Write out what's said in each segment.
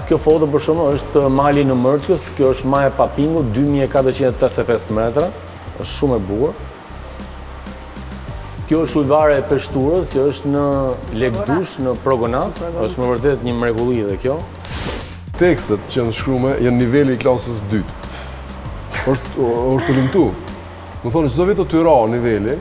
kjo foto për shumë është mali në Mërçkës, kjo është Maja Papingu, 2485 metra, është shumë e bukur. Kjo është ujvare e Peshturës, që është në Lekdush, në Progonat, është më vërtet një mrekulli dhe kjo. Tekstet që janë shkruar janë niveli i klasës 2. është lëmtu. Më thonë, çdo vit të ra niveli.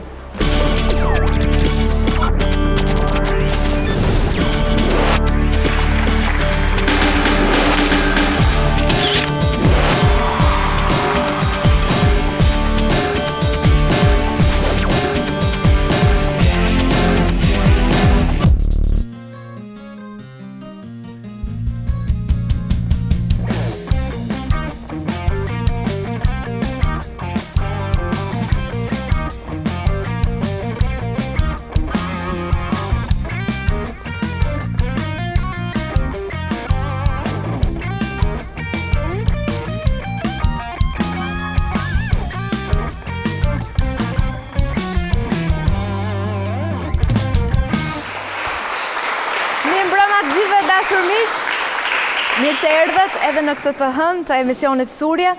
Mirë se erdhët edhe në këtë të hënë të emisionit Surje,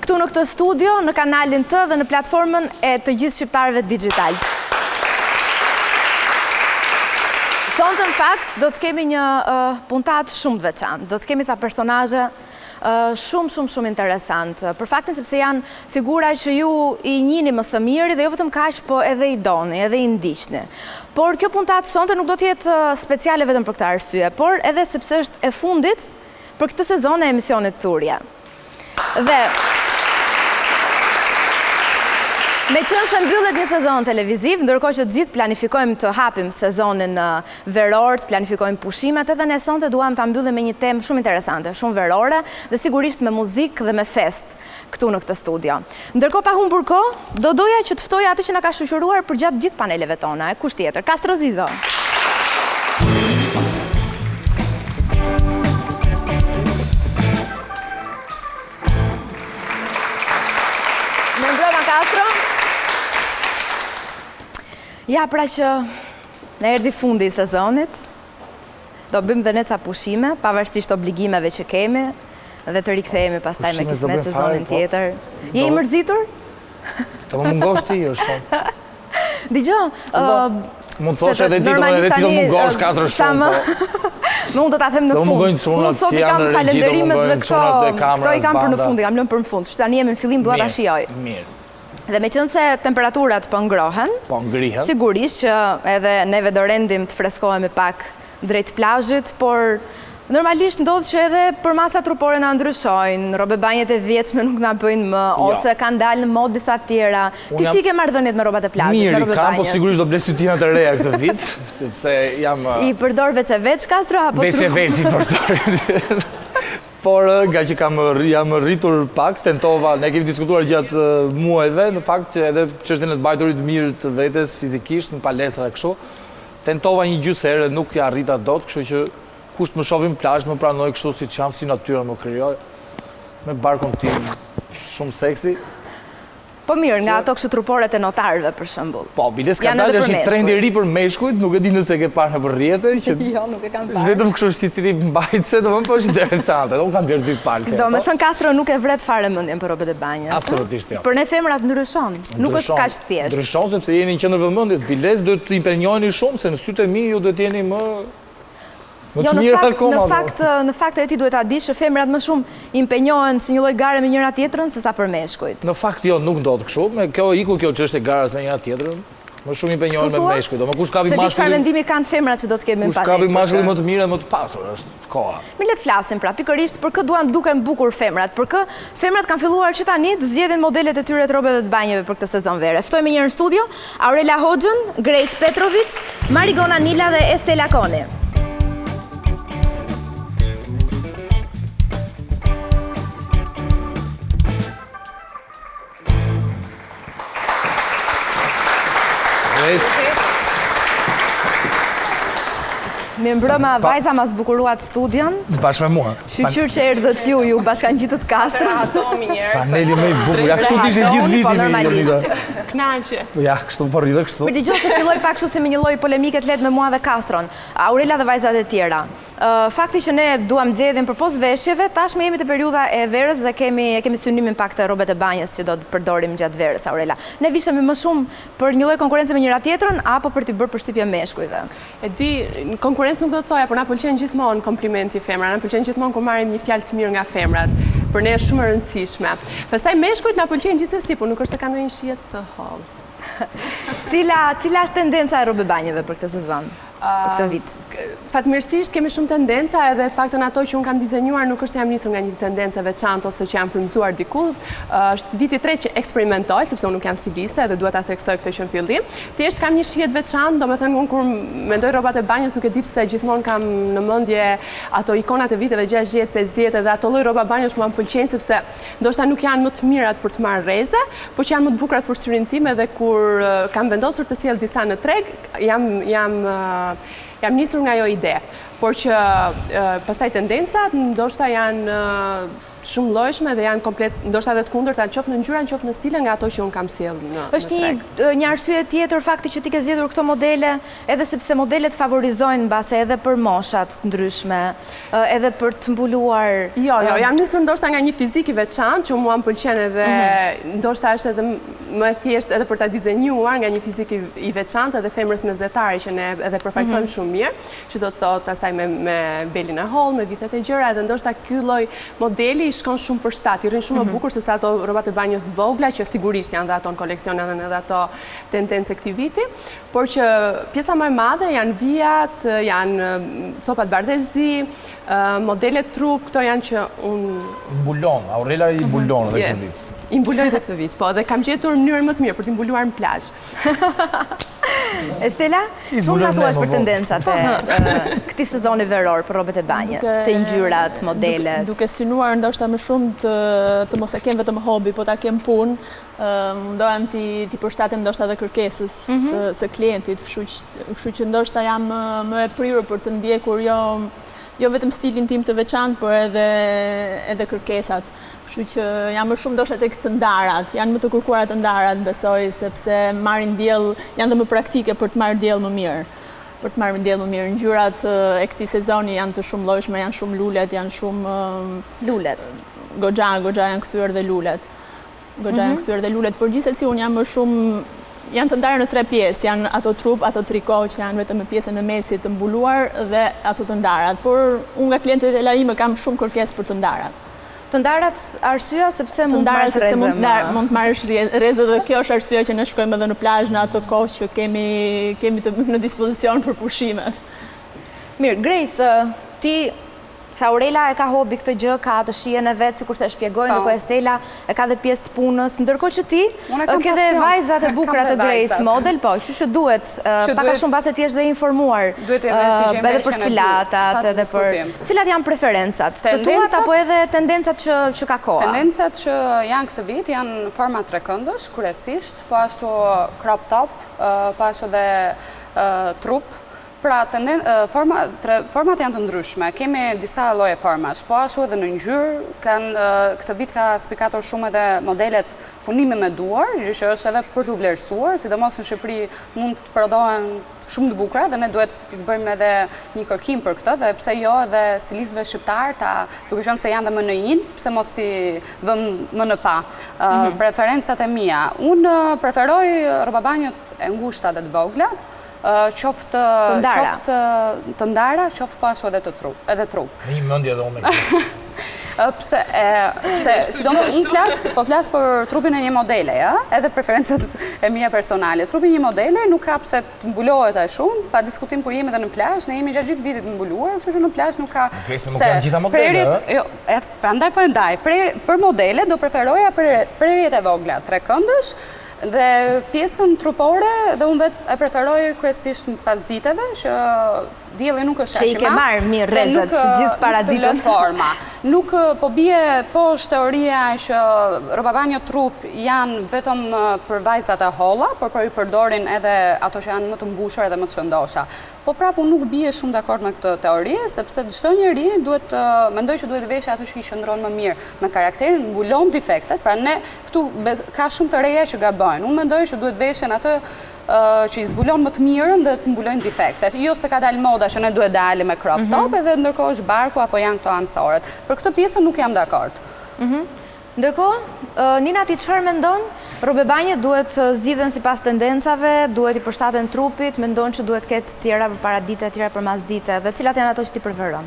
këtu në këtë studio, në kanalin të dhe në platformën e të gjithë shqiptarëve digital. Sonte në fakt do të kemi një puntat shumë të veçantë, do të kemi sa personazhe shumë interesant. Për faktin sepse janë figura që ju i njihni më së miri dhe jo vetëm kaq, po edhe i doni, edhe i ndiqni. Por kjo puntat sonte nuk do të jetë speciale vetëm për këtë arsye, por edhe sepse është e fundit për këtë sezon e emisionit Thurje. Dhe me qënë se mbyllet një sezon televiziv, ndërkohë që të gjithë planifikojmë të hapim sezonin veror, të planifikojmë pushimet, edhe ne sonte duam ta mbyllim me një temë shumë interesante, shumë verore dhe sigurisht me muzikë dhe me fest këtu në këtë studio. Ndërkohë pa humbur kohë, do doja që të ftoja atë që na ka shoqëruar për gjatë gjithë paneleve tona, kush tjetër, Castro Zizo. Ja, pra që në erdi fundi i sezonit, do bëjmë dhe ne ca pushime, pavarësisht obligimeve që kemi, dhe të rikthehemi pastaj me kismet sezonin tjetër. Je i mërzitur? Të më mungosh ti, është shumë. Dgjoj, mund të thosh edhe ti, edhe ti do mungosh Castro shumë, po. Më unë do ta them në fund. Unë sot i kam falënderimet dhe këto i kam për në fund, i kam lënë për në fund. Që tani jemi në fillim, dua ta shijoj. Mirë. Dhe me qënë se temperaturat po ngrohen, sigurisht që edhe neve do rendim të freskohemi pak drejt plazhit, por normalisht ndodhë që edhe për masa trupore na ndryshojnë, robe banjet e vjeçme nuk na bëjnë më, ose kanë dalë në mod disa tjera. Ti si ke marrëdhëniet me robat e plazhit, me robe banjet? Mirë, kam, po sigurisht do bles sytina të reja këtë vit, sepse jam... I përdor veç e veç, Castro, apo trup? Veç e veç i përdor. Por nga që jam rritur pak, tentova, ne kemi diskutuar gjatë muajve, në fakt që edhe çështjen e të mbajturit mirë të vetes fizikisht, në palestra e kështu, tentova një gjysmë herë, nuk ja arrita dot, kështu që kush të më shohin plazh, më pranoj kështu siç jam, si natyra më krijoj, me barkun tim shumë seksi. Po mirë, nga ato kështu truporet e notarëve për shembull. Po, bile skandali është një trend i ri për meshkujt, nuk e di nëse e ke parë nëpër rrjete, që jo, nuk e kam parë. Vetëm kështu si ti mbajtse, domethënë po është interesante, unë kam bërë dy palce. Domethënë Castro nuk e vret fare mendjen për robët e banjës. Absolutisht jo. Për ne femrat ndryshon, nuk është kaq të thjeshtë. Ndryshon sepse jeni në qendër vëmendjes, biles do të impenjoheni shumë se në sytë e mi ju do të jeni më Jo, në fakt e ti duhet ta dish që femrat më shumë impenjohen si një lloj gare me njëra tjetrën se sa për meshkujt. Në fakt jo, nuk ndodh kështu, me kjo iku kjo çështje garës me njëra tjetrën. Më shumë impenjohen me meshkujt. Do më kush ka vi mashkull. Se çfarë mendimi kanë femrat që do të kemi në panel. Kush ka vi mashkull më të mirë dhe më të pasur, është koha. Mi le të flasim pra, pikërisht për kë duan duken bukur femrat, për kë femrat kanë filluar që tani të zgjedhin modelet e tyre të rrobave të banjeve për këtë sezon vere. Ftojmë një herë në studio Aurela Hoxhën, Grace Petrovic, Marigona Nila dhe Estela Koni. Mirë mbrëma, vajza ma zbukuruat studion. Bashkë me mua. Shqyqyr që erdhët ju bashkan gjitët Castro. Paneli me i bukur, ja kështu t'ishe gjithë viti me Jolida. Knaqe. Ja, kështu po rridhe kështu. Për t'i gjohë se filloj pak kështu si me një lloj polemike të letë me mua dhe Castron. Aurela dhe vajzat e tjera. Fakti që ne duam zgjedhim përpos veshjeve, tashmë jemi te periudha e verës dhe kemi synimin pak të robet e banjës që do të përdorim gjatë verës, Aurela. Ne vishemi më shumë për një lloj konkurrence me njëra tjetrën apo për t'i bërë përshtypje meshkujve? E di, konkurrencë nuk do të thoja, por na pëlqen gjithmonë komplimenti femra, na pëlqen gjithmonë kur marrim një fjalë të mirë nga femrat. Për ne është shumë e rëndësishme. Pastaj meshkujt na pëlqejnë gjithsesi, por nuk është se kanë ndonjë shije të hollë. Cila është tendenca e robe banjeve për këtë sezon? Për këtë vit? Fatmirësisht kemi shumë tendenca, edhe të paktën ato që unë kam dizenjuar nuk është jam nisur nga një tendencë veçantë ose që jam frymzuar diku. Është viti 3 që eksperimentoj, sepse unë nuk jam stiliste edhe duhet ta theksoj këtë që në fillim. Thjesht kam një shije të veçantë, domethënë unë kur mendoj rrobat e banjës nuk e di pse gjithmonë kam në mendje ato ikonat e viteve 60, 50 edhe ato lloj rroba banjësh mua m'pëlqejnë sepse ndoshta nuk janë më të mirat për të marrë rreze, por që janë më të bukurat për syrin tim edhe kur kam vendosur të sjell disa në treg, jam nisur nga ajo ide, por që pastaj tendencat ndoshta janë shumë llojshme dhe janë komplet, ndoshta edhe të kundërta, qoftë në ngjyra, qoftë në stile nga ato që un kam sjell në treg. Është një arsye tjetër fakti që ti ke zgjedhur këto modele, edhe sepse modelet favorizojnë mbase edhe për moshat të ndryshme, edhe për të mbuluar. Jo, jam nisur ndoshta nga një fizik i veçantë që mua m'pëlqen edhe ndoshta është edhe më e thjeshtë edhe për ta dizenjuar nga një fizik i veçantë edhe femrës mesdhetare që ne edhe përfaqësojmë shumë mirë, që do të thotë asaj me belin e hollë, me vithet e gjëra, edhe ndoshta ky lloj modeli shkon shumë për shtat, i rrin shumë më bukur se sa ato rrobat e banjës të vogla, që sigurisht janë dhe ato në koleksion edhe ato tendencë këtij viti, por që pjesa më e madhe janë vijat, janë copat bardhezi, modelet trup, këto janë që unë mbulon, Aurela i mbulon edhe këtë vit. I mbuloj dhe këtë vit, po, dhe kam gjetur mënyrën më të mirë për t'i mbuluar në plazh. Stella, ç'mund ta thuash për tendencat e këtij sezoni veror për rrobat e banjës, të ngjyrat, modelet? Duke synuar ndoshta më shumë të mos e kem vetëm hobi, po ta kem punë, mundohem t'i përshtatem ndoshta edhe kërkesës së klientit, kështu që ndoshta jam më e prirur për të ndjekur jo vetëm stilin tim të veçantë, por edhe kërkesat. Kështu që jam më shumë ndoshta tek të ndarat, janë më të kërkuara të ndarat, besoj, sepse marrin diell, janë dhe më praktike për të marrë diell më mirë. Për të marrë diell më mirë. Ngjyrat e këtij sezoni janë të shumë llojshme, janë shumë lulet, janë shumë lulet. Goxha janë kthyer dhe lulet. Goxha janë kthyer dhe lulet, por gjithsesi unë jam më shumë janë të ndarë në 3 pjesë, janë ato trup, ato triko që janë vetëm me pjesën e mesit të mbuluar dhe ato të ndarat, por unë nga klientët e ime kam shumë kërkesë për të ndarat. Të ndarat arsyeja sepse mund të marrësh rrezë. Mund të marrësh rrezë dhe kjo është arsyeja që ne shkojmë edhe në plazh në ato kohë që kemi në dispozicion për pushimet. Mirë, Grace, ti sa Aurela e ka hobi këtë gjë, ka të shijen e vet, sikurse e shpjegoi, ndërkohë Stella e ka dhe pjesë të punës, ndërkohë që ti ke dhe vajzat e bukura të Grace Model, po, kështu që duhet pak a shumë pas e ti është dhe informuar edhe për sfilatat, edhe për cilat janë preferencat, të tuat apo edhe tendencat që ka koha? Tendencat që janë këtë vit janë forma trekëndësh, kryesisht, po ashtu crop top, po ashtu dhe trup. Pra, format janë të ndryshme, kemi disa lloje formash, po ashtu edhe në ngjyrë, këtë vit ka spikator shumë edhe modelet punime me duar, që është edhe për të vlerësuar, sidomos në Shqipëri mund të prodhohen shumë të bukura dhe ne duhet të bëjmë edhe një kërkim për këtë, dhe pse jo edhe stilistëve shqiptar, duke qenë se janë dhe më në in, pse mos t'i vëm më në pa. Preferencat e mia, unë preferoj rrobabanjët e ngushta dhe të vogla, qoftë të ndara, qoftë po ashtu edhe trup. Një mendje edhe unë me këtë. Pse, sidomos unë flas për trupin e një modele, edhe preferencat e mia personale. Trupi një modele nuk ka pse të mbulohet aq shumë, pa diskutim kur jemi edhe në plazh, ne jemi gjatë gjithë vitit të mbuluar, kështu që në plazh nuk ka. Nuk janë gjitha modele, Jo, prandaj po e ndaj. Për modele do preferoja prerjet e vogla, trekëndësh, dhe pjesën trupore dhe unë vetë e preferoj kryesisht në pas diteve, që dielli nuk është që i ke marrë mirë rrezet gjithë para ditën. Forma. Nuk po bie poshtë teoria që rrobabanjo trup janë vetëm për vajzat e holla, por i përdorin edhe ato që janë më të mbushura dhe më të shëndosha. Po prapë unë nuk bie shumë dakord me këtë teori, sepse çdo njeri mendoj që duhet veshë ato që i qëndron më mirë me karakterin, mbulon defektet, pra ne këtu ka shumë të reja që gabojnë. Unë mendoj që duhet veshen ato që i zbulon më të mirën dhe të mbulojnë defektet. Jo se ka dalë moda që ne duhet dalë me crop top edhe ndërkohë është barku apo janë këto anësorët. Për këtë pjesën nuk jam dakord. Ndërkohë, Nina, ti çfarë mendon? Robe banje duhet zgjidhen sipas tendencave, duhet i përshtaten trupit, mendon që duhet ketë tjera përpara dite, tjera përmas dite, dhe cilat janë ato që ti preferon?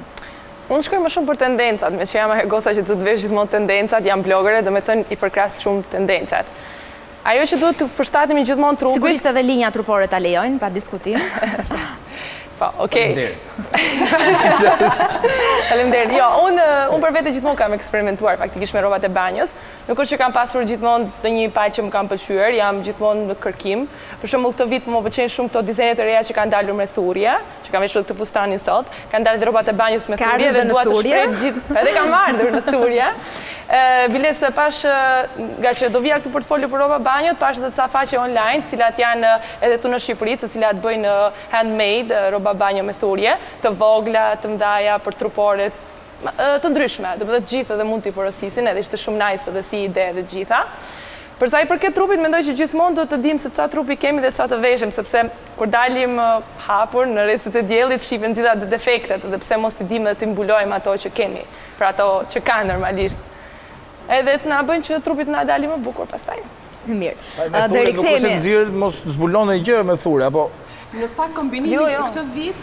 Unë shkoj më shumë për tendencat, me që jam goca që të vesh gjithmonë tendencat, jam blogere, dhe me thënë i përkras shumë tendencat. Ajo që duhet të përshtatemi gjithmonë trupit... Sigurisht edhe linja trupore ta lejojnë, pa diskutim. Po, okej. Faleminderit. Jo, unë për vete gjithmonë kam eksperimentuar faktikisht me rrobat e banjës. Nuk është që kam pasur gjithmonë dhe një palë që më kam pëlqyer, jam gjithmonë në kërkim. Për shembull këtë vit më pëlqejnë shumë këto dizajnet e reja që kanë dalur me thurje, që kam veshur këtë fustanin sot. Kanë dalë rrobat e banjës me thurje dhe dua të shpreh gjithë. Edhe kam ardhur në thurje. Biles, pash, nga që do vija këtë portfolio për rroba banjët, pash edhe ca faqe online, cilat janë edhe tu në Shqipëri, të cilat bëjnë handmade, rroba banjo me thurje, të vogla, të mdaja, për truporet, të ndryshme, dhe të gjithë edhe mund t'i porosisin, edhe ishte shumë nice edhe si ide dhe gjitha. Përsa i përket trupit, mendoj që gjithmonë do të dim se qa trupi kemi dhe qa të veshim, sepse kur dalim hapur në rrethet e diellit, shifin gjitha dhe defektet, dhe pse mos t'i dim dhe t'i mbulojmë ato që kemi, për ato që ka normalisht. Edhe të na bëjnë që trupit na dali më bukur pastaj. Mirë. Me thurje nuk është nxirr mos zbulon e gjë me thurje, apo Në fakt kombinimi këtë vit,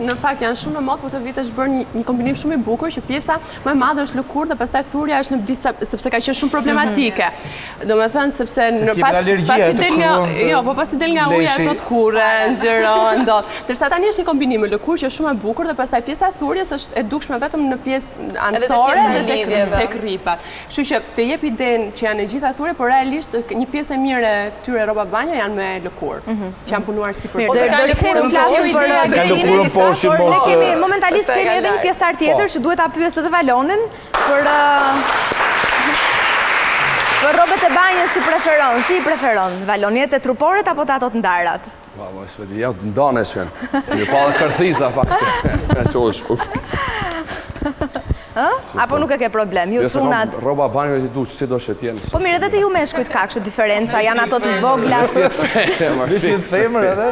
në fakt janë shumë në modë, por këtë vit është bërë një kombinim shumë i bukur që pjesa më e madhe është lëkurë dhe pastaj thurja është në disa sepse ka qenë shumë problematike. Domethënë sepse pasi del nga uji ato të kurren, nxjerron, ndot. Ndërsa tani është një kombinim me lëkurë që është shumë e bukur dhe pastaj pjesa e thurjes është e dukshme vetëm në pjesë anësore dhe tek rripat. Kështu që të jep idenë që janë e gjitha thurje, por realisht një pjesë e mirë e këtyre rroba banjo janë me lëkurë, që janë punuar sipër. Do të kemi flasur për momentalisht kemi edhe një pjesëtar tjetër që duhet ta pyes edhe Valonin për rrobët e banjës që preferon. Si i preferon? Valonjet e truporet apo të ato të ndarat? Bravo, s'vedi, ja të ndanes qenë. Një pa dhe kërthiza pak se. Apo nuk e ke problem? Ju çunat. Rroba banjëve ti duhet si do që t'jenë. Po mirë, edhe te ju meshkujt ka kështu diferenca, janë ato të vogla. Vishti të femër edhe?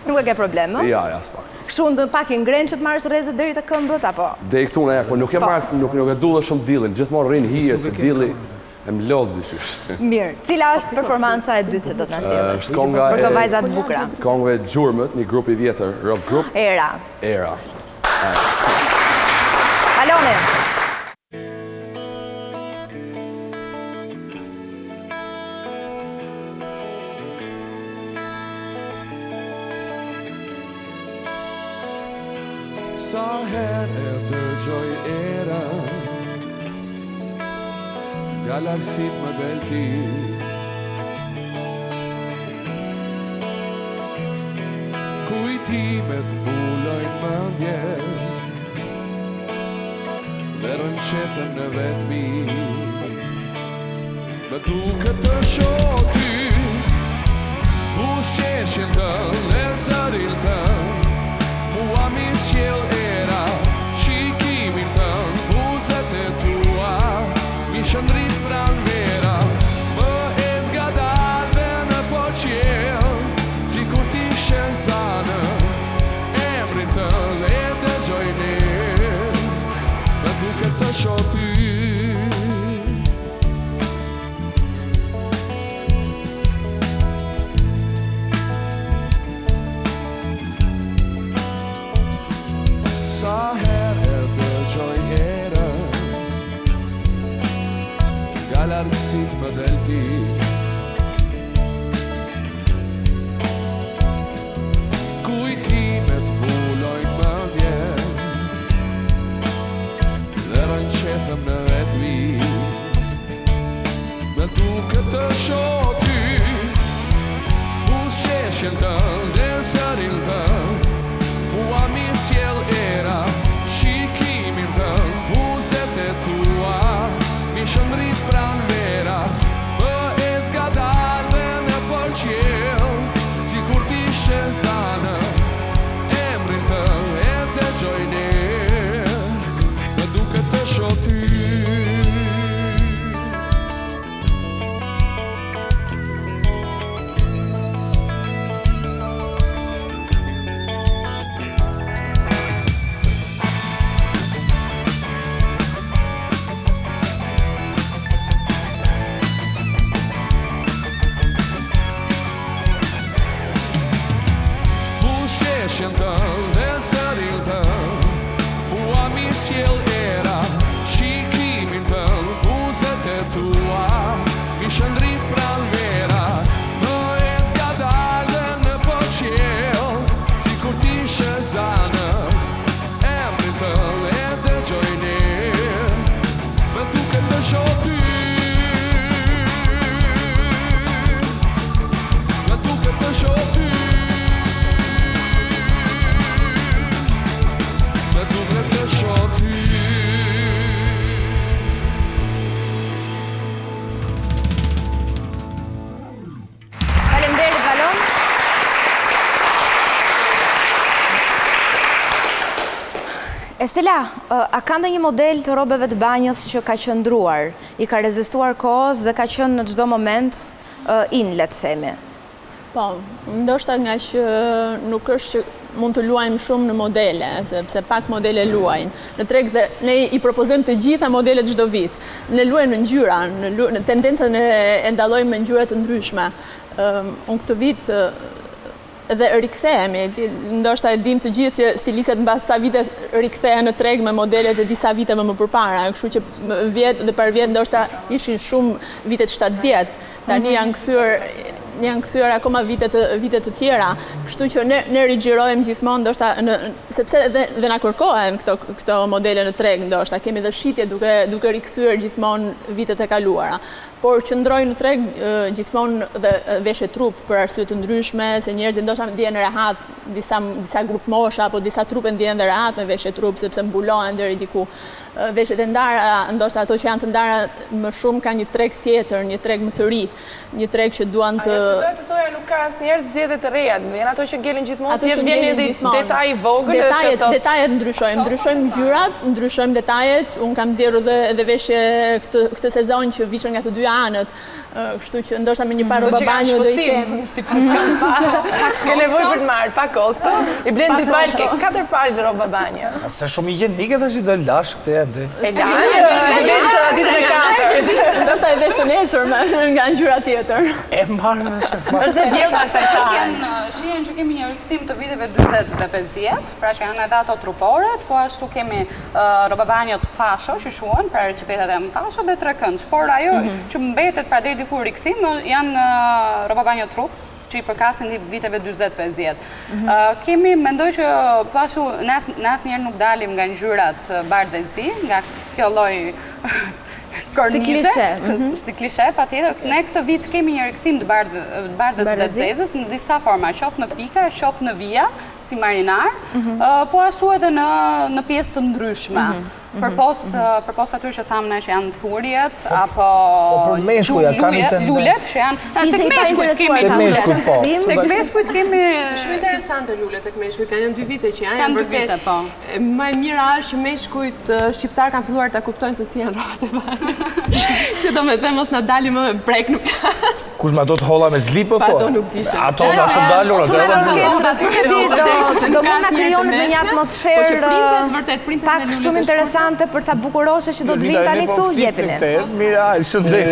Nuk e ke problem, ë? Ja, s'pak. Kështu në pak i ngrenë që të marrësh rrezet deri te këmbët apo? Deri këtu ne, po nuk e du dhe shumë dillin, gjithmonë rrinë hije se dilli e më lodhë dysysh. Mirë, cila është performanca e dytë që do të na sjellësh? Për këto vajza të bukura. Kongve Gjurmët, një grup i vjetër, rock group. Era. Alone. Sa herë e dëgjoj era nga larësit më belti kujtimet mbulojnë mendje dhe rënqethen në vetmi më duke të shoh ty buzëqeshjen tënë e zërin tënë mua mi sjell era shikimin tënë buzët e tua mi shëndrit pran vera më ec gadal dhe në poqjell si kur t'ishe zanë emrin tënë e dëgjoj mirë më duke të shoh ty. Sa herë e dëgjoj erën nga largësit më delti kujtimet mbulojnë mendje dhe rënqethem në vetmi më duke të shoh ty buzëqeshjen tënë dhe zërin tënë mua mi sjell era shikimin tënë buzët e tua mi shëndrit pran vera më ec shëndrit pran vera, në jetë ka dalë në poqel, si kur t'ishe zanë, emri tëll e dëgjoj një, me duke të shoh ty, me duke të shoh ty, me duke të shoh ty. Estela, a ka ndonjë model të rrobave të banjës që ka qëndruar, i ka rezistuar kohës dhe ka qenë në çdo moment le të themi? Po, ndoshta nga që nuk është që mund të luajmë shumë në modele, sepse pak modele luajnë. Në treg dhe ne i propozojmë të gjitha modelet çdo vit. Ne luajmë në ngjyra, në tendencën e ndallojmë me ngjyra të ndryshme. Unë këtë vit dhe rikthehemi, ndoshta e dim të gjithë që stilistët mbas ca vite rikthehen në treg me modelet e disa viteve më përpara, kështu që vjet dhe par vjet ndoshta ishin shumë vitet 70, tani janë kthyer akoma vitet të tjera, kështu që ne rigjirojmë gjithmonë ndoshta sepse dhe na kërkohen këto modele në treg, ndoshta kemi dhe shitje duke rikthyer gjithmonë vitet e kaluara. Por qëndrojnë në treg gjithmonë dhe veshje trup për arsye të ndryshme, se njerëzit ndoshta ndjehen rehat, disa grup mosha apo disa trupe ndjehen dhe rehat me veshje trup sepse mbulohen deri diku. Veshjet e ndara, ndoshta ato që janë të ndara më shumë kanë një treg tjetër, një treg më të ri, një treg që duan të... Ajo që duhet të thoja nuk ka asnjëherë zgjedhje të reja, janë ato që ngelen gjithmonë, thjesht vjen një detaj i vogël. Detajet ndryshojmë ngjyrat, ndryshojmë detajet. Unë kam nxjerrur edhe veshje këtë sezon që vishën nga të dy anët, kështu që ndoshta me një par rroba banjo do i kem. Ke nevojë për të marrë pa kosto, i blen dy palë, ke 4 palë rroba banjo. Se shumë higjienike tash i do lash këtë ende. Ditën e katërt. Ndoshta e vesh të nesër nga ngjyra tjetër. E marrë në shumë. Është dhe pastaj Shihen që kemi një rikthim të viteve 40 dhe 50, pra që janë edhe ato truporet, po ashtu kemi rroba banjot fasho që quhen, pra recipetat e fasho dhe trekëndsh, por ajo që mbetet pra deri diku rikthim janë rroba banjo trup, që i përkasin viteve 40-50. Mendoj që pashu në asnjëherë nuk dalim nga ngjyrat bardhë dhe zi, nga kjo lloj kornize, si klishe, patjetër. Ne këtë vit kemi një rikthim të bardhës dhe zezës në disa forma, qoftë në pika, qoftë në vija, si marinar, po ashtu edhe në pjesë të ndryshme. Përpos atyre që thamë ne që janë thurjet, apo lulet që janë... Tek meshkujt kemi... Shumë interesante lulet tek meshkujt, kanë janë 2 vite që janë vërtet. Më e mira është që meshkujt shqiptar kanë filluar ta kuptojnë se si janë rrobat e banjës. Që do me them mos na dalim më me brek në plazh. Kush me ato të holla me zlipë, po? Ato nuk vishin. Ato nga shumë dalur. Do mund na krijonit në një atmosferë pak shumë interesante për sa bukuroshe që do të vinë tani këtu, jepini. Mira, shëndet.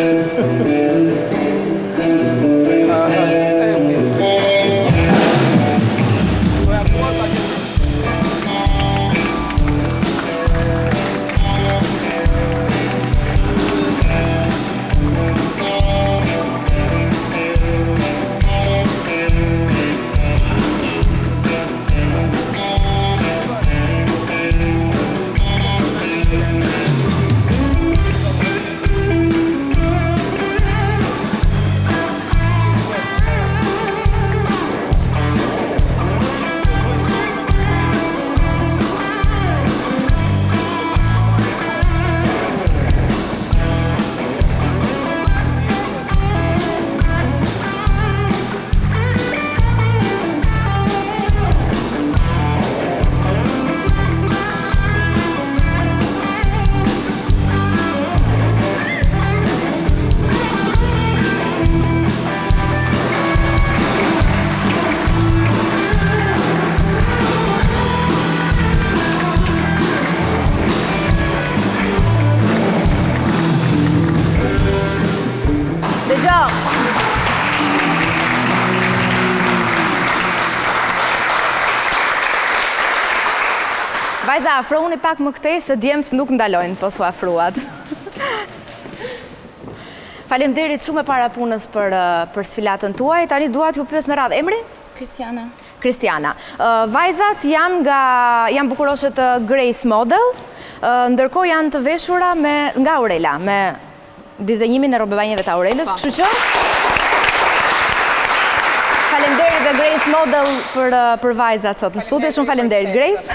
Vajza, afrohuni pak më këtej, se djemës nuk ndalojnë, po s'u afruat. Faleminderit shumë e para punës për sfilatën tuaj. Tani dua t'ju pyes me radhë emri? Kristiana. Vajzat janë bukuroshe të Grace Model, ndërkohë janë të veshura nga Aurela, me dizenjimin e robebanjeve të Aurelës, kështu që faleminderit dhe Grace Model për vajzat sot në studio. Shumë faleminderit Grace.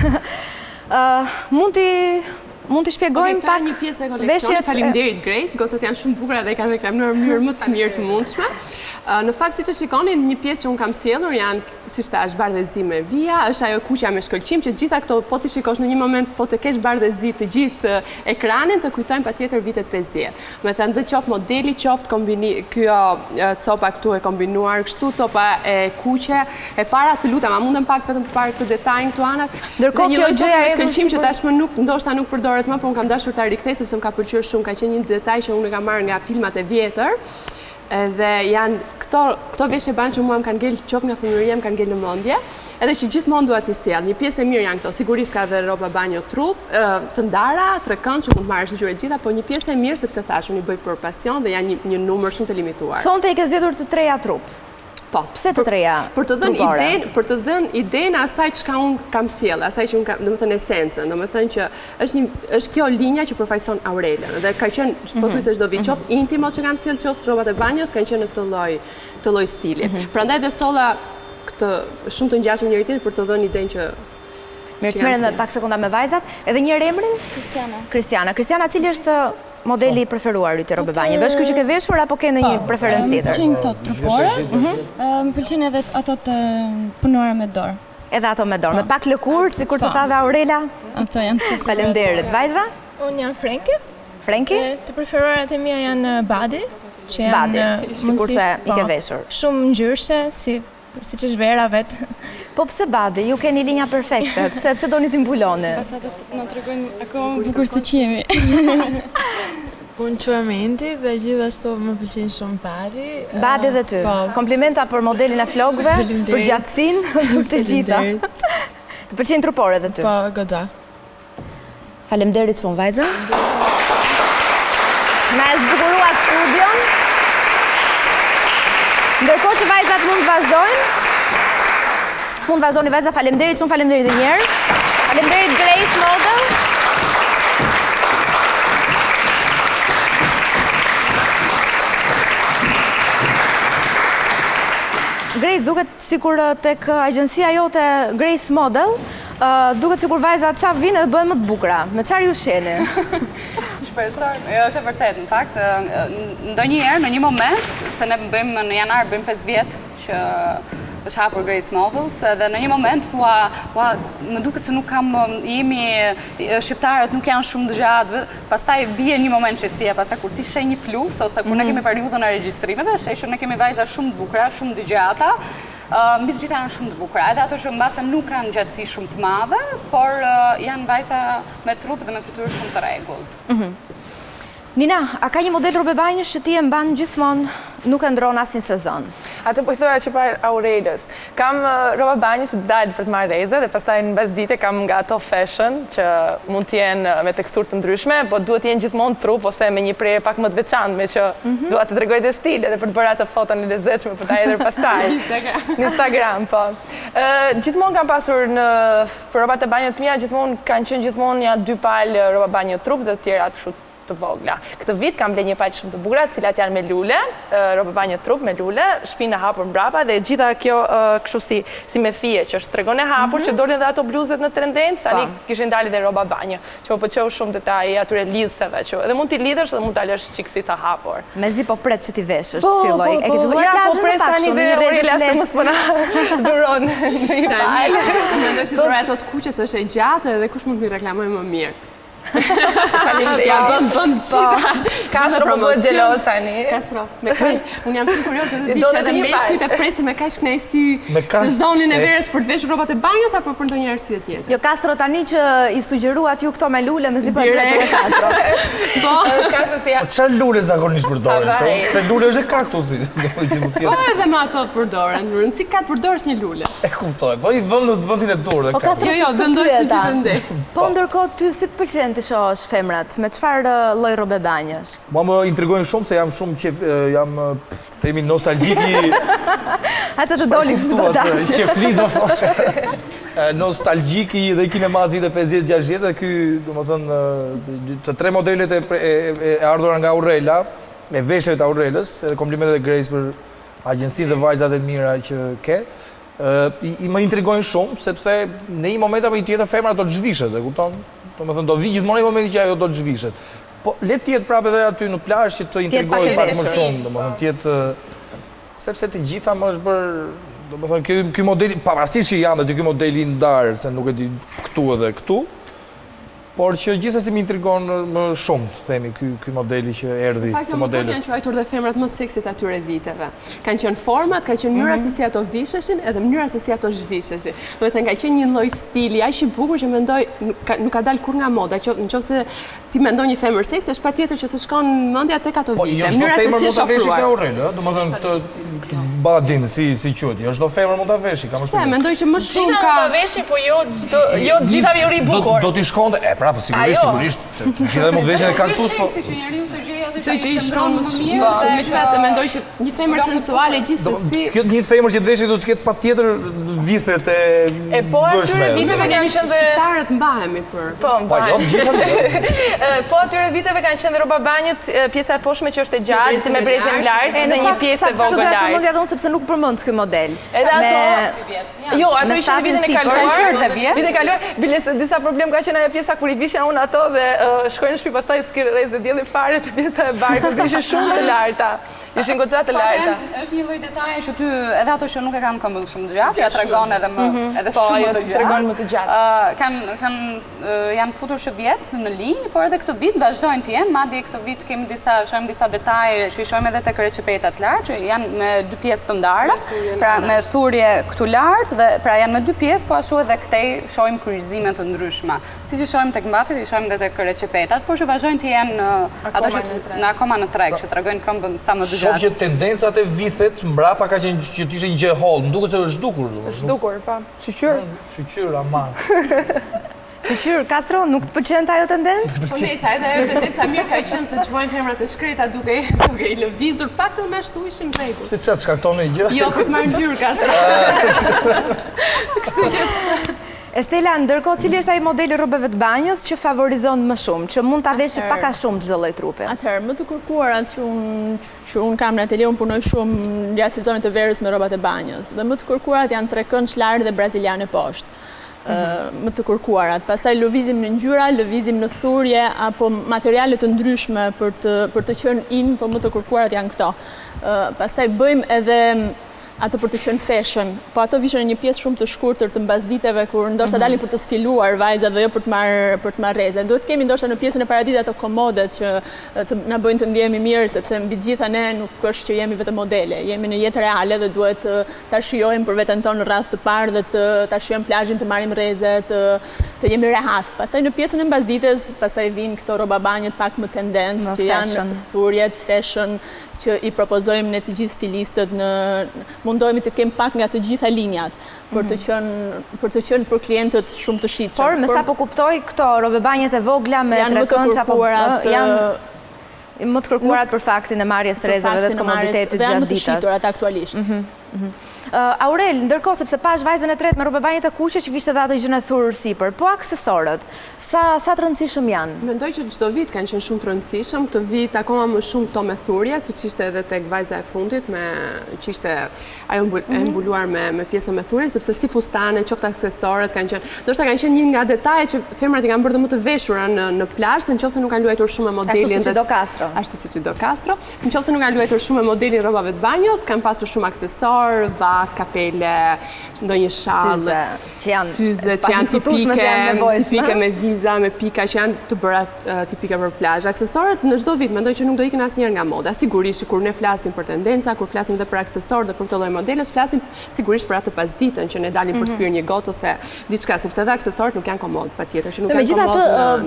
Mund t'i shpjegojmë pak një pjesë e koleksionit. Faleminderit Grace, gotët janë shumë bukura dhe kanë reklamuar mënyrë më të mirë të mundshme. Në fakt, si që shikoni, një pjesë që unë kam sjellur janë, si thash, bardhëzi me vija, është ajo kuqja me shkëlqim, që gjitha këto, po t'i shikosh në një moment, po të kesh bardhëzi të gjithë ekranin, të kujtojnë patjetër vitet 50. Me thënë dhe qoftë modeli, qoftë kjo copa këtu e kombinuar, kështu copa e kuqe, e para të lutem, a mundem pak vetëm për të detajnë këtu anët. Ndërkohë kjo gjëja e shkëlqim që tashmë ndoshta nuk përdoret më, por unë kam dashur ta rikthej sepse më ka pëlqyer shumë, ka qenë një detaj që unë kam marrë nga filmat e vjetër. Dhe janë këto veshje banë që mua më kanë ngel qoftë nga fëmijëria, më kanë ngel në mendje, edhe që gjithmonë dua t'i sjell. Një pjesë e mirë janë këto, sigurisht ka edhe rroba banjo trup, të ndara, trekënd që mund të marrësh në gjëra gjitha, por një pjesë e mirë sepse thash unë i bëj për pasion dhe janë një numër shumë të limituar. Sonte i ke zgjedhur të treja trup. Po, pse të treja? Për të dhënë idenë asaj çka unë kam sjellë, asaj që unë kam, domethënë esencën, domethënë që është kjo linja që përfaqëson Aurelën dhe ka qenë pothuajse çdo vit qoftë intimo që kam sjellë, qoftë rrobat e banjos kanë qenë në këtë lloj stili. Prandaj dhe solla këtë shumë të ngjashëm njëri tjetrit për të dhënë idenë që mirë të merren pak sekonda me vajzat. Edhe një emrin? Kristiana, cili është modeli i preferuar i të rrobe banjeve? Është ky që ke veshur apo ke ndonjë preferencë tjetër? Më pëlqejnë këto trupore, më pëlqejnë edhe ato të punuara me dorë. Edhe ato me dorë, me pak lëkurë, sikur të tha dhe Aurela? Ato janë të faleminderit. Vajza? Unë jam Frenki. Frenki? Të preferuarat e mia janë Badi, që janë sikur se i ke veshur. Shumë ngjyrshë, siç është vera vetë. Po pse Badi? Ju keni linja perfekte. Pse doni t'i mbuloni? Pastaj na tregojnë akoma bukur se qemi. Unë quhem Endi dhe gjithashtu më pëlqen shumë Badi. Badi dhe ty. Komplimenta për modelin e flokëve, për gjatësinë, të gjitha. Të pëlqejnë trupore dhe ty? Po, goxha. Faleminderit shumë vajza. Na e zbukuruat studion. Ndërkohë që vajzat mund të vazhdojnë. Mund të vazhdoni vajza, faleminderit shumë, faleminderit edhe një herë. Faleminderit Grace Model. Grace, duket sikur tek agjencia jote Grace Model, duket sikur vajzat sa vinë dhe bëhen më të bukura. Me çfarë ju sheni? Shpresoj, është e vërtet, në fakt, ndonjëherë në një moment, se ne bëjmë në janar, bëjmë 5 vjet që është hapur Grace Models, dhe në një moment thua, më duket se nuk kam, shqiptarët nuk janë shumë të gjatë, pastaj bie një moment qetësia, pastaj kur ti sheh një flus, ose kur ne kemi periudhën e regjistrimeve, sheh që ne kemi vajza shumë të bukura, shumë të gjata, mbi të gjitha janë shumë të bukura, edhe ato që mbase nuk kanë gjatësi shumë të madhe, por janë vajza me trup dhe me fytyrë shumë të rregullt. Nina, a ka një model rrobe banjësh që ti e mban gjithmonë, nuk e ndron asnjë sezon? Atë po i thoya që para Aurelës. Kam rroba banjësh që dalë për të marrë rreze dhe pastaj në bazë dite kam nga ato fashion që mund të jenë me teksturë të ndryshme, po duhet të jenë gjithmonë trup ose me një prerje pak më të veçantë, që dua të tregoj dhe stil edhe për të bërë atë foton e lezetshme për ta hedhur pastaj në Instagram, po. Gjithmonë kam pasur për rrobat e banjës të mia, gjithmonë kanë qenë gjithmonë ja 2 palë rroba banjë trup dhe të tjerat kështu të vogla. Këtë vit kam bler një palë shumë të bukura, të cilat janë me lule, rroba banjë trup me lule, shpinë e hapur mbrapa dhe gjitha kjo kështu si me fije që është tregon e hapur, që dolën dhe ato bluzet në tendencë, tani kishin dalë dhe rroba banjë, që më pëlqeu shumë detaji atyre lidhseve, që edhe mund t'i lidhësh dhe mund ta lësh çiksi të hapur. Mezi po pret që ti veshësh, filloj. E ke filluar plazhin e pak shumë, një rrezë të lehtë. Mos më duron në një palë. Mendoj ti dorë ato të kuqes është e gjatë dhe kush mund të më reklamoj më mirë. Ja, bën gjitha. Castro po bëhet xheloz tani. Castro. Unë jam shumë kurioze të di që edhe meshkujt e presin me kaq kënaqësi sezonin e verës për të veshur rrobat e banjës apo për ndonjë arsye tjetër. Jo, Castro tani që i sugjeruat ju këto me lule, mezi po e Castro. Po, se si... Çfarë lule zakonisht përdoren? Se lule është e kaktusi. Po edhe me ato përdoren, në rëndësi ka të përdorës një lule. E kuptoj, po i vënë në vëndin e dorë dhe kaktus. Jo, dëndoj si që vendej. Po ndërkohë ty si të pëlqen të shohësh femrat, me çfarë lloj rrobe banjësh? Mua më intrigojnë shumë se jam shumë që jam, themi, nostalgjiki... Atë të doli kështu të tash. Qefli do thoshe. Nostalgjiki dhe kinemazi dhe 50-60 dhe ky, do më thënë, të 3 modelet e ardhura nga Aurela, me veshjeve të Aurelës, edhe komplimentet e Grace për agjensinë dhe vajzat e mira që ke, i më intrigojnë shumë, sepse në një moment apo i tjetër femra do të zhvishet, e kupton? Do më thënë, do vi gjithmonë një momenti që ajo do të zhvishet. Po, le tjetë prapë edhe aty në plazh që të intrigojnë pak më shumë, do më thënë, tjetë... Sepse të gjitha më është bërë, do më thënë, ky modeli, pavarësisht që janë dhe ky modeli ndarë, se nuk e di këtu edhe këtu, por që gjithsesi më intrigon më shumë, themi, ky modeli që erdhi, ky modeli. Janë quajtur dhe femrat më seksit atyre viteve. Kanë qenë format, ka qenë mënyra se si ato visheshin, edhe mënyra se si ato zhvisheshin. Do të thënë ka qenë një lloj stili aq i bukur që mendoj nuk ka dalë kur nga moda, nëse ti mendon një femër seksi, është patjetër që të shkon mendja tek ato vite. Mënyra se si është ofruar. Domethënë këtë baladin si quhet, jo çdo femër mund ta veshi, kam shumë. Mendoj që më shumë ka veshi, po jo gjithave ju ri bukur. Do t'i shkonte, pra, po sigurisht, se gjithë mund veshin e kaktus, po... Se që njeriu të gjej atë që i shkon më mirë, megjithatë mendoj që një femër sensuale gjithsesi... Një femër që të veshë do të ketë patjetër vithet e bëshme. E po atyre viteve kanë qenë dhe... Shqiptarët mbahemi për... Po, mbahemi. Po atyre viteve kanë qenë dhe rroba banjët, pjesa e poshtme që është e gjatë, me brezin lart dhe një pjesë e vogël lart. Këtë do sepse nuk përmend ky model. Edhe ato... Jo, ato ishin vitin e kaluar. Vitin e kaluar, biles disa problem ka qenë ajo pjesa kur i visha unë ato dhe shkojnë në shtëpi pastaj s'ke rrezë dielli fare të pjesa e barkut, ishin shumë të larta. Ishin goxha të larta. Është një lloj detaje që ty edhe ato që nuk e kanë këmbëll shumë të gjatë, ja tregon edhe më edhe shumë më të gjatë. Tregon më të gjatë. Janë futur shëvjet në linjë, por edhe këtë vit vazhdojnë të jenë, madje këtë vit kemi shohim disa detaje që i shohim edhe tek recipetat lart, që janë me 2 pjesë të ndara, pra me thurje këtu lart dhe pra janë me 2 pjesë, po ashtu edhe këtej shohim kryqëzime të ndryshme. Siç i shohim tek mbathjet, i shohim edhe tek recipetat, por që vazhdojnë të jenë ato që në akoma në treg, që tregojnë këmbën sa më të gjatë. Shoh që tendencat e vitet mbrapa ka qenë që të ishte një gjë holl, më duket se është zhdukur. Është zhdukur, po. Shqyr, ama. Shqyr, Castro, nuk të pëlqen ajo tendencë? Po nejsa, edhe ajo tendenca mirë ka qenë se çvojnë femrat e shkreta duke i lëvizur pak të ashtu ishin rregull. Si çfarë shkakton një gjë? Jo, për të marrë ngjyrë Castro. Kështu që Estela, ndërkohë cili është ai modeli rrobeve të banjës që favorizon më shumë, që mund ta veshë pak a shumë çdo lloj trupi? Atëherë, më të kërkuarat që unë kam në atelier, unë punoj shumë gjatë sezonit të verës me rrobat e banjës. Dhe më të kërkuarat janë trekëndsh lart dhe braziliane poshtë. Më të kërkuarat. Pastaj lëvizim në ngjyra, lëvizim në thurje apo materiale të ndryshme për të qenë in, po më të kërkuarat janë këto. Pastaj bëjmë edhe ato për të qenë fashion, po ato vishën një pjesë shumë të shkurtër të mbasditeve kur ndoshta dalin për të sfiluar vajzat dhe jo për të marrë rreze. Duhet kemi ndoshta në pjesën e paradisit ato komodet që na bëjnë të ndjehemi mirë, sepse mbi të gjitha ne nuk është që jemi vetëm modele, jemi në jetë reale dhe duhet ta shijojmë për veten tonë në radhë të parë dhe ta shijojmë plazhin, të marrim rreze, të jemi rehat. Pastaj në pjesën e mbasdites, pastaj vijnë këto rroba banjët pak më tendencë që janë thurjet, fashion që i propozojmë ne të gjithë stilistët, mundohemi të kem pak nga të gjitha linjat për të qenë për klientët shumë të shitshëm. Por me sa po kuptoj, këto rrobe banjët e vogla me trekëndsh apo janë më të kërkuarat për faktin e marrjes rrezeve dhe të komoditetit gjatë ditës. Dhe janë më të shiturat aktualisht. Aurel, ndërkohë sepse pash vajzën e tretë me rrobe banjë të kuqe që kishte dhënë ato gjëna thurur sipër, po aksesorët, sa të rëndësishëm janë? Mendoj që çdo vit kanë qenë shumë të rëndësishëm, këtë vit akoma më shumë këto me thurje, siç ishte edhe tek vajza e fundit që ishte ajo e mbuluar me pjesën me thurje, sepse si fustane, qoftë aksesorët kanë qenë, ndoshta kanë qenë një nga detajet që femrat i kanë bërë më të veshura në plazh, nëse nuk kanë luajtur shumë me modelin. Ashtu siç do Castro. Nëse nuk kanë luajtur shumë me modelin rrobave të banjës, kanë pasur shumë aksesorë, aksesor, vath, kapele, ndonjë shallë, syze që janë tipike me viza, me pika që janë të bëra tipike për plazh. Aksesorët në çdo vit mendoj që nuk do ikin asnjëherë nga moda. Sigurisht kur ne flasim për tendenca, kur flasim edhe për aksesorë dhe për këtë lloj modelesh, flasim sigurisht për atë pasditën që ne dalim për të pirë një gotë ose diçka, sepse edhe aksesorët nuk janë komod, patjetër që nuk janë komod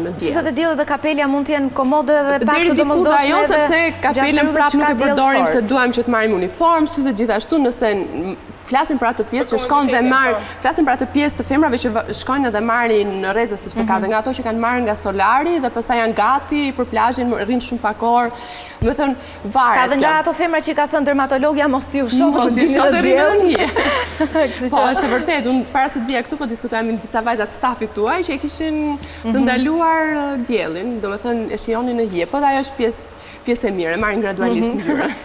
në diell. Syzet e diellit dhe kapelja mund të jenë komode dhe pak të domosdoshme. Jo, sepse kapelen prapë nuk e përdorim se duam që të marrim uniform, syzet gjithashtu nëse flasim për atë pjesë që shkojnë dhe marrin, flasim për atë pjesë të femrave që shkojnë dhe marrin në rrezë, sepse ka dhe nga ato që kanë marrë nga solari dhe pastaj janë gati për plazhin, rrinë shumë pak orë. Do të thënë varet. Ka dhe nga ato femra që ka thënë dermatologja mos t'ju shohë në diell. Po, është e vërtetë. Unë para se të vija këtu po diskutoja me disa vajza të stafit tuaj që e kishin të ndaluar diellin, domethënë e shijonin në hije, po ajo është pjesë e mirë, e marrin gradualisht ngjyrën.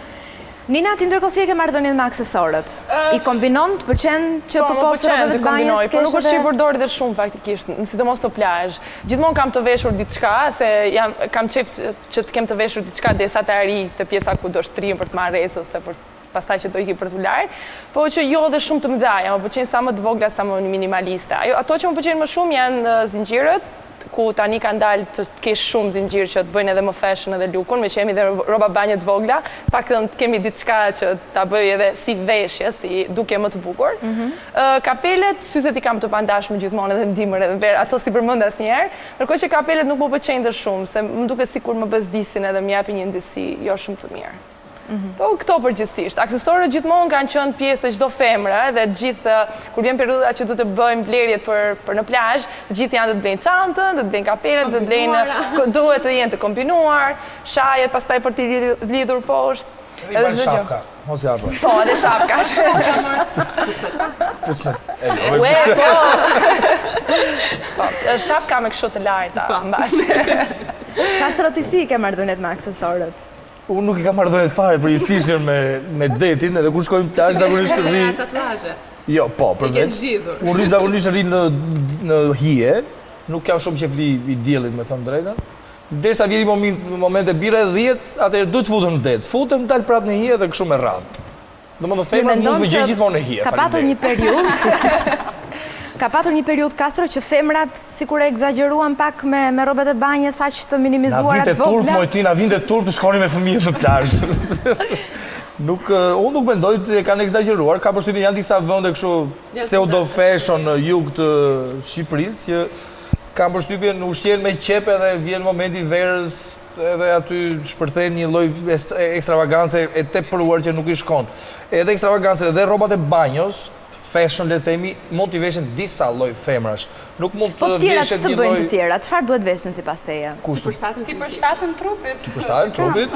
Nina, ti ndërkohë si e ke marrëdhënien me aksesorët? I kombinon, të pëlqen që përpos rrobave të banjës të kesh? Po nuk është që i përdor dhe shumë faktikisht, sidomos në plazh. Gjithmonë kam të veshur diçka, se kam qef që të kem të veshur diçka derisa të arij te pjesa ku do shtrihem për të marrë rrezë ose për pastaj që do iki për t'u larë, po që jo dhe shumë të mëdha, më pëlqejnë sa më të vogla, sa më minimaliste. Ato që më pëlqejnë më shumë janë zinxhirët, ku tani kanë dalë të kesh shumë zinxhir që të bëjnë edhe më fashion edhe lukun, me që jemi dhe roba banje të vogla, pak të kemi diçka që ta bëj edhe si veshje, si duke më të bukur. Kapelet, syzet i kam të pandashme gjithmonë edhe në dimër edhe në verë, ato si përmend asnjëherë, ndërkohë që kapelet nuk më pëlqejnë dhe shumë, se më duket sikur më bezdisin edhe më japin një ndjesi jo shumë të mirë. Po këto përgjithsisht. Aksesorët gjithmonë kanë qenë pjesë e çdo femre dhe gjithë kur vjen periudha që duhet të bëjmë blerjet për në plazh, të gjithë janë të blejnë çantën, të blejnë kapelet, të blejnë duhet të jenë të kombinuar, shajet pastaj për të lidhur poshtë. Edhe shapka, mos ja bëj. Po, edhe shapka. Po, shapka me kështu të larta mbas. Kastro, ti si ke marrëdhëniet me aksesorët? Unë nuk i kam marrëdhëniet fare përgjithsisht me detin, edhe kur shkojmë plazh zakonisht rri. Tatuazhe. Jo, po, përveç. Unë rri zakonisht në hije, nuk kam shumë qef i diellit, me thënë drejtën. Derisa vjen moment e birë 10, atëherë duhet të futem në det. Futem, dal prapë në hije dhe kështu me radhë. Domethënë femra nuk më gjej gjithmonë në hije. Ka patur një periudhë. Ka patur një periudhë Kastro që femrat sikur e egzageruan pak me rrobat e banjës, aq të minimizuara të vogla. Na vinte turp të shkonin me fëmijët në plazh. Unë nuk mendoj të kanë egzageruar, ka përshtypjen janë disa vende kështu pseudo fashion në jug të Shqipërisë që kanë përshtypjen ushqen me qepe dhe vjen momenti verës edhe aty shpërthen një lloj ekstravagance e tepruar që nuk i shkon. Edhe ekstravagance edhe rrobat e banjos fashion, le të themi, mund t'i veshin disa lloj femrash. Nuk mund të veshin një lloj... Po tjerat që të bëjnë të tjera, çfarë duhet veshin sipas teje? Ti përshtaten trupit. Ti përshtaten trupit,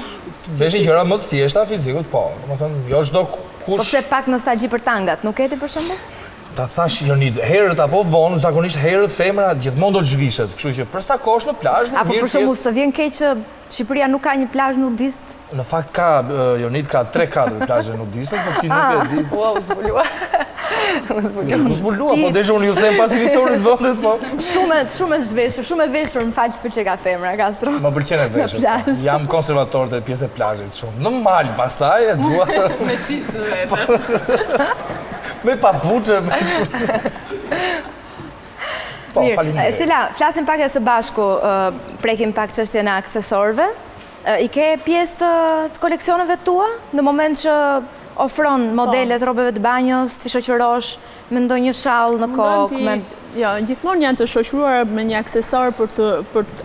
veshin gjëra më të thjeshta fizikut, po. Domethënë, jo çdo kush... Po pse pak nostalgji për tangat, nuk e ti për shembull? Ta thash Jonit, herët apo vonë, zakonisht herët femra gjithmonë do të zhvishet, kështu që për sa kohësh në plazh, apo për shembull të vjen keq që Shqipëria nuk ka një plazh nudist? Në fakt ka, Jonit ka 3-4 plazhe nudiste, por ti nuk e di. Wow, zbulua. Zbulua, po desha unë ju them pas emisionit vendet, po. Shumë e zhveshur, shumë e veshur, më fal që ka femra, Kastro. Më pëlqen e veshur. Jam konservator të pjesë e plazhit shumë. Në mal pastaj e dua. Me çifte vetë. Me papuçe. Mirë, Stella, flasim pak e së bashku, prekim pak çështjen e aksesorëve. I ke pjesë të koleksioneve tua? Në moment që ofron modelet rrobave të banjos, ti shoqërosh me ndonjë shall në kokë? Jo, gjithmonë janë të shoqëruar me një aksesor për të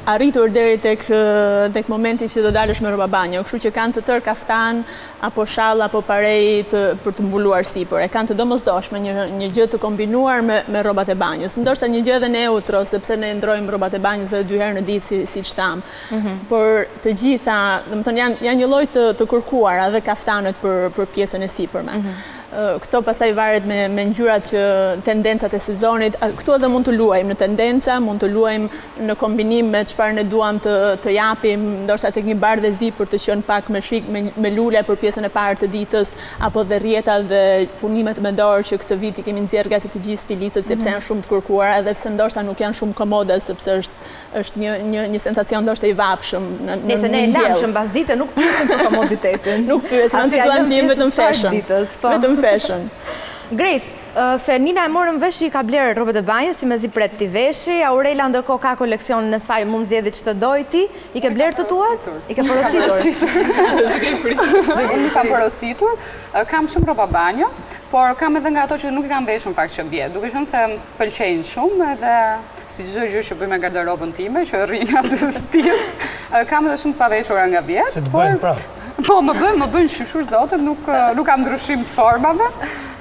arritur deri tek momenti që do dalësh me rroba banjo, kështu që kanë të tërë kaftan apo shall apo parej për të mbuluar sipër. E kanë të domosdoshme një gjë të kombinuar me rrobat e banjos. Ndoshta një gjë edhe neutro, sepse ne ndrojmë rrobat e banjos edhe 2 herë në ditë siç tham. Por të gjitha, domethënë janë një lloj të kërkuara dhe kaftanët për pjesën e sipërme. Këto pastaj varet me ngjyrat që tendencat e sezonit. Këtu edhe mund të luajmë në tendenca, mund të luajmë në kombinim me çfarë ne duam të japim, ndoshta tek një bardhëzi për të qenë pak më shik me lule për pjesën e parë të ditës, apo dhe rrjeta dhe punimet me dorë që këtë vit i kemi nxjerr gati të gjithë stilistët sepse janë shumë të kërkuara, edhe pse ndoshta nuk janë shumë komode sepse është një sensacion ndoshta i vapshëm në nëse ne lamshëm pas dite nuk pyesim për komoditetin. Nuk pyesim, anti duam të jemi vetëm fashion. Vetëm fashion. Grace, se Nina e morën vesh i ka blerë robët e banjës, si me zi pret t'i veshi, Aurela ndërko ka koleksionin e saj, mund zjedhi që të dojti, i ke blerë të tuat? I ke porositur? Unë nuk kam porositur, kam shumë roba banjo, por kam edhe nga ato që nuk i kam veshur në fakt që vjet, duke qenë se pëlqejnë shumë edhe si çdo gjë që bëj me garderobën time, që rrin aty stil. Kam edhe shumë të paveshura nga vjet. Se të bëjnë pra? Po, më bëjnë shqyshur zotët, nuk kam ndryshim të formave,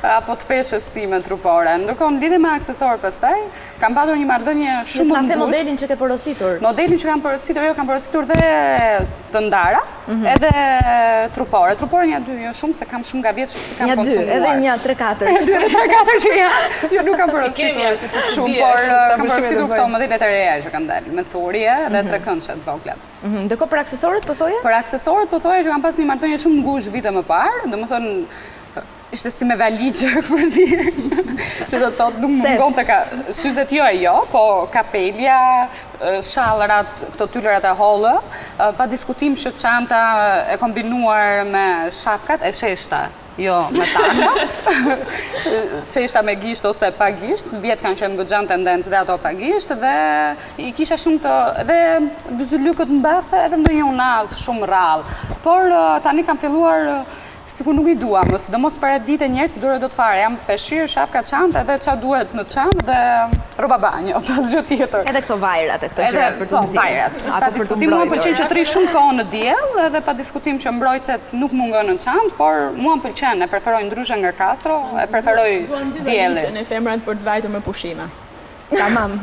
apo të peshës si me trupore. Ndërkohë, në lidhje me aksesorë pastaj, kam patur një marrëdhënie shumë të ngushtë. Modelin që ke porositur? Modelin që kam porositur dhe të ndara, edhe trupore. Trupore një dy, jo shumë, se kam shumë nga vjetë që si kam konsumuar. Një dy, edhe një 3-4. Edhe 3-4 që jo nuk kam porositur shumë, por kam porositur këto modelet e reja që kanë dalë, me thurje dhe 3 këndshët voglat. Ndërkohë për aksesorët po thoje? Për aksesorët po thoje që kam pas një marrëdhënie shumë ngushtë vite më parë, domethënë ishte si me valigje për dirë, që do të thotë nuk mungon të ka, syzet jo e jo, po kapelja, shallërat, këto tyllërat e hollë, pa diskutim që çanta e kombinuar me shapkat e sheshta, jo me tanga, qeshta me gisht ose pa gisht, vjetë kanë qenë goxhan tendencë dhe ato pa gisht, dhe i kisha shumë të, dhe byzylykët në base edhe ndonjë unaz shumë rrallë, por tani kam filluar sikur nuk i duam, sidomos para ditë njerëz si dore do të fare, jam peshir, shapka, çantë, edhe ç'a duhet në çantë dhe rroba banjo, asgjë tjetër. Edhe këto vajrat e këto gjërat për të nxjerrë. Vajrat. Pa diskutim, mua pëlqen që tri shumë kohë në diell, edhe pa diskutim që mbrojtëset nuk mungon në çantë, por mua më pëlqen, e preferoj ndryshe nga Castro, e preferoj diellin. Në femrat për të vajtur me pushime. Tamam.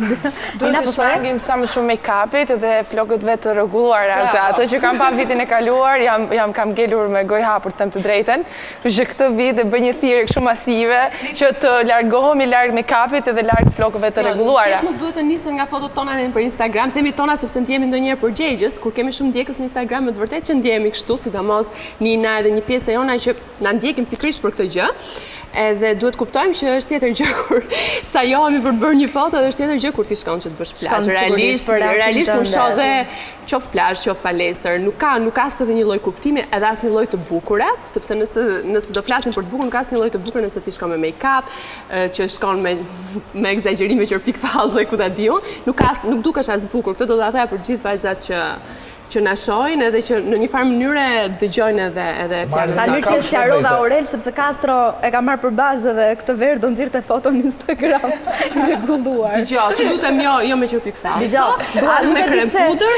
Duhet të shmangim sa më shumë make-upit dhe flokët vetë të rregulluara, se ato që kam pa vitin e kaluar, jam kam ngelur me gojë hapur të them të drejten, kështu që këtë vit e bëj një thirrje kështu masive që të largohemi larg make-upit dhe larg flokëve të rregulluara. Thjesht nuk duhet të nisën nga fotot tona në Instagram, themi tona sepse ndjehemi ndonjëherë përgjegjës, kur kemi shumë ndjekës në Instagram, me të vërtetë që ndjehemi kështu, sidomos Nina edhe një pjesë e jona që na ndjekim pikërisht për këtë gjë. Edhe duhet kuptojmë që është tjetër gjë kur sajohemi për të bërë një foto dhe është tjetër gjë kur ti shkon që të bësh plazh. Realisht unë shoh dhe qoftë plazh, qoftë palestër, nuk ka as edhe një lloj kuptimi, edhe as një lloj të bukure, sepse nëse do flasim për të bukur, nuk ka as një lloj të bukur nëse ti shkon me make-up, që shkon me egzagjerime që pikë fallzo ku ta diun, nuk dukesh as bukur. Këtë do ta thoya për gjithë vajzat që na shohin edhe që në një farë mënyre dëgjojnë edhe fjalën. Sa mirë që e sqarova Aurel, sepse Castro e ka marrë për bazë dhe këtë verë do nxirrte foto në Instagram i rregulluar. Dëgjoj, që lutem jo me qërpik fallë. Dëgjoj, dua me krem pudër,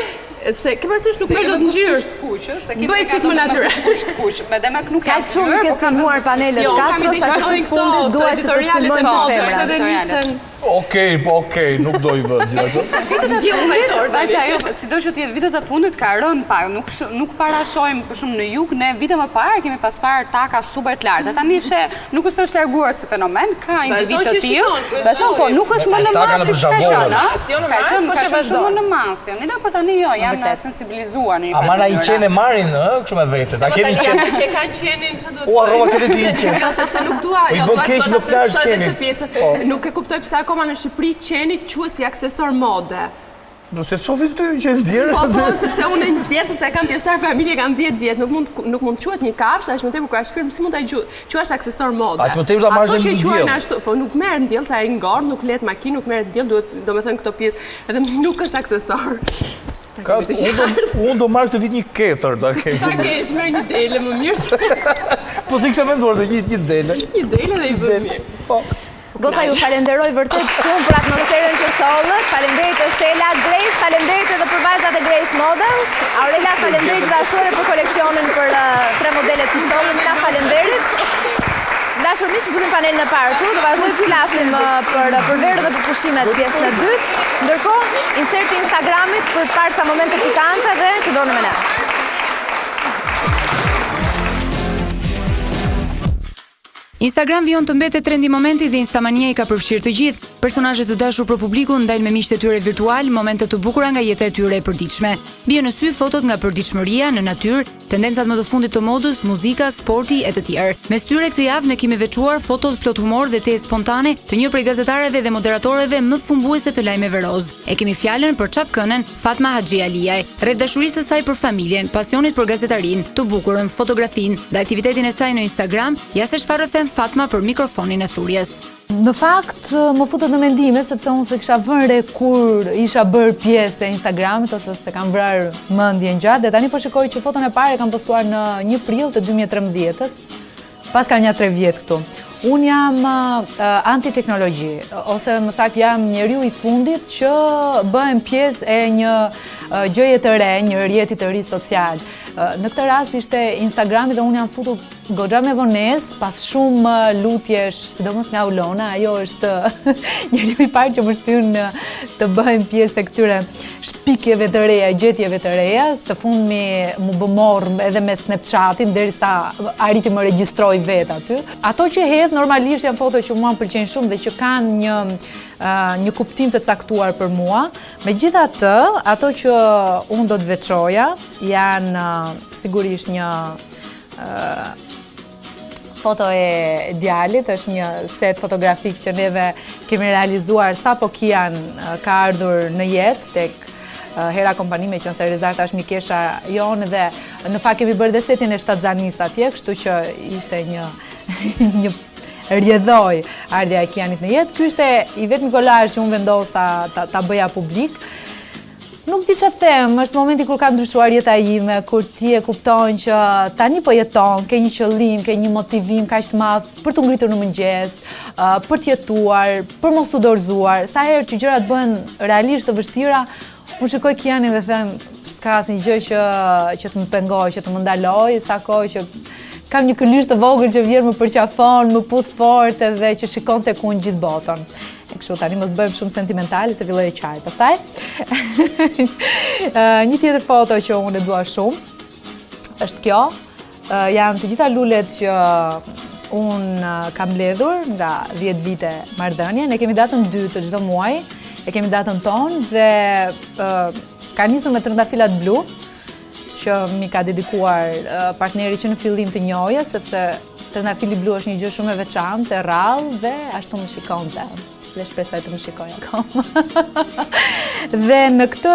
se ke parasysh nuk merr dot ngjyrë. Bëj çik më natyrale. Me demek nuk ka shumë ke filmuar panelet Castro sa që të fundit dua që të filmojmë të femrat. Okej, nuk do i vë gjithë ato. Sido që t'jetë vitet e fundit ka rënë pak, nuk parashojmë për shumë në jug, ne vite më parë kemi pas parë taka super të lartë. Tani nuk është larguar si fenomen, ka individ të tillë. Po nuk është më në masë si shkaqana. Ka qenë shumë në masë. Ne për tani jo, janë sensibilizuar në një Ama na i qenë marrin, kështu me vete. Ta keni qenë. Që kanë qenin çfarë duhet. U harrova këtë ti qenë. Jo, sepse nuk dua, nuk e kuptoj pse akoma në Shqipëri qeni quhet si aksesor mode. Se të shofin ty që nxjerrë? Po, sepse unë e nxjerr, sepse kam pjesëtar familje, kam 10 vjet, nuk mund quhet një kafshë, aq më tepër kur ka shpirt, si mund ta quash aksesor mode. Aq më tepër ta marrësh në diell. Ashtu, po nuk merret në diell, sa ai ngord, nuk let makinë, nuk merret në diell, duhet, domethënë këto pjesë, edhe nuk është aksesor. Unë do marrë këtë vit një ketër, ta kemë. Ta kesh, merr një dele më mirë se. Po si kisha menduar të një dele. Një dele dhe i bë mirë. Goca, ju falenderoj vërtet shumë për atmosferën që sollët. Faleminderit Estela, Grace, faleminderit edhe për vajzat e Grace Model. Aurela, faleminderit dhe ashtu edhe për koleksionin për 3 modelet që sollën. Na faleminderit. Dashur miq, mbyllim panelin e parë këtu, do vazhdoj të flasim për verë dhe për pushimet pjesën e dytë. Ndërkohë, inserti Instagramit për të parë sa momente pikante dhe që dorën me ne. Instagram vijon të mbetet trendi momenti dhe Instamania i ka përfshirë të gjithë. Personazhet të dashur për publikun ndajnë me miqtë e tyre virtual momente të bukura nga jeta e tyre e përditshme. Bien në sy fotot nga përditshmëria në natyrë, tendencat më të fundit të modës, muzika, sporti e të tjerë. Mes tyre këtë javë ne kemi veçuar fotot plot humor dhe teje spontane të një prej gazetareve dhe moderatoreve më thumbuese të lajmeve roz. E kemi fjalën për çapkënën Fatma Haxhi Aliaj, rreth dashurisë së saj për familjen, pasionit për gazetarin, të bukurën, fotografin dhe aktivitetin e saj në Instagram, ja se çfarë thën Fatma për mikrofonin e thurjes. Në fakt, më futët në mendime, sepse unë se kisha vënre kur isha bërë pjesë e Instagramit, ose se kam vrarë mendjen gjatë, dhe tani po shikoj që foton e pare kam postuar në 1 prill të 2013, pas kam një 3 vjetë këtu. Unë jam anti-teknologji, ose më saktë jam njeriu i fundit që bëhem pjesë e një gjëje të re, një rrjeti të ri social. Në këtë rast ishte Instagrami dhe unë jam futur goxha me vonesë, pas shumë lutjesh, sidomos nga Ulona, ajo është njeriu i parë që më shtyn të bëhem pjesë e këtyre shpikjeve të reja, gjetjeve të reja, së fundmi mu bë morr edhe me Snapchatin derisa arriti më regjistroj vetë aty. Ato që hedh normalisht janë foto që mua më pëlqejnë shumë dhe që kanë një kuptim të caktuar për mua. Megjithatë, ato që unë do të veçoja janë sigurisht një foto e djalit, është një set fotografik që neve kemi realizuar sa po Kian ka ardhur në jetë tek Hera Kompani, me qenë se Rezar tash mikesha jonë dhe në fakt kemi bërë dhe setin e shtatzanis atje, kështu që ishte një rjedhoj ardhja e Kianit në jetë. Ky ishte i vetmi kolazh që unë vendos ta bëja publik. Nuk di çfarë them, është momenti kur ka ndryshuar jeta ime, kur ti e kupton që tani po jeton, ke një qëllim, ke një motivim kaq të madh për të ngritur në mëngjes, për të jetuar, për mos të dorëzuar. Sa herë që gjërat bëhen realisht të vështira, unë shikoj Kianin dhe them, s'ka asnjë gjë që të më pengoj, që të më ndaloj, sa kohë që kam një këlysh të vogël që vjen më përqafon, më puth fort edhe që shikon tek unë gjithë botën. E kështu tani mos bëjmë shumë sentimentale se filloi e qartë, pastaj. Një tjetër foto që unë e dua shumë është kjo. Janë të gjitha lulet që unë kam mbledhur nga 10 vite marrëdhënie. Ne kemi datën 2 të çdo muaji, e kemi datën tonë dhe ka nisur me trëndafilat blu, që mi ka dedikuar partneri që në fillim të njohje, sepse trëndafili blu është një gjë shumë e veçantë, e rrallë dhe ashtu më shikonte. Dhe shpresoj të më shikoj akoma. Dhe në këtë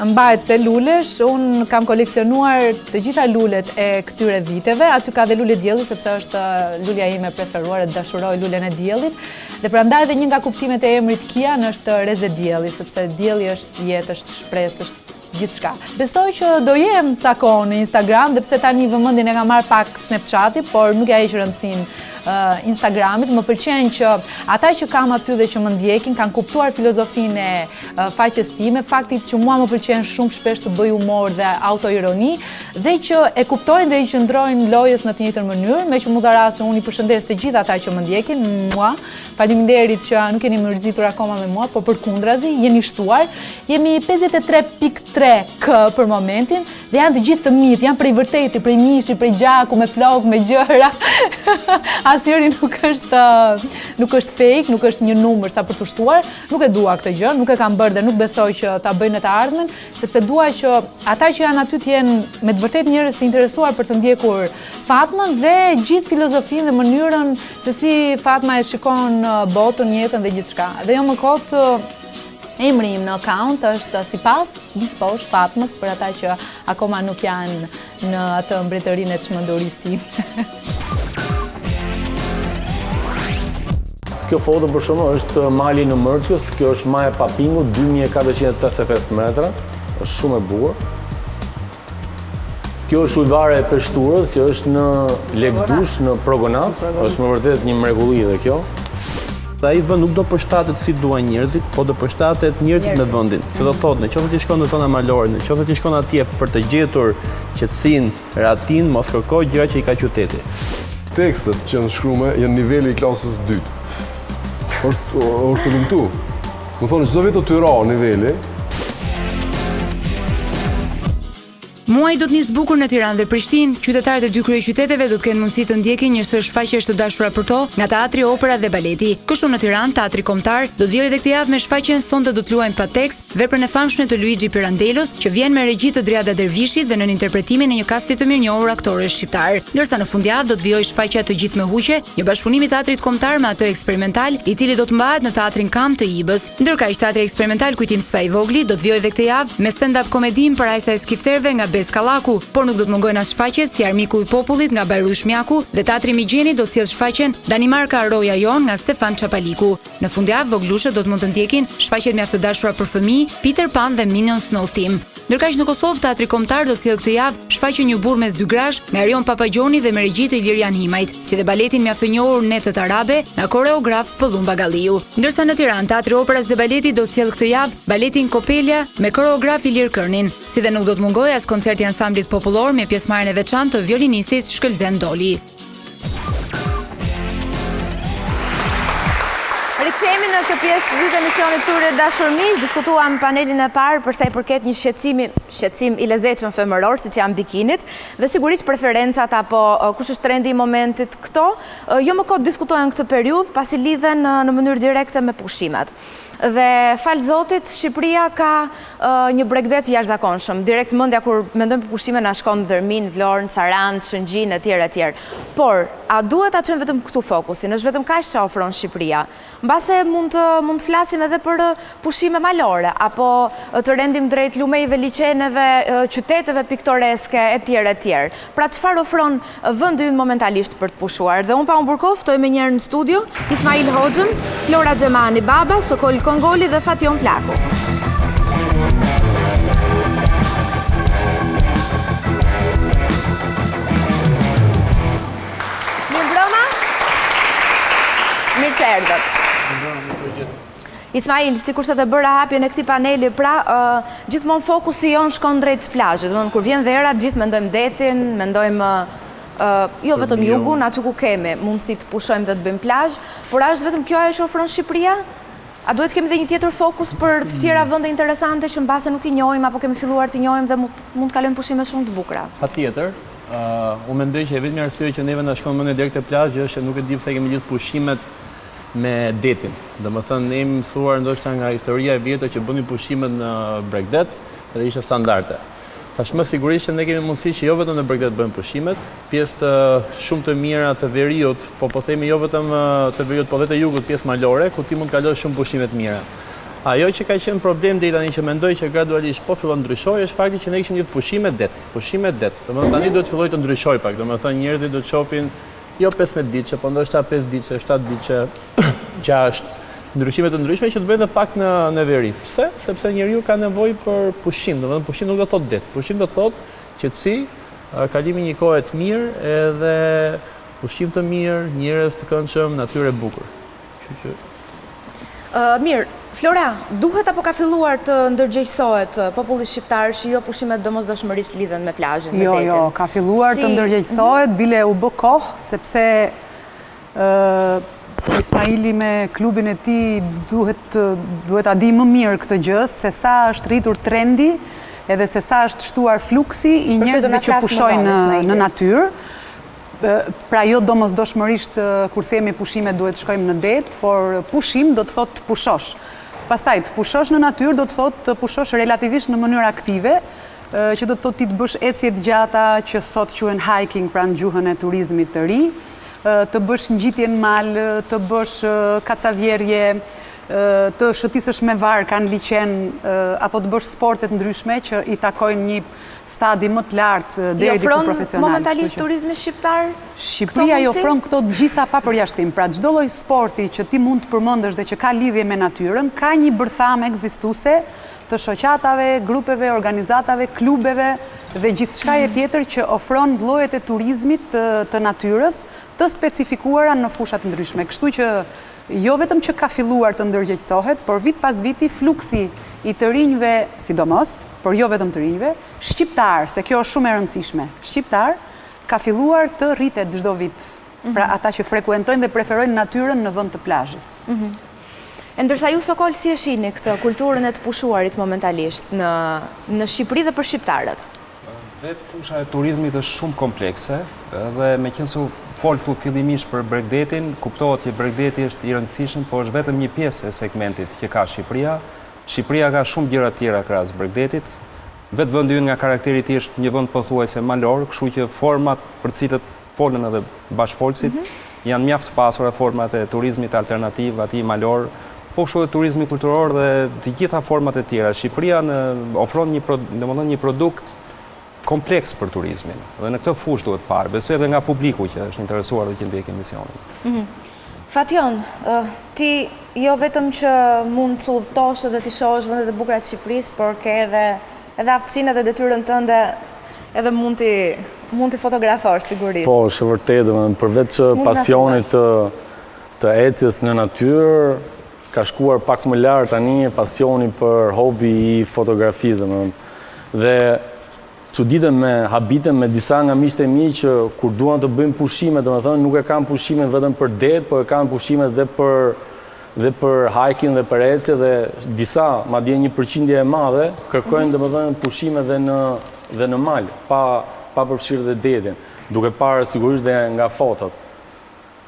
mbajtse lulesh, unë kam koleksionuar të gjitha lulet e këtyre viteve. Aty ka dhe lule dielli, sepse është lulja ime preferuar, dashuroj lulen e diellit. Dhe prandaj dhe një nga kuptimet e emrit Kian është reze dielli, sepse dielli është jetë, është shpresë, është gjithçka. Besoj që do jem cakon në Instagram, dhe pse tani vëmendjen e ka marrë pak Snapchati, por nuk ja heq rëndësinë Instagramit. Më pëlqen që ata që kam aty dhe që më ndjekin kanë kuptuar filozofinë e faqes time, faktit që mua më pëlqen shumë shpesh të bëj humor dhe autoironi, dhe që e kuptojnë dhe i qëndrojnë lojës në të njëjtën mënyrë, me që mu dha rast në unë i përshëndes të gjithë ata që më ndjekin, mua, faleminderit që nuk jeni mërzitur akoma me mua, por përkundrazi, jeni shtuar. Jemi 53.3K për momentin dhe janë të gjithë të mitë, janë prej vërteti, prej mishi, prej gjaku, me flok, me gjëra. Asnjëri nuk është fake, nuk është një numër sa për të shtuar. Nuk e dua këtë gjë, nuk e kam bërë dhe nuk besoj që ta bëjnë në të ardhmen, sepse dua që ata që janë aty të jenë me të vërtet njerëz të interesuar për të ndjekur Fatmën dhe gjithë filozofinë dhe mënyrën se si Fatma e shikon botën, jetën dhe gjithçka. Dhe jo më kot emri im në account është sipas gjithposh Fatmës, për ata që akoma nuk janë në atë mbretërinë e çmendurisë time. Kjo foto për shumë është mali në Mërçkës, kjo është maja Papingu, 2485 metra, është shumë e bukur. Kjo është ujvare e Peshturës, që është në Legdush, në Progonat, është më vërtet një mrekulli dhe kjo. Ai vend nuk do përshtatet si duan njerëzit, po do përshtatet njerëzit me vendin. Që do thotë, nëse ti shkon në zona malore, nëse ti shkon atje për të gjetur qetësinë, rahatin, mos kërkoj gjëra që i ka qyteti. Tekstet që janë shkruar janë niveli i klasës 2. është lëmtu. Më thonë, çdo vit të tyra niveli. Muaji do të nisë bukur në Tiranë dhe Prishtinë, qytetarët e dy kryeqyteteve do të kenë mundësi të ndjekin një sër shfaqjesh të dashura për to nga teatri, opera dhe baleti. Kështu në Tiranë, Teatri Kombëtar do të vijojë edhe këtë javë me shfaqjen Sonte do të luajmë pa tekst, veprën e famshme të Luigi Pirandellos, që vjen me regji të Driada Dervishit dhe në interpretimin e një kasti të mirënjohur aktorësh shqiptar. Ndërsa në fundjavë do të vijojë shfaqja Të gjithë me huqe, një bashkëpunim i Teatrit Kombëtar me atë eksperimental, i cili do të mbahet në Teatrin Kam të Ibës. Ndërkaq Teatri Eksperimental Kujtim Spa i Vogli do të vijojë edhe këtë javë me stand-up komedim për Ajsa e Skifterëve nga Beskallaku, por nuk do të mungojnë as shfaqjet si Armiku i Popullit nga Bajrush Mjaku dhe Teatri Migjeni do sjellë shfaqjen Danimarka Roja Jon nga Stefan Çapaliku. Në fundjavë voglushët do të mund të ndjekin shfaqjet mjaft të dashura për fëmijë, Peter Pan dhe Minions Snow Theme. Ndërkaq në Kosovë Teatri Kombëtar do të sjellë këtë javë shfaqjen Një burr mes dy grash me Arion Papagjoni dhe me regji të Ilirian Himajt, si dhe baletin mjaft të njohur Netët Arabe nga koreograf Pëllum Bagalliu. Ndërsa në Tiranë Teatri Operës dhe Baletit do të sjellë këtë javë baletin Kopelja me koreograf Ilir Kërnin, si dhe nuk do të mungojë as koncerti i ansamblit popullor me pjesëmarrjen e veçantë të violinistit Shkëlzen Doli. Rikthehemi në këtë pjesë të dytë të emisionit Turë Dashur Miq, diskutuam panelin e parë për sa i përket një shqetësim i lezetshëm femëror, siç janë bikinit, dhe sigurisht preferencat apo kush është trendi i momentit këto, jo më kot diskutohen këtë periudhë pasi lidhen në mënyrë direkte me pushimet. Dhe falë Zotit, Shqipëria ka një bregdet jashtëzakonshëm. Direkt mendja kur mendojmë për pushime na shkon Dërmin, Vlorë, Sarandë, Shëngjin etj. Por a duhet ta çojmë vetëm këtu fokusin? Është vetëm kaq që ofron Shqipëria? Mbase mund të flasim edhe për pushime malore apo të rendim drejt lumejve, liçeneve, qyteteve piktoreske etj. Pra çfarë ofron vendi ynë momentalisht për të pushuar? Dhe unë pa humbur kohë ftoj me njëherë në studio Ismail Hoxhën, Flora Xhemani Baba, Sokol Kongoli dhe Fation Plaku. Mirëmbrëma. Mirë se erdhët. Ismail, sikurse të bëra hapjen e këtij paneli, pra gjithmonë fokusi jon shkon drejt plazhit. Domethënë kur vjen vera, gjithë mendojmë detin, mendojmë jo vetëm jugun, aty ku kemi mundësi të pushojmë dhe të bëjmë plazh, por a është vetëm kjo ajo që ofron Shqipëria? A duhet kemi dhe një tjetër fokus për të tjera vende interesante që mbase nuk i njohim apo kemi filluar të njohim dhe mund të kalojmë pushime shumë të bukura? Patjetër. Unë mendoj që vetëm arsye që neve na shkon mendja direkt te plazhi është se nuk e di pse kemi gjithë pushimet me detin. Domethënë ne jemi mësuar ndoshta nga historia e vjetër që bënin pushimet në Bregdet dhe ishte standarde. Tashmë sigurisht që ne kemi mundësi që jo vetëm në Bregdet bëjmë pushimet, pjesë të shumë të mira të veriut, po themi jo vetëm të veriut, po dhe të jugut, pjesë malore, ku ti mund të kalosh shumë pushime të mira. Ajo që ka qenë problem deri tani që mendoj që gradualisht po fillon ndryshoj është fakti që ne kishim gjithë pushime det. Domethënë tani duhet filloj të ndryshoj pak, domethënë njerëzit do të shohin jo 15 ditë, po ndoshta 5 ditë, 7 ditë, 6 ndryshime të ndryshme që të bëjnë pak në veri. Pse? Sepse njeriu ka nevojë për pushim, domethënë pushim nuk do të thotë det. Pushim do të thotë qetësi, kalimi një kohë të mirë edhe ushqim të mirë, njerëz të këndshëm, natyrë e bukur. Mirë, Flora, duhet apo ka filluar të ndërgjegjësohet populli shqiptar që jo pushimet domosdoshmërisht lidhen me plazhin, me detin? Jo, ka filluar të ndërgjegjësohet, bile u bë kohë, sepse Ismaili me klubin e tij duhet ta di më mirë këtë gjë, se sa është rritur trendi edhe se sa është shtuar fluksi i njerëzve që pushojnë në natyrë. Pra jo domosdoshmërisht kur themi pushime duhet shkojmë në det, por pushim do të thotë të pushosh. Pastaj të pushosh në natyrë do të thotë të pushosh relativisht në mënyrë aktive, që do të thotë ti të bësh ecje të gjata që sot quhen hiking, pra në gjuhën e turizmit të ri, të bësh ngjitje në mal, të bësh kacavjerje, të shëtisësh me varë, kanë liqen, apo të bësh sportet ndryshme që i takojnë një stadi më të lartë deri diku profesional. Ofron momentalisht turizmi shqiptar? Shqipëria i ofron këto të gjitha pa përjashtim. Pra çdo lloj sporti që ti mund të përmendesh dhe që ka lidhje me natyrën, ka një bërthame ekzistuese të shoqatave, grupeve, organizatave, klubeve dhe gjithçka tjetër që ofron llojet e turizmit të natyrës të specifikuara në fusha të ndryshme. Kështu që jo vetëm që ka filluar të ndërgjegjësohet, por vit pas viti fluksi i të rinjve, sidomos, por jo vetëm të rinjve, shqiptar, se kjo është shumë e rëndësishme, shqiptar, ka filluar të rritet çdo vit. Pra ata që frekuentojnë dhe preferojnë natyrën në vend të plazhit. Ndërsa ju Sokol si e shihni këtë kulturën e të pushuarit momentalisht në Shqipëri dhe për shqiptarët? Vetë fusha e turizmit është shumë komplekse dhe me qenë se folë këtu fillimisht për Bregdetin, kuptohet që Bregdeti është i rëndësishëm, po është vetëm një pjesë e segmentit që ka Shqipëria. Shqipëria ka shumë gjëra tjera krahas Bregdetit. Vetë vendi ynë nga karakteri i tij është një vend pothuajse malor, kështu që format për cilët folën edhe bashkëfolësit janë mjaft pasura, format e turizmit alternativ, atij malor, po kështu edhe turizmi kulturor dhe të gjitha format e tjera. Shqipëria ofron një produkt kompleks për turizmin. Dhe në këtë fushë duhet parë, besoj edhe nga publiku që është interesuar dhe që ndjek emisionin. Fation, ti jo vetëm që mund të udhëtosh dhe të shohësh vendet e bukura të Shqipërisë, por ke edhe aftësinë dhe detyrën tënde edhe mund t'i fotografosh sigurisht. Po, është vërtet, përveç pasionit të ecjes në natyrë, ka shkuar pak më lart tani pasioni për hobi i fotografisë. Dhe çuditem me habitem me disa nga miqtë e mi që kur duan të bëjmë pushime, domethënë nuk e kanë pushimin vetëm për det, por e kanë pushimet dhe për hiking dhe për ecje dhe disa, madje 1% e madhe, kërkojnë domethënë pushime dhe në mal, pa përfshirë dhe detin, duke parë sigurisht dhe nga fotot.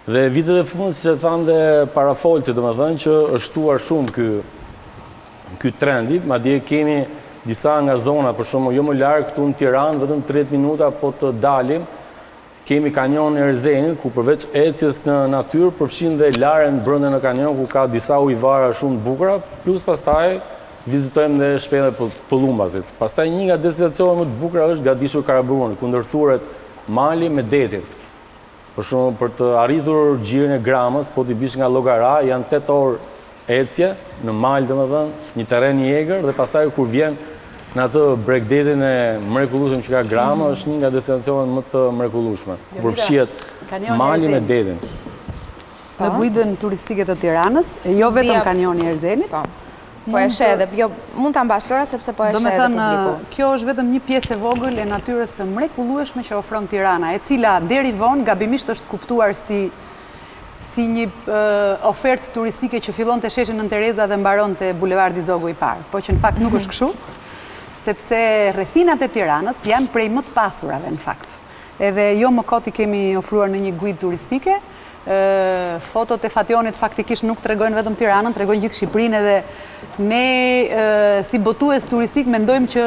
Dhe vitet e fundit, siç e thanë dhe parafolësit, domethënë që është shtuar shumë ky trendi, madje kemi disa nga zona, për shumë, jo më larë këtu në Tiranë, vetëm 30 minuta po të dalim, kemi kanjon e Erzenit, ku përveç ecjes në natyrë, përfshin dhe laren brënde në kanjon, ku ka disa ujvara shumë bukura, plus pastaj vizitojmë dhe shpellën e Pëllumbasit. Pastaj një nga destinacionet më të bukura është Gadishur Karaburuni, ku ndërthuret mali me detin. Për shumë, për të arritur gjirin e Gramës, po t'i bish nga Llogara, janë 8 orë ecje në mal, domethënë, një terren i egër dhe pastaj kur vjen në atë Bregdetin e mrekullueshëm që ka Grama, është një nga destinacionet më të mrekullueshme. Përfshihet mali me detin. Në guidën turistike të Tiranës, jo vetëm kanjoni i Erzenit. Po e sheh edhe, jo, mund ta mbash Flora sepse po e sheh edhe publiku. Kjo është vetëm një pjesë e vogël e natyrës së mrekullueshme që ofron Tirana, e cila deri vonë gabimisht është kuptuar si një ofertë turistike që fillon të sheshin Nën Tereza dhe mbaron të Bulevardi Zogu i parë. Po që në fakt nuk është kështu, sepse rrethinat e Tiranës janë prej më të pasurave në fakt. Edhe jo më kot i kemi ofruar në një guidë turistike, fotot e Fationit faktikisht nuk tregojnë vetëm Tiranën, tregojnë gjithë Shqipërinë edhe ne si botues turistik mendojmë që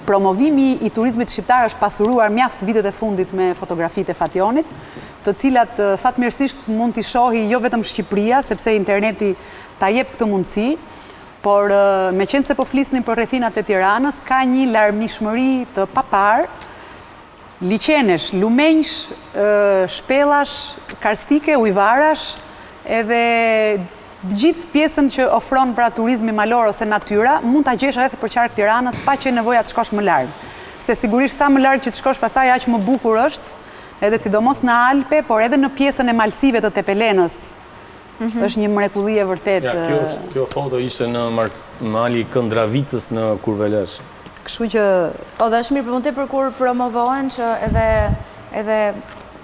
promovimi i turizmit shqiptar është pasuruar mjaft vitet e fundit me fotografitë e Fationit, të cilat fatmirësisht mund t'i shohi jo vetëm Shqipëria, sepse interneti ta jep këtë mundësi, por me qenë se po flisnin për rrethinat e Tiranës, ka një larmishmëri të papar, liqenesh, lumenjsh, shpellash, karstike, ujvarash, edhe gjithë pjesën që ofron pra turizmi malor ose natyra, mund t'a gjesh rreth përqark Tiranës pa që nevoja të shkosh më larg. Se sigurisht sa më larg që të shkosh, pastaj aq më bukur është, edhe sidomos në Alpe, por edhe në pjesën e malsive të Tepelenës. Është një mrekulli e vërtet. Kjo foto ishte në mali Këndravicës në Kurvelesh. Kështu që... Po dhe është mirë për mund të për kur promovohen që edhe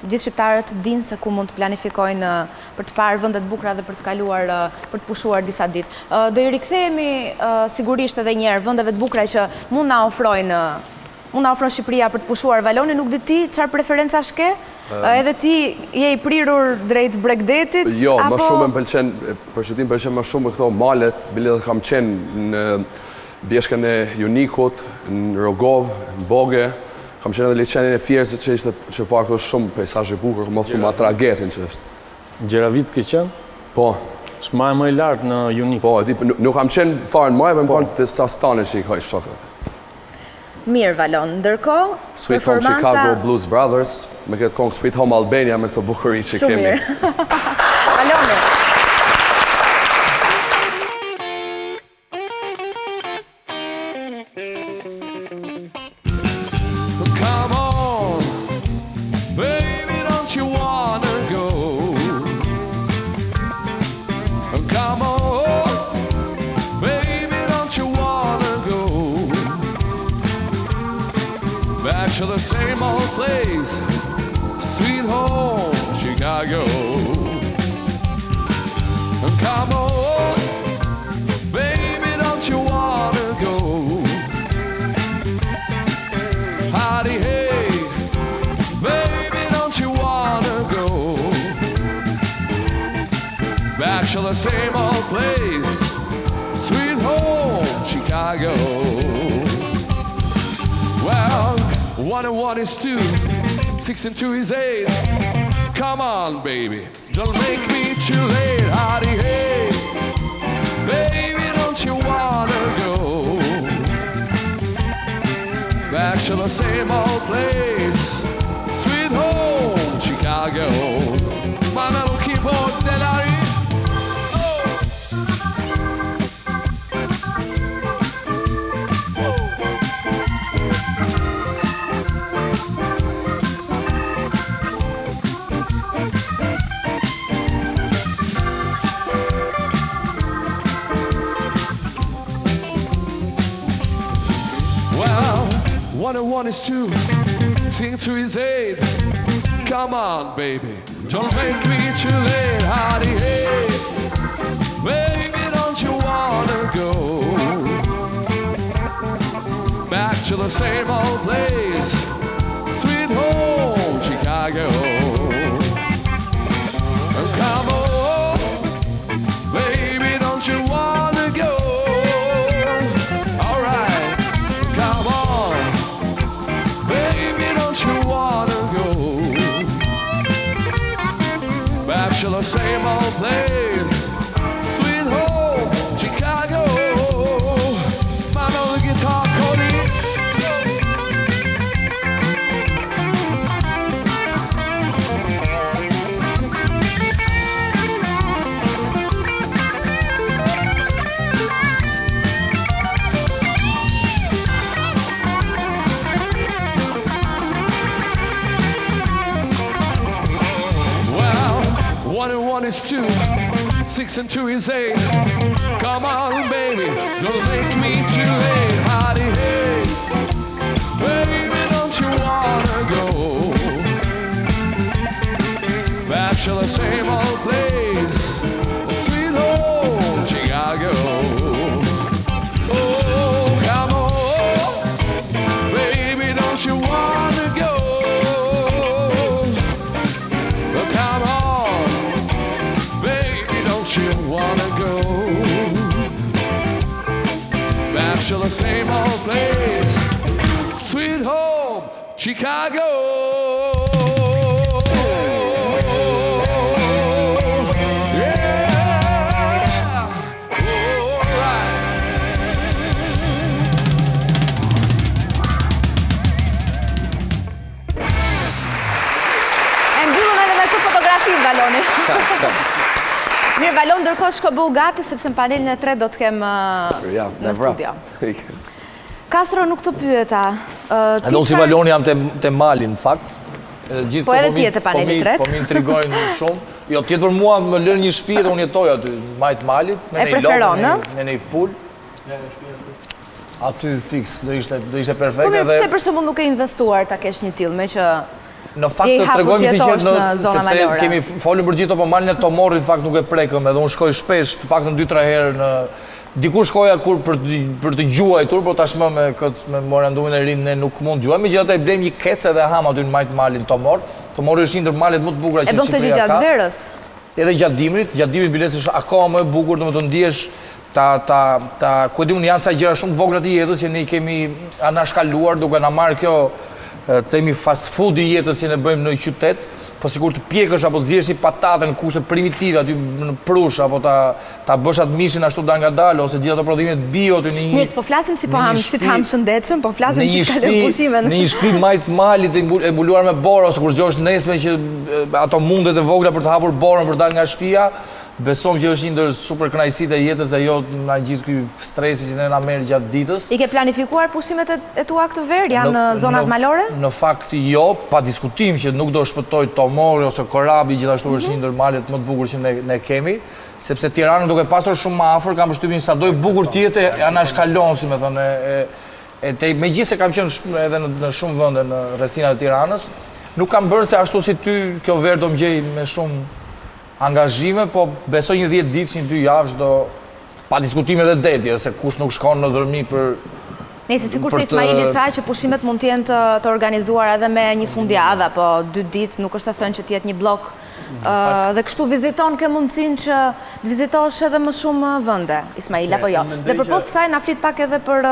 gjithë shqiptarët dinë se ku mund të planifikojnë për të parë vendet bukura dhe për të kaluar, për të pushuar disa ditë. Do i rikthehemi sigurisht edhe një herë vendeve të bukura që mund na ofron Shqipëria për të pushuar. Valoni, nuk di ti çfarë preferencash ke? Edhe ti je i prirur drejt Bregdetit? Jo, më shumë më pëlqen, për qytetin pëlqen më shumë këto malet, bile kam qenë në Bjeshkën e Junikut, në Rogov, në Boge, kam qenë edhe liçenin e Fierzit që ishte që pa këto shumë peizazhe bukur, më thua Tragetin që është. Gjeravic ke qenë? Po. Është maja më e lartë në Junik. Po, nuk kam qenë fare në maja, më kanë të stastane që i kaj shokët. Mirë, Valon, ndërkohë, Sweet Home Chicago Blues Brothers, me këtë kongë Sweet Home Albania me këto bukuri që kemi. Shumë mirë. Valone. To the same old place, Sweet Home Chicago. Come on, baby, don't you wanna go? Back to the same old place, sweet home, Chicago. Well, 1 and 1 is 2, 6 and 2 is 8. Come on, baby, don't make me too late. Howdy, hey, baby, don't you wanna go back to the same old place, sweet home, Chicago. My little keyboard, Delary. Well, 1 and 1 is 2, 6 and 2 is 8. Come on, baby, don't make me too late. Howdy, hey, baby, don't you wanna go back to the same old place, sweet home, Chicago. Come on, baby, don't you wanna go? All right, come on, baby, don't you wanna go back to the same old place, sweet home, Chicago. Mama, the guitar, Cody. Well, 1 and 1 is 2, 6 and 2 is 8. Come on, baby, don't make me too late. Howdy, hey, baby, don't you wanna go back to the same old place, sweet home, Chicago. Oh, come on, baby, don't you wanna go? Oh, come on, baby, don't you wanna go back to the same old place, sweet home, Chicago. Valoni. Mirë, Valon, ndërkohë shko bëu gati, sepse në panelin e 3 do të kem në studio. Castro nuk të pyeta. Edhe unë si Valoni jam të Mali, në fakt. Po edhe tjetë e panelin 3. Po mi intrigojnë shumë. Jo, tjetë për mua më lërë një shtëpi dhe unë jetoj aty, majtë Malit. E preferon, në? Me nej pull. Aty fix, do ishte perfekt. Po mirë, pse për shumë nuk e investuar ta kesh një tillë, me që në fakt të tregojmë si që sepse kemi folur për gjithë, po malin e Tomorit në fakt nuk e prekëm, edhe unë shkoj shpesh, të paktën 2-3 herë në dikur shkoja kur për të gjuajtur, por tashmë me këtë memorandumin e rinë ne nuk mund të gjuajmë, megjithatë e blejmë një kecë edhe ham aty në majtë malin Tomor. Tomori është një ndër malet më të bukura që Shqipëria ka. E bën këtë gjatë verës? Edhe gjatë dimrit bilesi është akoma më e bukur, domethënë ndihesh ku di unë janë ca gjëra shumë të vogla të jetës që ne i kemi anashkaluar duke na marrë kjo themi fast food i jetës që ne bëjmë në qytet, po sikur të pjekësh apo të zjesh një patate në kushte primitive aty në prush apo ta bësh atë mishin ashtu dal nga dal ose gjithë ato prodhime të bio aty në një. Mirë, po flasim si po ham, si të ham shëndetshëm, po flasim si ka pushimin. Në një shtëpi majt malit e mbuluar me borë ose kur zgjohesh nesme që ato mundet e vogla për të hapur borën për dal nga shtëpia. Besom që është një ndër super kënaqësitë e jetës dhe jo nga gjithë ky stresi që ne na merr gjatë ditës. I ke planifikuar pushimet e tua këtë verë? Janë në zonat malore? Në fakt jo, pa diskutim që nuk do shpëtoj Tomori ose Korabi, gjithashtu është një ndër malet më të bukur që ne kemi, sepse Tirana duke pasur shumë më afër, kam përshtypjen sa do i bukur të jetë ana shkalon, si më thonë, megjithëse kam qenë edhe në shumë vende në rrethinat e Tiranës, nuk kam bërë se ashtu si ty kjo verë do më gjej me shumë angazhime, po besoj një 10 ditë, një 2 javë do pa diskutime dhe detje, se kush nuk shkon në dhërmi për... Nëse sikur se Ismaili tha që pushimet mund të jenë të organizuar edhe me një fundjavë, apo 2 ditë, nuk është të thënë që të jetë një blok dhe kështu viziton ke mundësin që të vizitosh edhe më shumë vënde, Ismail, apo jo. Dhe për posë kësaj, na flit pak edhe për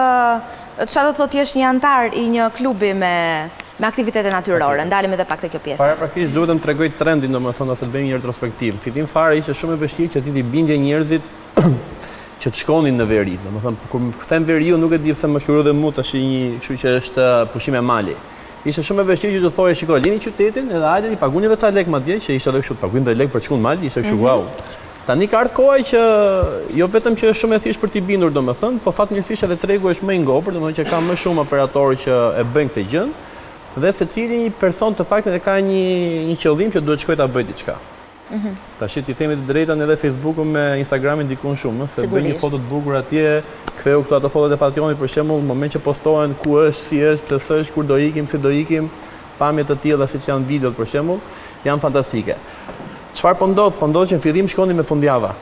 çfarë do thotë jesh një antar i një klubi me aktivitete natyrore, ndalim edhe pak të kjo pjesë. Paraprakisht duhet të më tregoj trendin, domethënë, ose të bëjmë një retrospektiv. Fillim fare ishte shumë e vështirë që ti t'i bindje njerëzit që të shkonin në veri. Domethënë, kur më kthem veriu, nuk e di pse më shkruaj dhe mua tash një, kështu që është pushim e mali. Ishte shumë e vështirë që të thoje, shikoj, lini qytetin, edhe hajde i paguni edhe ca lek madje, që ishte edhe kështu, paguajnë dhe lek për të shkuar në mal, ishte kështu wow. Tani ka ardhur koha që jo vetëm që është shumë e thjeshtë për t'i bindur, domethënë, po fatmirësisht edhe tregu është më i ngopur, domethënë që ka më shumë operatorë që e bëjnë këtë gjë, dhe secili një person të paktën e ka një qëllim që duhet shkojë ta bëjë diçka. Tash ti themi të drejtën, edhe Facebooku me Instagramin ndikon shumë, se bëj një foto të bukur atje, ktheu këto ato fotot e facionit për shembull, në moment që postohen ku është, si është, pse është, kur do ikim, si do ikim, pamje të tilla siç janë videot për shembull, janë fantastike. Çfarë po ndodh? Po ndodh që në fillim shkonin me fundjava.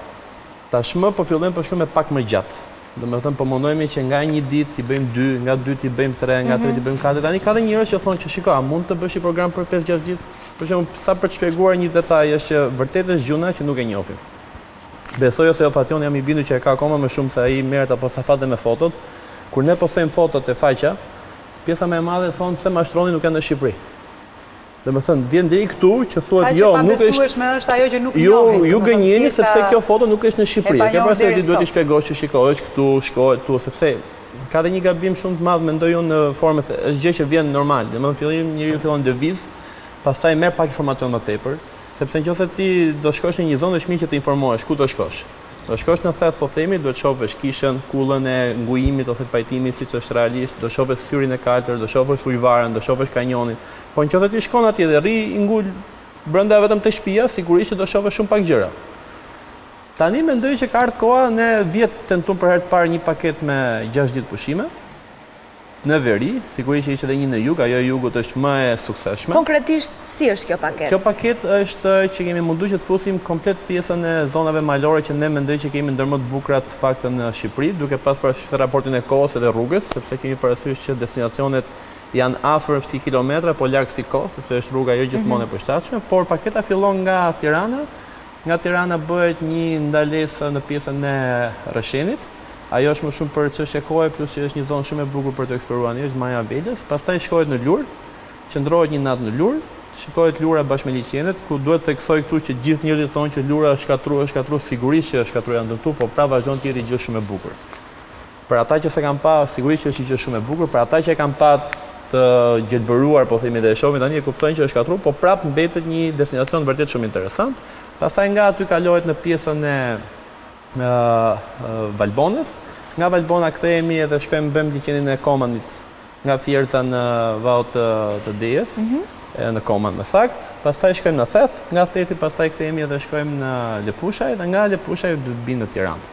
Tashmë po fillojmë po shkojmë me pak më gjatë. Domethënë po mundojmë që nga një ditë t'i bëjmë 2, nga 2 t'i bëjmë 3, nga 3 t'i bëjmë 4. Tani ka dhe njerëz që thonë që shiko, a mund të bësh një program për 5-6 ditë? Për shembull, sa për të shpjeguar një detaj është që vërtet është gjuna që nuk e njohim. Besoj ose Fation jam i bindur që e ka akoma më shumë se ai merret apo sa fatë me fotot. Kur ne postojmë fotot e faqja, pjesa më e madhe thonë pse mashtroni nuk janë në Shqipëri. Domethënë vjen deri këtu që thuhet jo, nuk është ajo që nuk njohim. Ju gënjeni sepse kjo foto nuk është në Shqipëri. Ke parasysh ti duhet të shpjegosh që shiko, është këtu, shkohet këtu, sepse ka dhe një gabim shumë të madh mendoj unë në formë se është gjë që vjen normal. Domethënë fillim njeriu fillon lëviz, pastaj merr pak informacion më tepër, sepse nëse ti do shkosh në një zonë është mirë që të informohesh ku do shkosh. Do shkosh në thet po themi, duhet të shohësh kishën, kullën e ngujimit ose të pajtimit siç është realisht, do shohësh syrin e kaltër, do shohësh ujvarën, do shohësh kanjonin. Po nëse ti shkon atje dhe rri i ngul brenda vetëm të shtëpia, sigurisht që do shohësh shumë pak gjëra. Tani mendoj që ka ardhur koha, ne vjet tentuam për herë të parë një paketë me 6 ditë pushime. Në veri, sigurisht që ishte edhe një në jug, ajo e jugut është më e suksesshme. Konkretisht, si është kjo paketë? Kjo paketë është që kemi munduar që të fusim komplet pjesën e zonave malore që ne mendoj që kemi ndër më të bukura të paktën në Shqipëri, duke pas parasysh raportin e kohës edhe rrugës, sepse kemi parasysh që destinacionet janë afër si kilometra, po larg si kohë, sepse është rruga jo gjithmonë e përshtatshme, por paketa fillon nga Tirana. Nga Tirana bëhet një ndalesë në pjesën e Rëshenit. Ajo është më shumë për çështje kohe, plus që është një zonë shumë e bukur për të eksploruar, është Maja Velës. Pastaj shkohet në Lur, qëndrohet një natë në Lur, shikohet Lura bashkë me liçenet, ku duhet të theksoj këtu që gjithë njerëzit thonë që Lura është shkatruar, sigurisht që është shkatruar ndërtu, po pra vazhdon të jetë gjë shumë e bukur. Për ata që s'e kanë pa, sigurisht që është gjë shumë e bukur, për ata që e kanë pa të gjelbëruar, po themi dhe e shohin tani e kuptojnë që është shkatruar, po prapë mbetet një destinacion vërtet shumë interesant. Pastaj nga aty kalohet në pjesën e Valbonës. Nga Valbona kthehemi edhe shkojmë bëjmë liçenin e Komandit nga Fierca në vallë të Dejes, në Komand më sakt. Pastaj shkojmë në Theth, nga Thethi pastaj kthehemi edhe shkojmë në Lepushaj dhe nga Lepushaj bimë në Tiranë.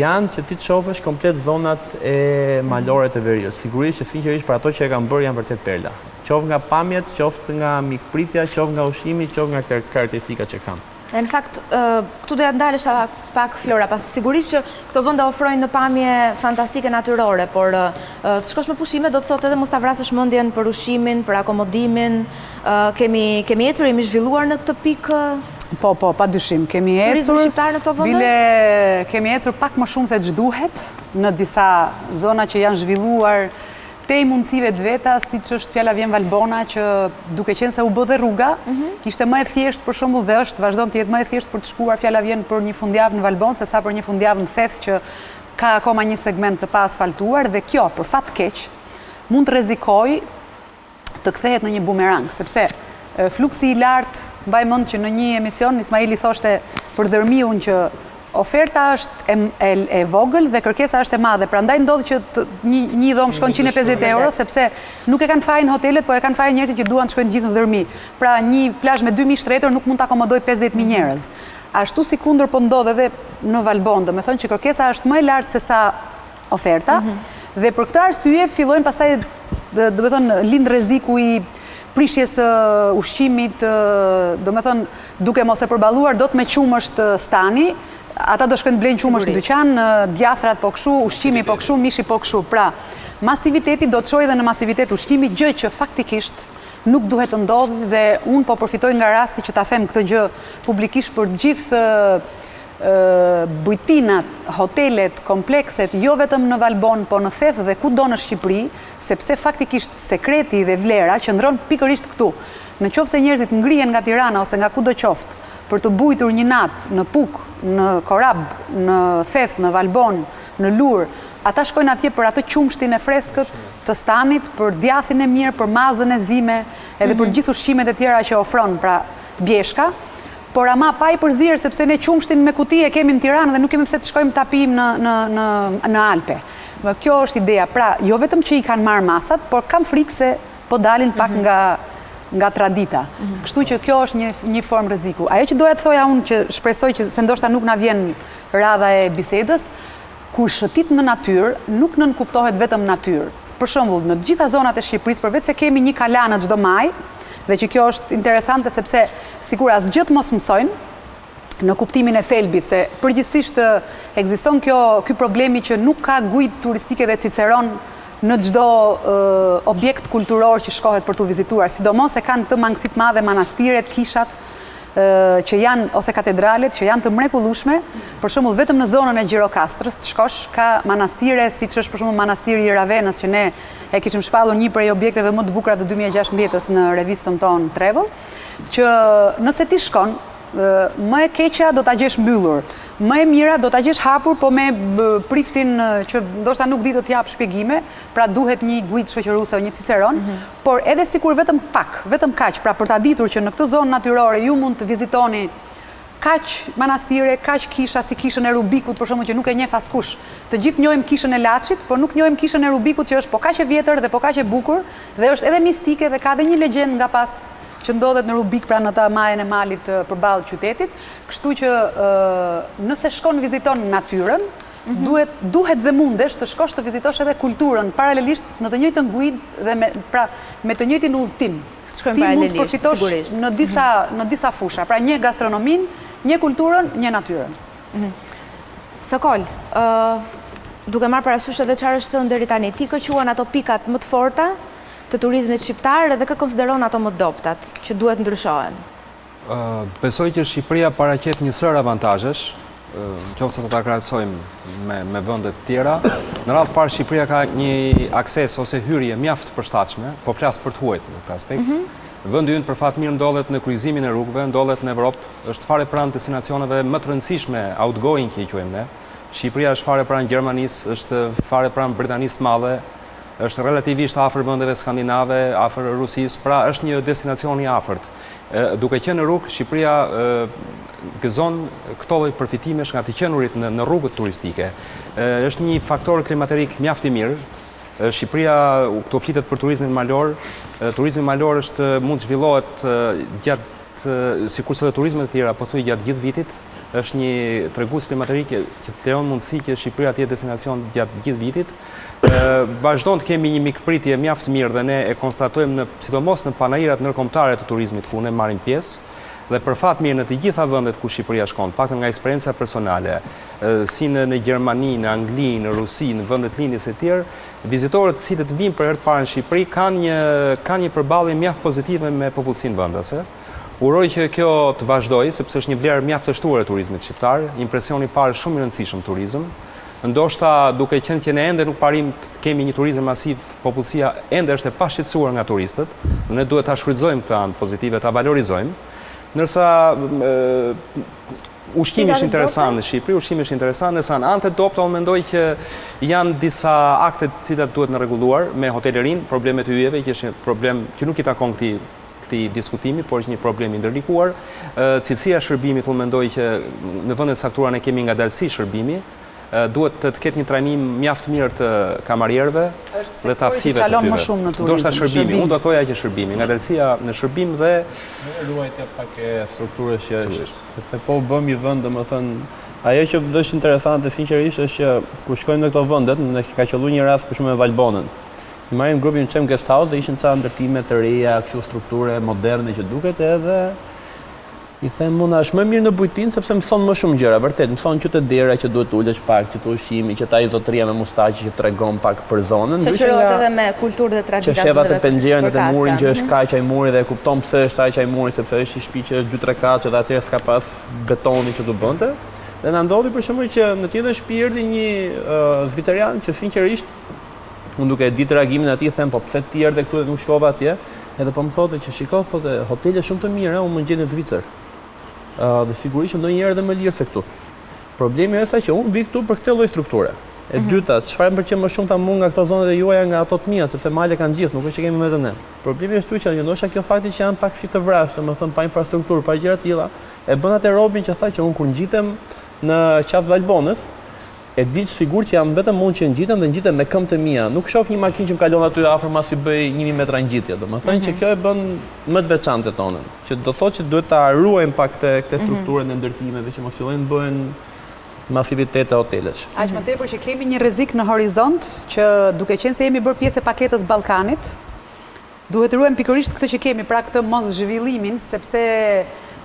Janë që ti të shohësh komplet zonat e malore të Veriut. Sigurisht që sinqerisht për ato që e kanë bërë janë vërtet perla. Qoftë nga pamjet, qoftë nga mikpritja, qoftë nga ushqimi, qoftë nga karakteristikat që kanë. Në fakt, këtu doja ndalesha pak Flora, pasi sigurisht që këto vende ofrojnë në pamje fantastike natyrore, por të shkosh me pushime do të thotë edhe mos ta vrasësh mendjen për ushqimin, për akomodimin. Kemi ecur, jemi zhvilluar në këtë pikë. Po, pa dyshim, kemi ecur. Turizmi shqiptar në këto vende? Bile kemi ecur pak më shumë se ç'duhet në disa zona që janë zhvilluar te i mundësive të veta, si që është fjala vjen Valbona, që duke qenë se u bë dhe rruga, ishte më e thjesht për shembull dhe është vazhdon të jetë më e thjesht për të shkuar fjala vjen për një fundjavë në Valbon, se sa për një fundjavë në Theth që ka akoma një segment të pa asfaltuar, dhe kjo, për fat keq, mund të rrezikojë të kthehet në një bumerang, sepse fluksi i lartë, mbaj mend që në një emision Ismaili thoshte për dërmiun që oferta është e vogël dhe kërkesa është e madhe, prandaj ndodh që një dhomë shkon 150 euro, sepse nuk e kanë fajin hotelet, po e kanë fajin njerëzit që duan të shkojnë gjithë në dërmi. Pra një plazh me 2000 shtretër nuk mund të akomodoj 50.000 njerëz. Ashtu si kundër po ndodh edhe në Valbon, do me thonë që kërkesa është më e lartë se sa oferta, dhe për këtë arsye fillojnë pastaj, do me thonë, lind rreziku i prishjes ushqimit, do me thonë, duke mos e përballuar dot me qumësht stani. Ata do shkojnë blejnë qumësht në dyqan, djathrat po kështu, ushqimi po kështu, mishi po kështu. Pra, masiviteti do të shojë edhe në masivitet ushqimi, gjë që faktikisht nuk duhet të ndodhi dhe unë po përfitoj nga rasti që ta them këtë gjë publikisht për gjithë bujtinat, hotelet, komplekset, jo vetëm në Valbon, po në Theth dhe kudo në Shqipëri, sepse faktikisht sekreti dhe vlera qëndron pikërisht këtu. Në qoftë se njerëzit ngrihen nga Tirana ose nga kudo qoftë për të bujtur një natë në Puk, në Korab, në Theth, në Valbon, në Lur, ata shkojnë atje për atë qumshtin e freskët të stanit, për djathin e mirë, për mazën e zime, edhe për gjithë ushqimet e tjera që ofron, pra bjeshka, por ama pa i përzirë, sepse ne qumshtin me kuti e kemi në Tiranë dhe nuk kemi pse të shkojmë tapim në Alpe. Kjo është ideja. Pra, jo vetëm që i kanë marrë masat, por kam frikë se po dalin pak nga tradita. Kështu që kjo është një formë rreziku. Ajo që doja të thoja unë që shpresoj që se ndoshta nuk na vjen radha e bisedës, kur shëtit në natyrë, nuk nënkuptohet vetëm natyrë. Për shembull, në të gjitha zonat e Shqipërisë, përveç se kemi një kalanë çdo maj, dhe që kjo është interesante sepse sikur asgjë mos mësojnë në kuptimin e thelbit, se përgjithsisht ekziston ky problemi që nuk ka gujtë turistike dhe Ciceron në çdo objekt kulturor që shkohet për të vizituar, sidomos e kanë të mangësit madhe manastiret, kishat, që janë, ose katedralet, që janë të mrekullueshme, për shembull vetëm në zonën e Gjirokastrës të shkosh, ka manastire, siç është për shembull manastiri i Ravenës, që ne e kishim shpallur një prej objekteve më të bukura të 2016 në revistën tonë Travel, që nëse ti shkon, më e keqja do ta gjesh mbyllur, më e mira do ta gjesh hapur, po me priftin që ndoshta nuk di të t'jap shpjegime, pra duhet një gujtë shoqëruese o një Ciceron, por edhe sikur vetëm kaq, pra për ta ditur që në këtë zonë natyrore ju mund të vizitoni kaq manastire, kaq kisha si kishën e Rubikut, për shembull që nuk e njeh askush. Të gjithë njohim kishën e Laçit, por nuk njohim kishën e Rubikut që është po kaq e vjetër dhe po kaq e bukur dhe është edhe mistike dhe ka edhe një legjendë nga pas që ndodhet në Rubik, pra në ta majën e malit përballë qytetit, kështu që nëse shkon viziton natyrën, duhet dhe mundesh të shkosh të vizitosh edhe kulturën paralelisht në të njëjtën gujë dhe me të njëjtin udhëtim. Ti mund të përfitosh në disa fusha, pra një gastronomin, një kulturën, një natyrën. Sokol, duke marrë parasysh edhe çfarë është thënë deri tani, ti kë quan ato pikat më të forta të turizmit shqiptar dhe kë konsideron ato më dobtat që duhet ndryshohen? Besoj që Shqipëria paraqet një sër avantazhesh, nëse do ta krahasojmë me vende të tjera. Në radhë parë Shqipëria ka një akses ose hyrje mjaft të përshtatshme, po flas për të huajt në këtë aspekt. Vendi ynë për fat mirë ndodhet në kryqëzimin e rrugëve, ndodhet në Evropë, është fare pranë destinacioneve më të rëndësishme outgoing që i quajmë ne. Shqipëria është fare pranë Gjermanisë, është fare pranë Britanisë të Madhe, është relativisht afër vendeve skandinave, afër Rusisë, pra është një destinacion i afërt. Duke qenë në rrugë, Shqipëria gëzon këto lloj përfitimesh nga të qenurit në rrugët turistike. Është një faktor klimaterik mjaft i mirë. Shqipëria, këto flitet për turizmin malor, turizmi malor mund të zhvillohet gjatë, sikurse edhe turizmet e tjera, po thuaj gjatë gjithë vitit, është një tregues klimaterik që të lejon mundësi që Shqipëria të jetë destinacion gjatë gjithë vitit. Vazhdon të kemi një mikpritje mjaft mirë dhe ne e konstatojmë sidomos në panajirat ndërkombëtare të turizmit ku ne marrim pjesë, dhe për fat mirë në të gjitha vendet ku Shqipëria shkon, paktën nga eksperjenca personale, si në Gjermani, në Angli, në Rusi, në vendet lindjes e tjerë, vizitorët të cilët vinë për herë të parë në Shqipëri kanë një përballje mjaft pozitive me popullsinë vendase. Uroj që kjo të vazhdojë, sepse është një vlerë mjaft të shtuar e turizmit shqiptar, impresioni i parë shumë i rëndësishëm turizëm. Ndoshta duke qenë që ne ende nuk parim të kemi një turizëm masiv, popullsia ende është e pashqetësuar nga turistët, ne duhet ta shfrytëzojmë këtë anë pozitive, ta valorizojmë. Ndërsa ushqimi është interesant në Shqipëri, ushqimi është interesant, ndërsa në anë të dobta unë mendoj që janë disa akte të cilat duhet në rregulluar me hotelerin, problemet e yjeve, që është një problem që nuk i takon këtij diskutimi, por është një problem i ndërlikuar. Cilësia e shërbimit, unë mendoj që në vendet saktura ne kemi ngadalësi shërbimi, duhet të ketë një trajnim mjaft mirë të kamarierëve dhe të aftësive të tyre. Do shta shërbimi, unë do thoja që shërbimi, ngadalësia në shërbim dhe ruajtja pak e strukturës që sepse po vëm i vend, domethënë, ajo që është interesante sinqerisht është që kur shkojmë në këto vende, ne ka qelluar një rast për shembull me Valbonën. Ne marrim grupin Çem Guest House dhe ishin ca ndërtime të reja, kështu strukture moderne që duket edhe I them muna është më mirë në bujtin sepse më thonë më shumë gjëra, vërtet, më thonë që të dera që duhet ulesh pak, që të ushqimi, që ta izotria me mustaqe që tregon pak për zonën. Shoqërohet edhe me kulturë dhe traditat. Që sheva të penxherën dhe të murin që është kaq ai muri dhe kupton pse është aq ai muri sepse është i shtëpi që është 2-3 kaçe dhe atëherë s'ka pas betoni që do bënte. Dhe na ndodhi për shembull që në tjetër shtëpi erdhi një zviceran që sinqerisht unë duke ditë reagimin e atij them po pse ti erdhe këtu dhe nuk shkova atje, edhe po më thotë që shiko thotë hotele shumë të mira, unë më gjej në Zvicër. Dhe sigurisht që ndonjëherë edhe më lirë se këtu. Problemi është që unë vi këtu për këtë lloj strukture. E dyta, çfarë më pëlqen më shumë tha mua nga këto zonat e juaja nga ato të mia, sepse male kanë gjithë, nuk është që kemi vetëm ne. Problemi është që ndoshta kjo fakti që janë pak si të vrasë, domethënë pa infrastrukturë, pa gjëra të tilla, e bën atë robin që tha që unë kur ngjitem në qatë Valbonës, e di sigur që jam vetëm unë që ngjitem dhe ngjitem me këmbët e mia. Nuk shoh një makinë që më kalon aty afër masi bëj 1000 metra ngjitje, domethënë që kjo e bën më të veçantë tonën. Që do thotë që duhet ta ruajmë pak këtë strukturën e ndërtimeve që mos fillojnë të bëhen masivitete hotelesh. Aq më tepër që kemi një rrezik në horizont që duke qenë se jemi bërë pjesë e paketës Ballkanit, duhet ruajmë pikërisht këtë që kemi, pra këtë mos zhvillimin, sepse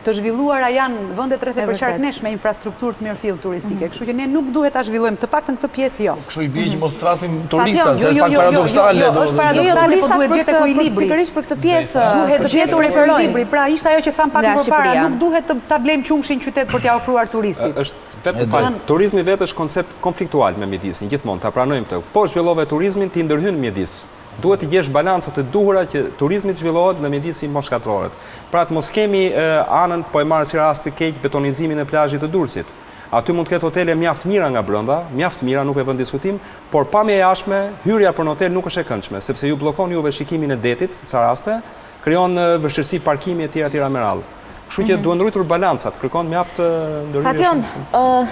të zhvilluara janë vendet rreth e përqartnesh me infrastrukturë të mirëfillt turistike. Kështu që ne nuk duhet ta zhvillojmë, të paktën këtë pjesë jo. Kështu i bie që mos trasim turistat, se është pak paradoksale. Jo, është paradoksale, po duhet gjetë ekuilibri. Pikërisht për këtë pjesë. Duhet të gjetur ekuilibri. Pra ishte ajo që tham pak më parë, nuk duhet ta blejmë qumshin qytet për t'ia ofruar turistit. Është vetë turizmi vetë është koncept konfliktual me mjedisin, gjithmonë ta pranojmë këtë. Po zhvillove turizmin, ti ndërhyn mjedis. Duhet të gjesh balancat e duhura që turizmi të zhvillohet në mjedisin moshkatrorët. Pra të mos kemi anën, po e marrë si rast të keq betonizimin e plazhit të Durrësit. Aty mund të ketë hotele mjaft mira nga brenda, mjaft mira, nuk e vën diskutim, por pamja e jashtme, hyrja për në hotel nuk është e këndshme, sepse ju bllokon juve shikimin e detit, në ca raste, krijon vështirësi parkimi etj me radhë. Kështu që duhet ndërruar balancat, kërkon mjaft ndërhyrje. Fation,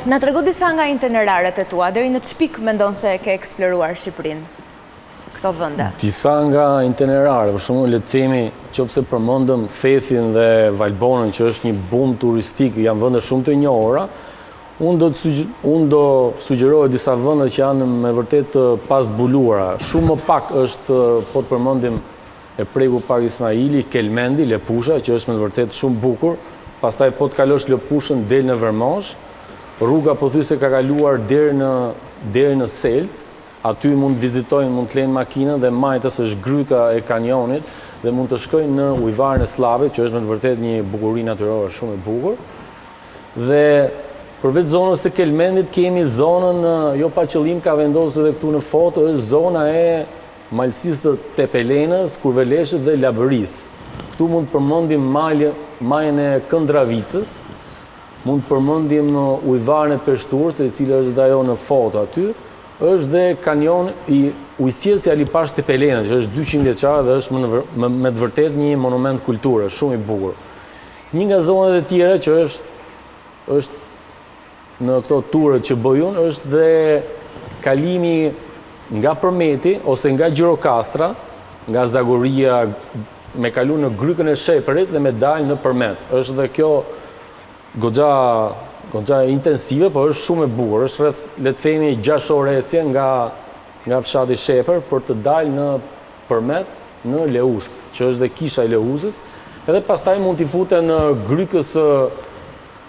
na trego disa nga itineraret e tua, deri në ç'pik mendon se ke eksploruar Shqipërinë? Këto vende. Disa nga itinerare, për shembull, le të themi, qofse përmendëm Thethin dhe Valbonën, që është një bum turistik, janë vende shumë të njohura, unë do sugjeroj disa vende që janë me vërtet të pazbuluara. Shumë më pak është, po të përmendim e preku pak Ismaili, Kelmendi, Lepusha, që është me vërtet shumë bukur, pastaj po të kalosh Lepushën del në Vermosh, rruga pothuajse ka kaluar deri në Selc. Aty mund të vizitojnë, mund të lejnë makinën dhe majtës është gryka e kanjonit dhe mund të shkojnë në ujvarën e Slavit, që është me të vërtet një bukuri natyrore shumë e bukur. Dhe përveç zonës së Kelmendit kemi zonën, jo pa qëllim ka vendosur edhe këtu në foto, është zona e malësisë të Tepelenës, Kurveleshit dhe Labëris. Këtu mund të përmendim majën e Këndravicës, mund të përmendim ujvarën e Peshturës, e cila është ajo në foto aty. Është dhe kanjon i ujësjes i Alipash Tepelena, që është 200 vjeçar dhe është me të vërtet një monument kulture, shumë i bukur. Një nga zonat e tjera që është në këto turët që bëjun, është dhe kalimi nga Përmeti ose nga Gjirokastra, nga Zagoria, me kalu në grykën e Shepërit dhe me dalë në Përmet. Është dhe kjo goxha intensive, por është shumë e bukur. Është rreth, le të themi, 6 orë ecje nga fshati Shepër për të dalë në Përmet në Leusk, që është dhe kisha e Leuzës, edhe pastaj mund t'i futen në grykës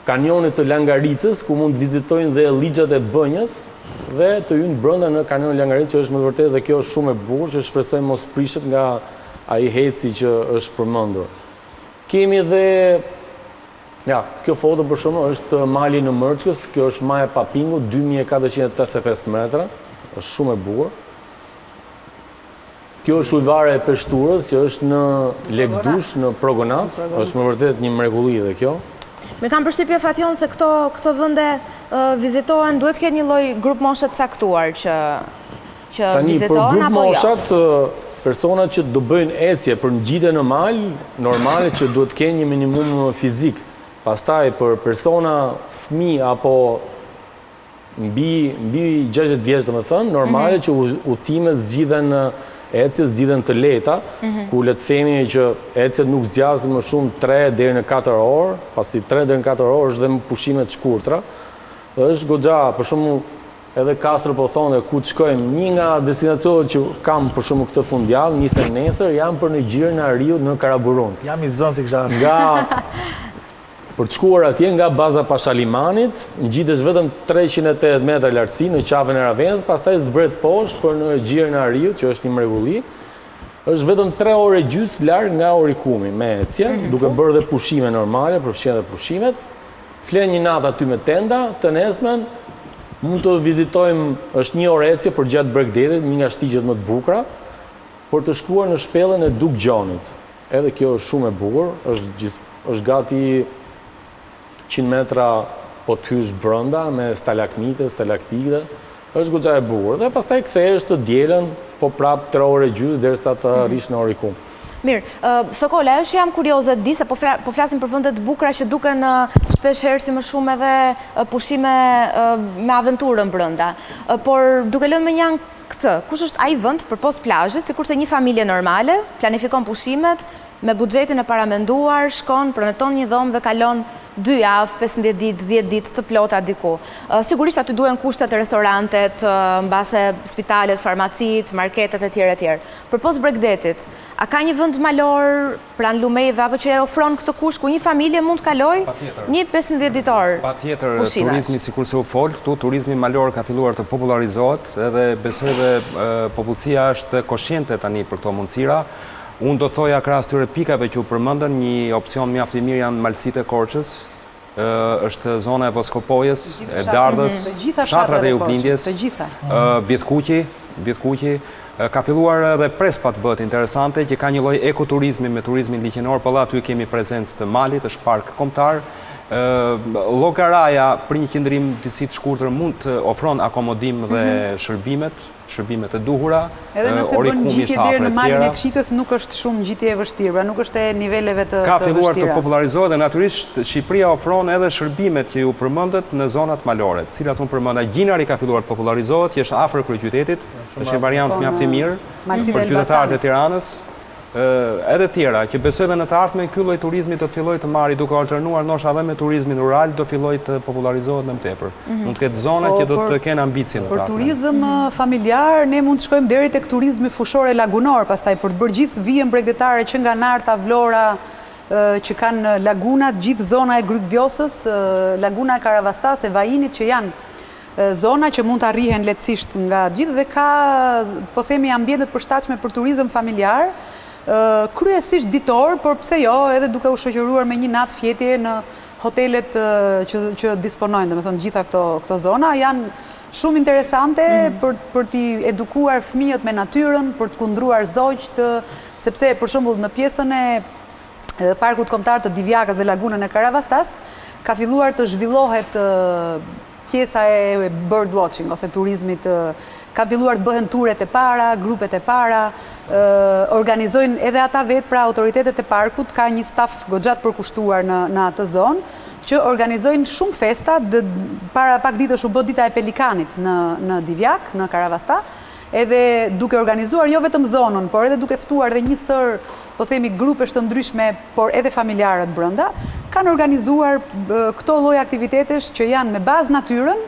kanjonit të Langaricës, ku mund të vizitojnë dhe ligjat e Bënjës dhe të hynë brenda në kanjonin Langaricës, që është me vërtet dhe kjo është shumë e bukur, që shpresoj mos prishet nga ai heci që është përmendur. Kemi dhe kjo foto për shumë është mali në Mërçkës, kjo është maja Papingu, 2485 metra, është shumë e bukur. Kjo është ujvare e Peshturës, që është në Legdush, në Progonat, është më vërtet një mrekulli dhe kjo. Me kam përshtypje Fation se këto vende vizitohen, duhet ketë një lloj grup moshe të caktuar që tani, për grup moshat, personat që do bëjnë ecje për ngjitje në mal, normale që duhet kenë një minimum fizik. Pastaj për persona fëmijë apo mbi 60 vjeç, domethënë, normale që udhëtimet zgjidhen ecjet zgjidhen të lehta, ku le të themi që ecjet nuk zgjasin më shumë 3 deri në 4 orë, pasi 3 deri në 4 orë është dhe më pushime të shkurtra. Dhe është goxha, për shembull, edhe Kastro po thonë ku të shkojmë. Një nga destinacionet që kam për shembull këtë fundjavë, nisem nesër, jam për në Gjirin e Ariut në Karaburun. Jam i zënë si kisha. Për të shkuar atje nga baza Pashalimanit, ngjitesh vetëm 380 metra lartësi në qafën e Ravenës, pastaj zbret poshtë për në Gjirin e Ariut, që është një mrekulli. Është vetëm 3 orë gjysmë larg nga Orikumi me ecje, duke bërë dhe pushime normale, përfshirë dhe pushimet. Flen një natë aty me tenda, të nesmen, mund të vizitojmë, është 1 orë ecje për gjatë Bregdetit, një nga shtigjet më të bukura, për të shkuar në shpellën e Duk Gjonit. Edhe kjo është shumë e bukur, është gati 100 metra po të hysh brënda me stalagmite, stalaktite, është goxha e bukur. Dhe pastaj kthehesh të dielën, po prap 3 orë gjysmë derisa të arrish në Orikum. Mirë, Sokola, ajo që jam kurioze të di se po flasim për vende të bukura që duken shpesh herë si më shumë edhe pushime me aventurën brenda. Por duke lënë me një këtë, kush është ai vend përpost plazhit, sikurse një familje normale planifikon pushimet me buxhetin e paramenduar, shkon, përmeton një dhomë dhe kalon 2 javë, 15 ditë, 10 ditë të plota diku. Sigurisht aty duhen kushtet e restorantet, mbase spitalet, farmacit, marketet e tjere. Përpos Bregdetit, a ka një vend malor pranë lumejve apo që e ofron këtë kusht ku një familje mund të kaloj një 15 ditor? Patjetër, turizmi sikurse u fol, këtu turizmi malor ka filluar të popularizohet edhe besoj dhe popullsia është koshciente tani për këto mundësira. Unë do thoja krahas tyre pikave që u përmendën, një opsion mjaft i mirë janë malësitë e Korçës, është zona e Voskopojës, e Dardhës, fshatrat e Juglindjes, Vjetkuqi. Ka filluar edhe Prespat bëhet interesante, që ka një lloj ekoturizmi me turizmin liqenor, por aty kemi prezencë të malit, është park kombëtar. Llogaraja për një qëndrim disi të shkurtër mund të ofron akomodim dhe shërbimet e duhura. Edhe nëse bën gjitje deri në malin e Çikës nuk është shumë gjitje e vështirë, pra nuk është e niveleve të vështira. Ka filluar të popularizohet dhe natyrisht Shqipëria ofron edhe shërbimet që ju përmendet në zonat malore, të cilat unë përmenda. Gjinari ka filluar të popularizohet, që është afër kryeqytetit, është një variant mjaft i mirë për qytetarët e Tiranës. Edhe tjera, që besoj dhe në të ardhmen ky lloj turizmi do të fillojë të marrë duke alternuar ndoshta edhe me turizmin rural, do fillojë të popularizohet më tepër. Mund të ketë zona që do të kenë ambicien. Për turizëm familjar ne mund të shkojmë deri tek turizmi fushor e lagunor, pastaj për të bërë gjithë vijën bregdetare që nga Narta, Vlora, që kanë lagunat, gjithë zona e Grykvjosës, laguna e Karavastas, e Vajinit, që janë zona që mund të arrihen lehtësisht nga gjithë dhe ka, po themi, ambientet përshtatshme për turizëm familjar. Kryesisht ditor, por pse jo, edhe duke u shoqëruar me një natë fjetje në hotelet që disponojnë, domethënë gjitha këto zona janë shumë interesante për t'i edukuar fëmijët me natyrën, për të kundruar zogjt, sepse për shembull në pjesën e parkut kombëtar të Divjakës dhe lagunën e Karavastas ka filluar të zhvillohet pjesa e bird watching ose turizmit. Ka filluar të bëhen turet e para, grupet e para, organizojnë edhe ata vetë, pra autoritetet e parkut, ka një staf goxha të përkushtuar në atë zonë, që organizojnë shumë festa, para pak ditësh u bë dita e Pelikanit në Divjak, në Karavasta, edhe duke organizuar jo vetëm zonën, por edhe duke ftuar dhe një sër, po themi, grupesh të ndryshme, por edhe familjarët brenda, kanë organizuar këto lloj aktivitetesh që janë me bazë natyrën,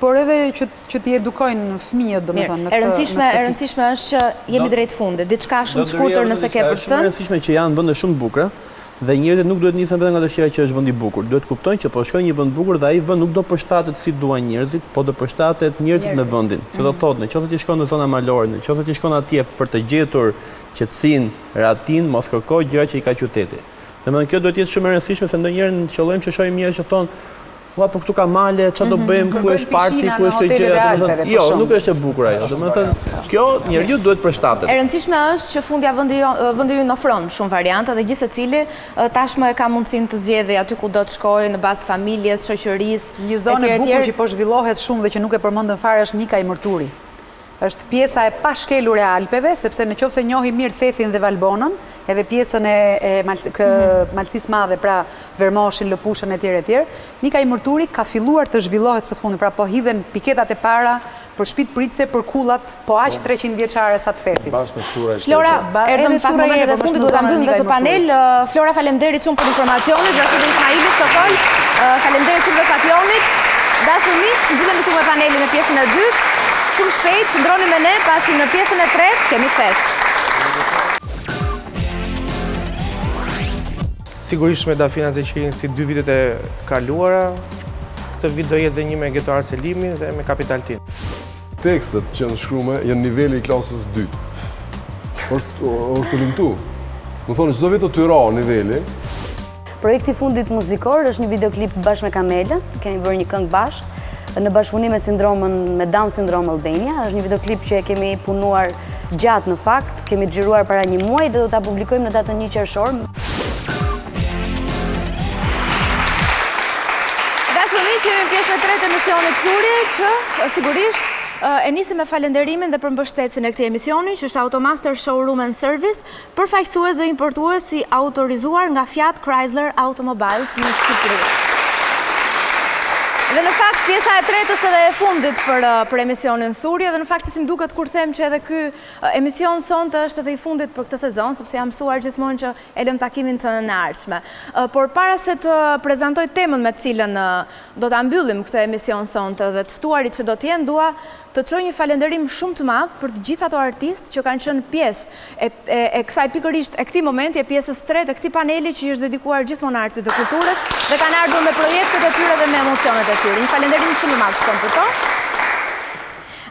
por edhe që t'i edukojnë fëmijët, domethënë, në këtë. E rëndësishme është që jemi drejt fundit, diçka shumë të shkurtër nëse ke për të thënë. Është rëndësishme që janë vende shumë të bukura dhe njerëzit nuk duhet nisen vetëm nga dëshira që është vend i bukur. Duhet kuptojnë që po shkojnë një vend të bukur dhe ai vend nuk do përshtatet si duan njerëzit, po do përshtatet njerëzit me vendin. Që do thotë, nëse ti shkon në zona malore, nëse ti shkon atje për të gjetur qetësinë, rahatin, mos kërkoj gjëra që i ka qyteti. Domethënë kjo duhet të jetë shumë e rëndësishme se ndonjëherë në qëllim që shohim njerëz që thonë ua, po këtu ka male, që do bëjmë, ku është parti, ku është këtë gjë. Jo, nuk është e bukur ajo. Domethënë, kjo njeriu duhet përshtatet. E rëndësishme është që fundja vendi ju ofron shumë varianta dhe gjithë secili tashmë e ka mundësinë të zgjedhë aty ku do të shkojë në bazë të familjes, shoqërisë. Një zonë e bukur që po zhvillohet shumë dhe që nuk e përmendën fare është Nika i Mërturi. Është pjesa e pashkelur e Alpeve, sepse nëse njohim mirë Thethin dhe Valbonën, edhe pjesën e Malësisë Madhe, pra Vermoshin, Lëpushën etj. Nika i Mërturi ka filluar të zhvillohet së fundi, pra po hidhen piketat e para për shtëpitë pritse, për kullat, po aq 300 vjeçare sa të Thethit. Flora, erdhëm pak momentet e fundit, do ta mbyllim këtë panel. Flora, faleminderit shumë për informacionin, Gjashtë Ismaili, Sokol, faleminderit shumë për pasionit. Dashur miq, mbyllim këtu me panelin në pjesën e dytë. Shumë shpejt, qëndroni me ne, pasi në pjesën e tretë kemi fest. Sigurisht me Dafina Zeqirin si 2 vitet e kaluara, këtë vit do jetë dhe një me Getuar Selimi dhe me Kapital Tin. Tekstet që janë shkrume janë niveli i klasës 2. është lëmtu. Më thonë, çdo vit të tyra niveli. Projekti fundit muzikor është një videoklip bashkë me Kamelën, kemi bërë një këngë bashkë, në bashkëpunim me Down Syndrome Albania. Është një videoklip që kemi punuar gjatë në fakt, kemi xhiruar para një muaji dhe do ta publikojmë në datën 1 qershor. Dashuri që jemi pjesë në tretë emisionit Thurje, që sigurisht e nisi me falenderimin dhe përmbështetjen e këtij emisioni, që është Automaster Showroom and Service, përfaqësues dhe importues i autorizuar nga Fiat Chrysler Automobiles në Shqipëri. Dhe në fakt, pjesa e tretë është edhe e fundit për emisionin Thurje, dhe në fakt si më duket kur them që edhe ky emision sonte është edhe i fundit për këtë sezon, sepse jam mësuar gjithmonë që e lëm takimin të ardhshme. Por para se të prezantoj temën me të cilën do ta mbyllim këtë emision sonte dhe të ftuarit që do të jenë, dua të çoj një falënderim shumë të madh për të gjithë ato artistë që kanë qenë pjesë e kësaj pikërisht e këtij momenti, e pjesës tretë e këtij paneli që i është dedikuar gjithmonë artit dhe kulturës dhe kanë ardhur me projektet e tyre dhe me emocionet e tyre. Një falënderim shumë i madh shkon për to.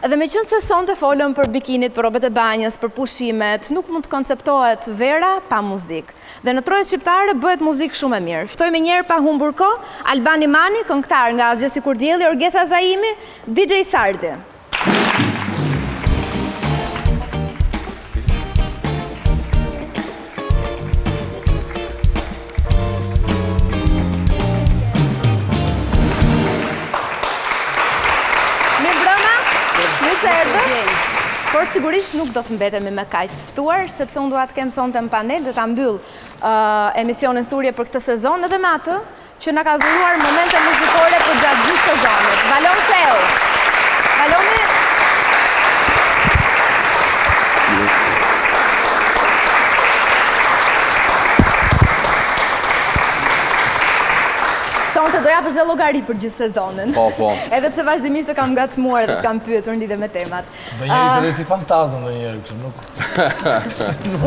Dhe meqense sonte folëm për bikinit, për robët e banjës, për pushimet, nuk mund të konceptohet vera pa muzikë. Dhe në Trojet shqiptare bëhet muzikë shumë e mirë. Ftoj me njerë pa humbur kohë, Alban Imani, këngëtar nga Azja Sikur Dielli, Orgesa Zaimi, DJ Sardi. Por sigurisht nuk do të mbetemi me kaq të ftuar, sepse unë dua të kem sonte në panel dhe ta mbyll emisionin Thurje për këtë sezon edhe me atë që na ka dhuruar momente muzikore për gjatë gjithë sezonit. Valon Sheu. Valoni. Sonte do japësh dhe llogari për gjithë sezonin. Po. Edhe pse vazhdimisht të kam ngacmuar dhe të kam pyetur lidhje me temat. Do njëri se dhe si fantazëm dhe njëri, kështë nuk...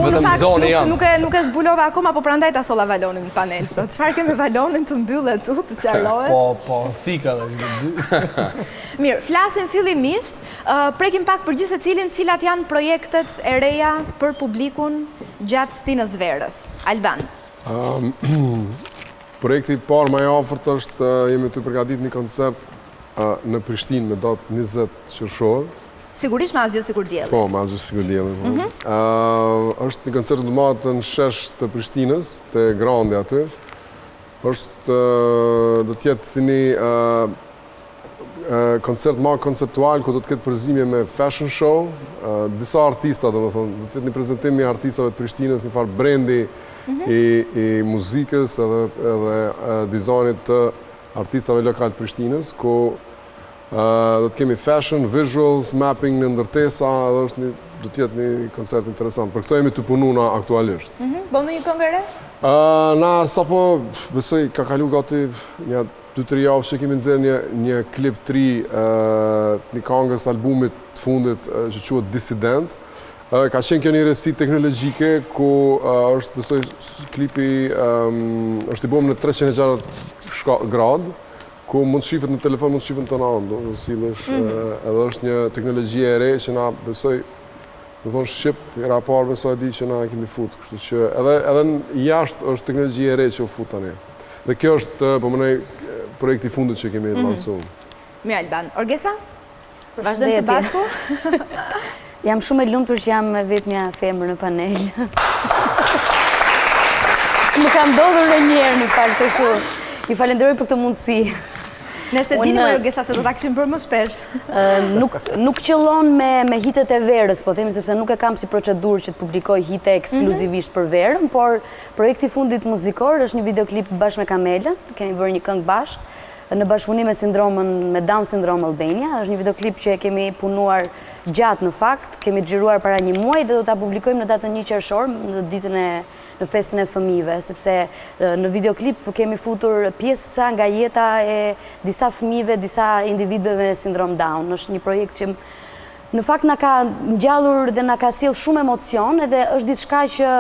Unë në fakt nuk e zbulova akoma, po prandaj ta solla Valonin në panel sot. Çfarë kemi Valonin të mbyllet tu, të sqarohet? Po, thika dhe dy. Mirë, flasim fillimisht, prekim pak për gjithë secilin cilat janë projektet e reja për publikun gjatë stinës verës. Alban. Projekti parë më i afërt është jemi të përgatitur një koncert në Prishtinë me datë 20 qershor. Sigurisht me Azja Sikur Dielli. Po, me Azja Sikur Dielli. Është një koncert në matë në shesh të Prishtinës, të Grandi aty. Është do të jetë si një koncert më konceptual ku do të ketë përzimje me fashion show, disa artista, domethënë, do të jetë një prezantim i artistave të Prishtinës, një farë brendi i muzikës edhe dizajnit të artistave lokal të Prishtinës, ku do të kemi fashion, visuals, mapping në ndërtesa, edhe do të jetë një koncert interesant. Për këto jemi të pununa aktualisht. Bëndë një këngë re? Na sapo besoj ka kalu gati një 2-3 javë që kemi nxjerrë një klip 3 një këngës albumit të fundit që quhet Dissident. Ka qenë kjo një resi teknologjike ku është besoj klipi është i bëm në 360 gradë, ku mund të shifet në telefon, mund të shifet në tonë, edhe është një teknologji e re që na besoj, më thonë Shqip, era parë besoj e di që na kemi fut, kështu që edhe jashtë është teknologji e re që u fut tani. Dhe kjo është, po mënej, projekti fundit që kemi lansu. Mirë Alban. Orgesa? Vazhdojmë së bashku? Jam shumë e lumtur që jam vetë një femër në panel. S'më ka ndodhur ndonjëherë në fakt kështu. Ju falenderoj për këtë mundësi. Nëse dini më Orgesa se do ta kishim bërë më shpesh. Nuk qëllon me hitet e verës, po themi sepse nuk e kam si procedurë që të publikoj hite ekskluzivisht për verën, por projekti fundit muzikor është një videoklip bashkë me Kamelën, kemi bërë një këngë bashkë në bashkëpunim me Down Syndrome Albania. Është një videoklip që kemi punuar gjatë në fakt, kemi xhiruar para një muaji dhe do ta publikojmë në datën 1 qershor, në ditën në festën e fëmijëve, sepse në videoklip kemi futur pjesa nga jeta e disa fëmijëve, disa individëve me sindrom Down. Është një projekt që në fakt na ka ngjallur dhe na ka sjell shumë emocion, edhe është diçka që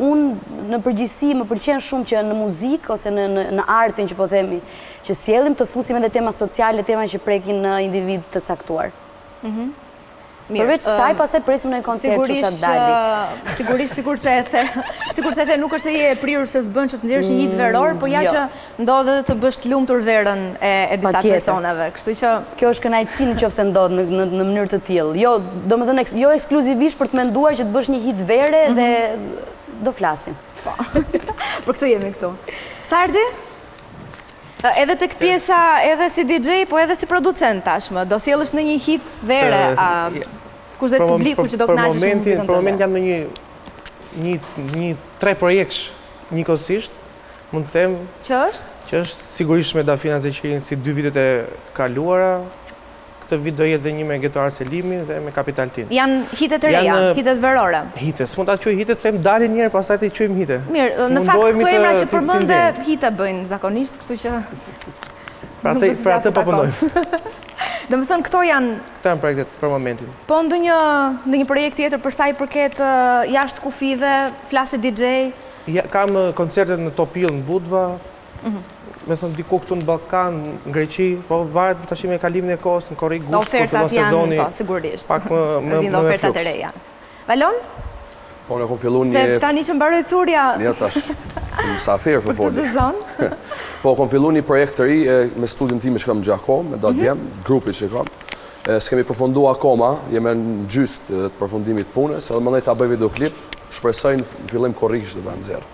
unë në përgjithësi më pëlqen shumë që në muzikë ose në artin që po themi që sjellim të fusim edhe tema sociale, tema që prekin në individ të caktuar. Përveç kësaj, pastaj presim në një koncert që çat dali. Sigurisht, sikur se e the, nuk është se je e prirur se s'bën që të nxjerrësh një hit veror, po ja që ndodh edhe të bësh të lumtur verën e disa personave. Kështu që kjo është kënaqësi nëse ndodh në mënyrë të tillë. Jo, domethënë jo ekskluzivisht për të menduar që të bësh një hit vere dhe do flasim. Po. Për këtë jemi këtu. Sardi? Edhe tek pjesa, edhe si DJ, po edhe si producent tashmë, do sjellësh në një hit vere, kurse publiku që do kënaqesh me muzikën tënde. Për moment jam në një 3 projektsh njëkohësisht, mund të them. Që është? Që është sigurisht me Dafina Zeqerin si 2 vitet e kaluara. Këtë vit do jetë dhe një me Getuar Selimi dhe me Kapital Tin. Janë hitet e reja, hitet verore. Hitet, s'mund ta quaj hitet, them dalin njerë, pastaj të quajmë hite. Mirë, në fakt këto emra që përmendë hite bëjnë zakonisht, kështu që për atë po punojmë. Domethënë këto janë projektet për momentin. Po ndonjë projekt tjetër për sa i përket jashtë kufive, flasë DJ? Kam koncerte në Topil në Budva. Me thënë diku këtu në Ballkan, në Greqi, po varet tash me kalimin e kohës në Korrik Gusht, kur fillon sezoni. Po, sigurisht. Pak më me ofertat e reja. Valon? Po ne kam filluar Se tani që mbaroi thurja. Ja tash, si mysafir po foli. Sezon. Po kam filluar një projekt të ri me studion tim që kam Gjako, me Dadjem, grupi që kam. S'kemi përfunduar akoma, jemi në gjysmë të përfundimit të punës, edhe mendoj ta bëj videoklip, shpresoj në fillim korrikish të ta nxjerr.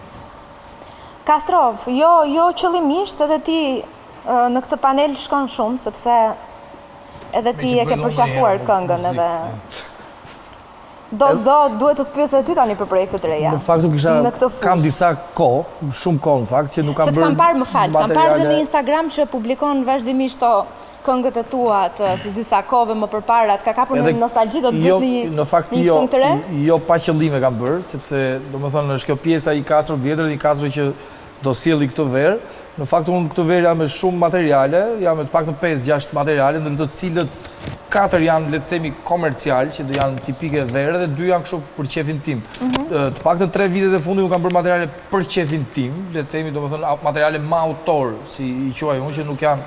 Castro, jo qëllimisht, edhe ti në këtë panel shkon shumë, sepse edhe ti e ke përqafuar këngën edhe... duhet të të pyesë edhe ty tani për projektet reja. Në faktu kam disa shumë kohë në fakt, që nuk kam bërë materiale... Se të kam parë më falë, kam parë dhe në Instagram që publikon vazhdimisht këngët e tua të disa kohëve më përpara, të ka kapur në nostalgji, do të bësh një këngë të re? Jo pa qëllime kam bërë, sepse do më thonë është kjo pjesa i Castro vjetër dhe i Castro që do sjelli këtë verë. Në fakt unë këtë verë jam me shumë materiale, jam me të paktën 5-6 materiale, në të cilët 4 janë, le të themi, komercial, që do janë tipike verë, dhe 2 janë kështu për qefin tim. Të paktën 3 vitet e fundit unë kam bërë materiale për qefin tim, le të themi, do më thonë, materiale ma autor, si i quaj unë, që nuk janë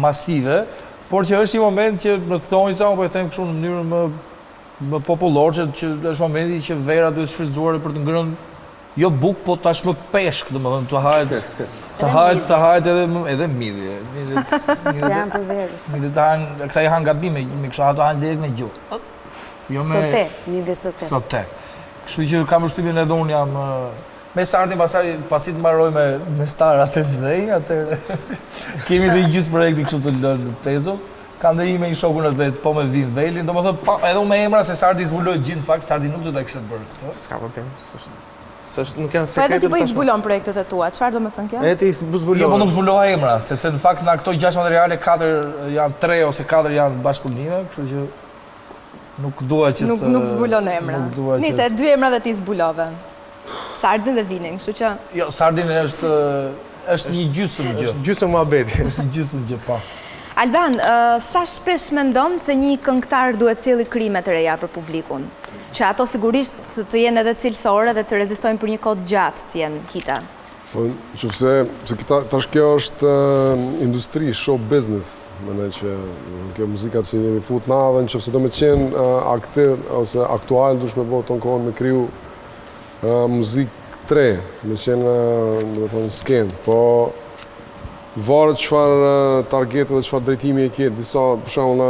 masive, por që është një moment që më thonjë sa, po e them kështu në mënyrë më popullor, që është momenti që vera duhet shfrytzuar për të ngrënë jo buk, po tashmë peshk, dhe më dhënë, të hajet edhe midhje. Se janë për verë. Midhje të hajnë, kësa i hanë gatbime, me kështu të hajnë direkt me gjuhë. Sote, midhje sote. Sote. Kështu që kam shtypjen edhe unë jam... Me Sardin pasit mbaroj me starat e ndhej, atër kemi dhe i gjysë projekti kështu të lënë tezo. Kam dhe i me i shokun e vetë, po me vim velin, do më thë, edhe unë me emra se Sardi zbuloj gjithë fakt, Sardi nuk do të kështë bërë këto. Ska problem, sështë nuk janë Po sekretet edhe ti po i zbulon projektet e tua, qëfar do me thënë kjo? E ti zbulon. Jo, po nuk zbulova emra, sepse në fakt në këto 6 materiale, 4 janë 3 ose 4 janë bashkëpunime, kështu që nuk dua që të... Nuk zbulon emra. Nise, 2 emra dhe ti zbulove. Sardin dhe Vinin, kështu që... Jo, Sardin është një gjysëm gjë. Është gjysëm muhabeti. është një gjysëm gjë, pa. Alban, sa shpesh mendon se një këngëtar duhet sjellë krime të reja për publikun? Që ato sigurisht të jenë edhe cilësore dhe të rezistojnë për një kohë gjatë të jenë hita. Po, qëfëse, tash kjo është industri, show business, mëne që kjo muzikat që jemi fut na dhe në qëfëse do me qenë aktiv ose aktual, dush me bo tonë kohën me kriju muzikë tre, me qenë, do me thonë, skenë, po varet qëfar targetet dhe qëfar drejtimi e ketë, disa, për shumë në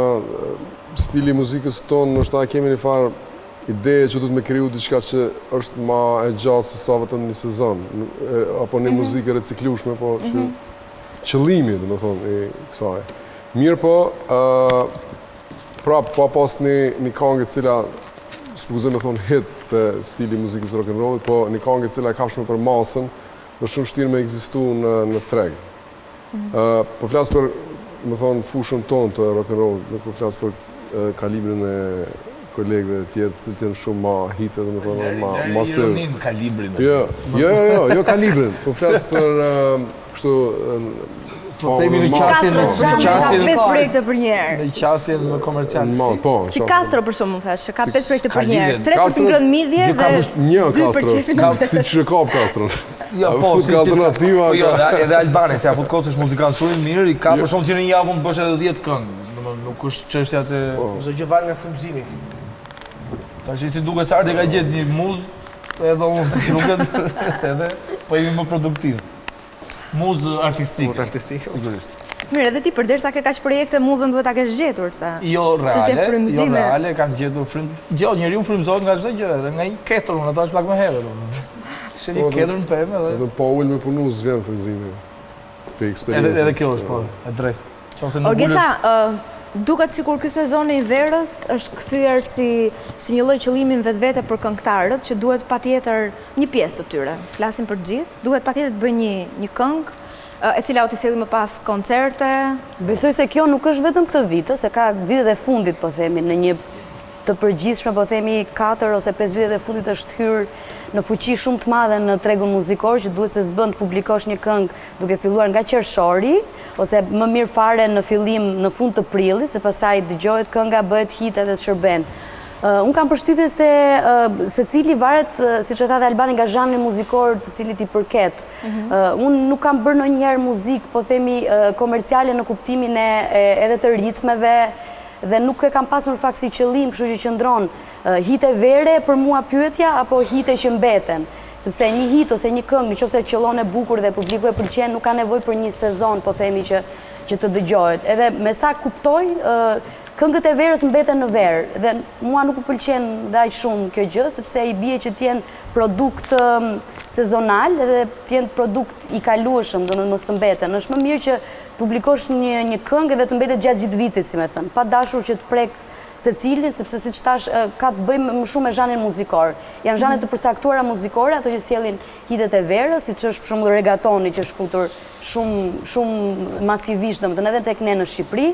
stili muzikës tonë, nështë ta kemi një farë ideje që du të me kriju diçka që është ma e gjatë se sa vetëm një sezon, apo një muzikë reciklushme, po që qëllimi, dhe me thonë, i kësaj. Mirë po, prapë pa pas një kangë cila, s'pëguzem me thonë hit, se stili muzikës rock'n'rollit, po një kangë cila e kapshme për masën, është shumë shtirë me egzistu në treg. Po flasë për, me thonë, fushën tonë të rock'n'rollit, nuk po flasë për kalibrin e kolegëve tjerë të cilë shumë ma hitë dhe me thonë ma sërë. Ironin kalibrin. Jo kalibrin, po flasë për kështu Po themi në qasjen ka 5 projekte për njerë. Në qasjen më komercial. Si Kastro për shumë më thash, që ka 5 projekte për njerë. 3 për të ngrënë midje dhe 2 për qefin në Si që kap Kastro. Jo, po, edhe Albani, se a fut kosë është muzikant shumë mirë, i ka për shumë që në një javë mund të bësh edhe 10 këngë. Nuk është çështja të... Mëse gjë valë nga frymëzimi. Ta që si duke Sardi ka gjetë një muzë, edhe unë duket edhe, po jemi më produktiv. Muzë artistik. Muzë artistik. Sigurisht. Mirë, edhe ti përderisa ke kaq projekte, muzën duhet ta kesh gjetur, sa? Jo reale, kam gjetur frymëzime. Jo, njeriu frymëzohet nga çdo gjë, edhe nga një ketër, unë ata është pak më herët. Shë një ketër në pemë edhe... Edhe po ullë me punu s'vjen frymëzime. Pe eksperiencës. Edhe kjo është, po, e drejt. Orgesa, duket sikur ky sezon i verës është kthyer si një lloj qëllimi vetvete për këngëtarët që duhet patjetër një pjesë të tyre. Flasim për gjithë, duhet patjetër të bëjnë një këngë e cila u të sjellë më pas koncerte. Besoj se kjo nuk është vetëm këtë vit, se ka vitet e fundit, po themi, në një të përgjithshme, po themi 4 ose 5 vitet e fundit është hyrë në fuqi shumë të madhe në tregun muzikor, që duhet se s'bën të publikosh një këngë duke filluar nga qershori, ose më mirë fare në fillim në fund të prillit, se pasaj dëgjohet kënga, bëhet hit edhe të shërben. Unë kam përshtypje se cili varet, si që thate Albani, nga zhanri muzikor të cilit i përket. Unë nuk kam bërë ndonjëherë muzikë, po themi, komerciale në kuptimin edhe të ritmeve, dhe nuk e kam pasur fakt si qëllim, kështu që qëndron hite vere për mua pyetja, apo hite që mbeten. Sepse një hit ose një këngë, nëse qëllon e bukur dhe publiku e pëlqen, nuk ka nevojë për një sezon, po themi, që të dëgjohet. Edhe me sa kuptoj, këngët e verës mbeten në verë, dhe mua nuk më pëlqen dhe aq shumë kjo gjë, sepse i bie që t'jen produkt sezonal edhe t'jen produkt i kalueshëm, do mos të mbeten. Është më mirë që publikosh një këngë edhe të mbetet gjatë gjithë vitit, si me thënë, pa dashur që të prek secili, sepse siç thash, ka të bëjmë më shumë me zhanrin muzikor. Janë zhanre të përcaktuara muzikore, ato që sjellin hitet e verës, siç është për shembull regatoni që është futur shumë masivisht, domethënë edhe tek ne në Shqipëri.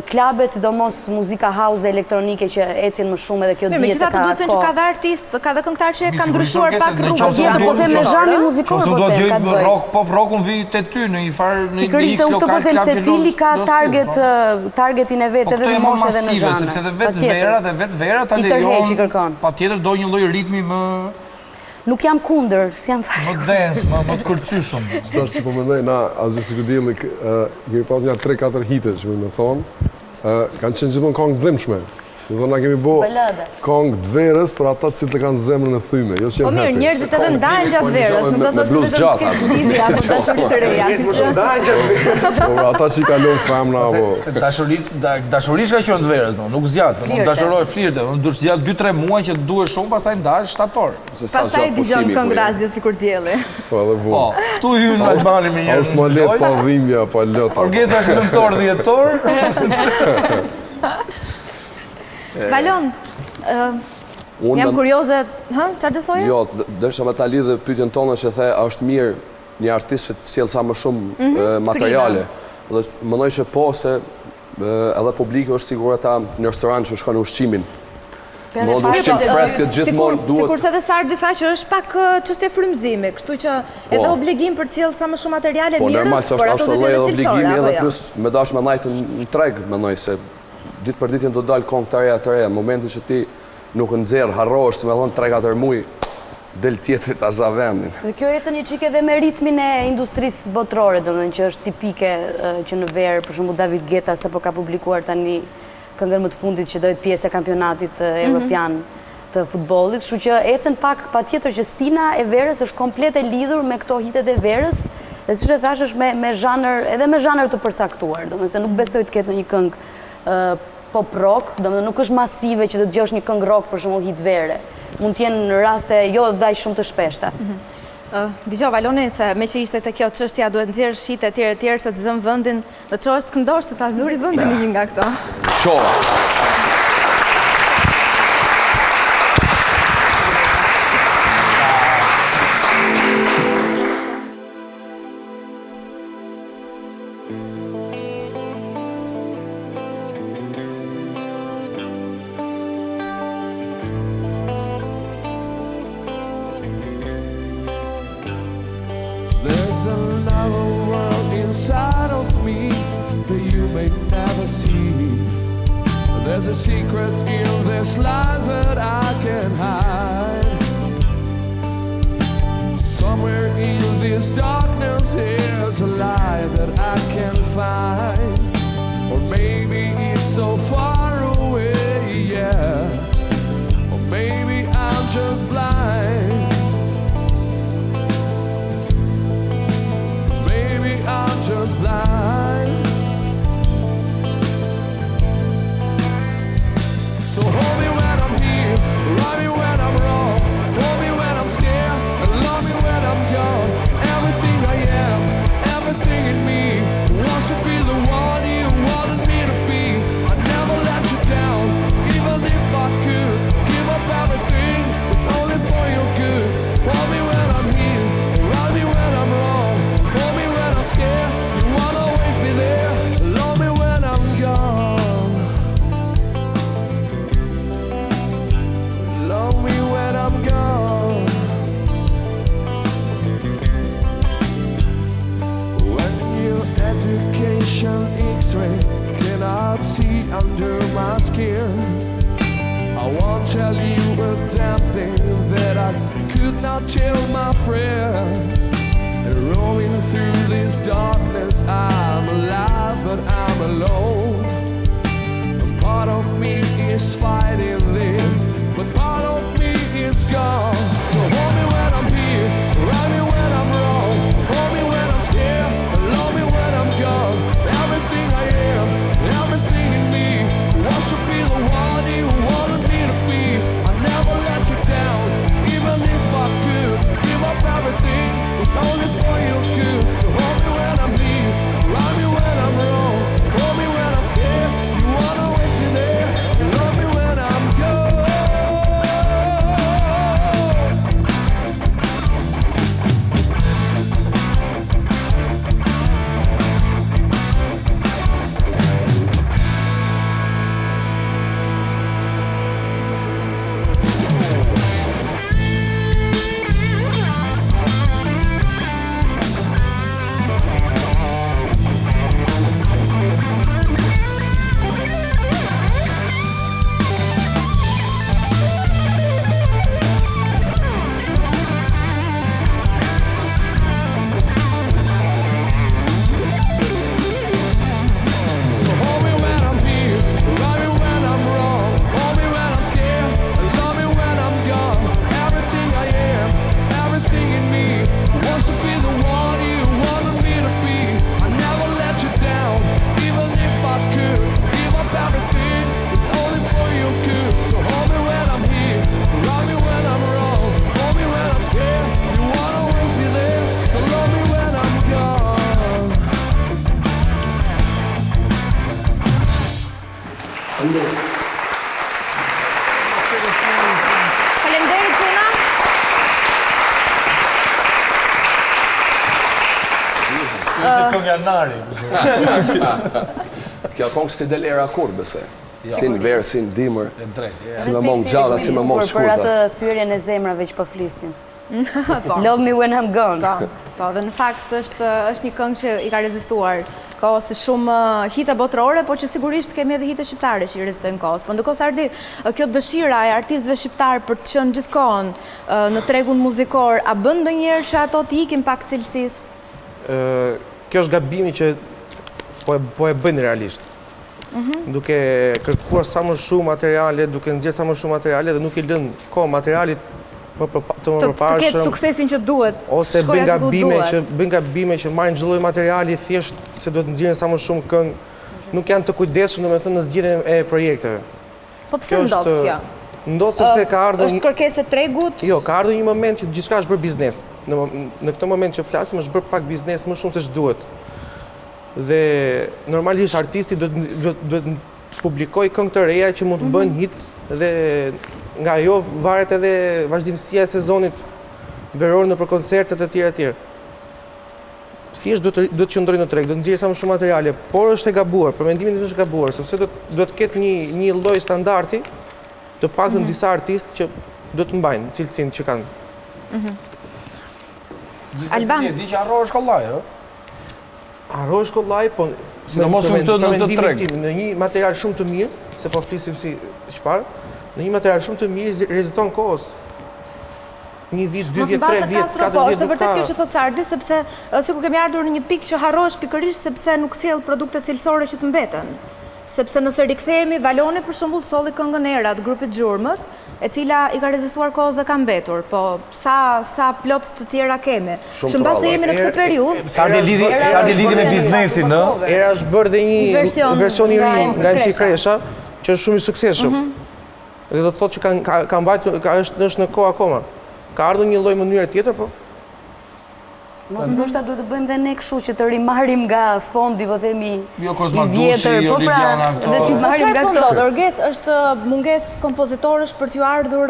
Klabet, sidomos muzika house dhe elektronike që ecin më shumë edhe kjo dihet se ka. Megjithatë duhet të thënë që ka dhe artistë, ka dhe këngëtar që kanë ndryshuar pak rrugën. Po them me zhanrin muzikor. Nëse do të gjej rock, pop rockun vi te ty në një farë në një X lokal. Po them se cili ka targetin e vet edhe në moshë edhe në zhanre. Sepse vetë vera ta lejon. Patjetër do një lloj ritmi më nuk jam kundër, si jam fare. Më dance, më të kërcyshëm. Sërë që po mendoj, na, asë si këdili, kemi pas një 3-4 hite, që me thonë, kanë qenë gjithmonë kongë dhimshme. Në thonë, na kemi bo kongë të verës, për ata cilë të kanë zemrën e thyme. Po mirë, njerëzit edhe ndajnë gjatë verës, nuk do të të të të lidhja, apo dashurit të reja. Po ata që i kalon femna, apo... Dashurisht ka qenë të verës, nuk zjatë, nuk dashuroj flirte, nuk zjatë 2-3 muaj që duhe shumë, pasaj ndajnë shtator. Pasaj digjon këngë razjo si kur djeli. Po edhe vu. Këtu hynë Albani me njerë. Është më letë, po dhimbja, po lota. Orgesa është nëntor, dhjetor. Valon, jam kurioze, qarë të thoje? Jo, dërshë me ta lidhe pyetjen tonë që the, a është mirë një artist që të sjellë sa më shumë materiale. Dhe mënoj që po, se edhe publiku është sigur ata në restoran që shkon në ushqimin. Më dhe ushqim freskët gjithmonë duhet... Sikur se dhe Sardi tha që është pak çështje frymëzimi, kështu që edhe obligim për të sjellë sa më shumë materiale mirës, por ato duhet të jenë cilësore, apo jo? Plus me dash me najtë në treg, mënoj se ditë për ditën do dalë kongë të reja, momentin që ti nuk nëzirë, harrosh, se me thonë 3-4 muj, del tjetërit aza vendin. Dhe kjo ecën një qike dhe me ritmin e industrisë botërore, domethënë që është tipike që në verë, për shembull David Guetta, sapo ka publikuar tani këngën më të fundit që do jetë pjesë e kampionatit evropian të futbollit, kështu që ecën pak patjetër që stina e verës është komplet e lidhur me këto hitet e verës, dhe siç e thash është me zhanër, edhe me zhanër të përcaktuar, domethënë se nuk besoj të ketë në një këngë pop rock, domethënë nuk është masive që të dëgjosh një këngë rock për shembull hit vere. Mund të jenë në raste jo daj shumë të shpeshta. Dgjoj Valoni, se me që ishte te kjo çështja duhet nxjerrësh hit e tjerë se të zëm vendin, do të çosh të këndosh se ta zuri vendin një nga këto. Çova. There's There's another world inside of me that you may never see. There's a secret in this life that I can hide. Somewhere in this darkness there's a light that I can find. Or maybe it's so far away, yeah. Or maybe I'm just blind. Maybe I'm just blind. So hold me when I'm here, ride me when I'm wrong, hold me when I'm scared, and love me when I'm gone. Everything I am, everything in me wants to be the one you wanted me to be. I never let you down, even if I could give up everything. It's only for your good. Hold me when I'm here, ride me when I'm wrong, hold me when I'm scared. You won't always be there. Love me when I'm gone. Love me when I'm gone. When your education X-ray cannot see under my skin, I won't tell you a damn thing that I could not tell my friend. And roaming through this darkness, I'm alive but I'm alone. And part of me is fighting this, but part of me is gone. So hold me when I'm here, ride me when I'm wrong, hold me when I'm scared, and love me when I'm gone. Everything I am, everything in me wants to be the one you wanted me to be. I never let you down, even if I could give up everything. It's only for your good. So hold me when I'm here, ride me when I'm wrong, hold me when I'm scared. You wanna always be there, love me when I'm gone. Faleminderit Çuna. Ishte këngë janari. Kjo këngë si del era kur, besoj. Si në verë, si në dimër, si me mongë gjalla, si me mongë shkurta. Për atë thyrjen e zemrave që po flisnin. Love me when I'm gone. Po, dhe në fakt është një këngë që i ka rezistuar kohës shumë hite botërore, po që sigurisht kemi edhe hite shqiptare që i rezistojnë kohës. Po ndërkohë Sardi, kjo dëshira e artistëve shqiptar për të qenë gjithkohën në tregun muzikor, a bën ndonjëherë që ato të ikin pak cilësisë? Kjo është gabimi që po e bëjnë realisht. Duke kërkuar sa më shumë materiale, duke nxjerrë sa më shumë materiale dhe nuk i lënë kohë materialit të më përpashëm. Të ketë suksesin që duhet. Ose bën gabime që marrin çdo lloj materiali thjesht se duhet nxjerrin sa më shumë këngë. Nuk janë të kujdesshëm domethënë në zgjedhjen e projekteve. Po pse ndodh kjo? Ndodh sepse ka ardhur është kërkesë e tregut? Jo, ka ardhur një moment që gjithçka është bërë biznes. Në këtë moment që flasim është bërë pak biznes më shumë se ç'duhet. Dhe normalisht artisti duhet publikoj këngë të reja që mund të bëjnë hit dhe nga jo varet edhe vazhdimësia e sezonit veror nëpër koncertet e tjera. Thjesht duhet të qëndrojë në treg, do të nxjerrë sa më shumë materiale, por është e gabuar, për mendimin tim është e gabuar, sepse do të ketë një lloj standardi të paktën disa artistë që do të mbajnë cilësinë që kanë. Alban. Di që Harro është kollaj, jo? Harro është kollaj, po në një material shumë të mirë, se po flisim si çfarë, në një material shumë të mirë reziton kohës. Një vit, 2 vjet, 3 vjet, 4 vjet. Është vërtet kjo që thot Sardi, sepse sikur kemi ardhur në një pikë që harrohesh pikërisht sepse nuk sjell produkte cilësore që të mbeten. Sepse nëse rikthehemi, Valoni për shembull solli këngën Era të grupit Gjurmët, e cila i ka rezistuar kohës dhe ka mbetur, po sa plot të tjera kemi. Që mbasi jemi në këtë periudhë. Sardi lidhi me biznesin, ë? Era është bërë dhe një version i ri nga MC Kresha, që është shumë i suksesshëm. Dhe do të thotë që ka mbajtur, është në kohë akoma. Ka ardhur një lloj mënyre tjetër, po? Mos ndoshta duhet të bëjmë dhe ne kështu që të rimarrim nga fondi, po themi, jo Kozmadushi, jo Liliana këto. Dhe ti marrim nga këto. Orges është mungesë kompozitorësh për t'ju ardhur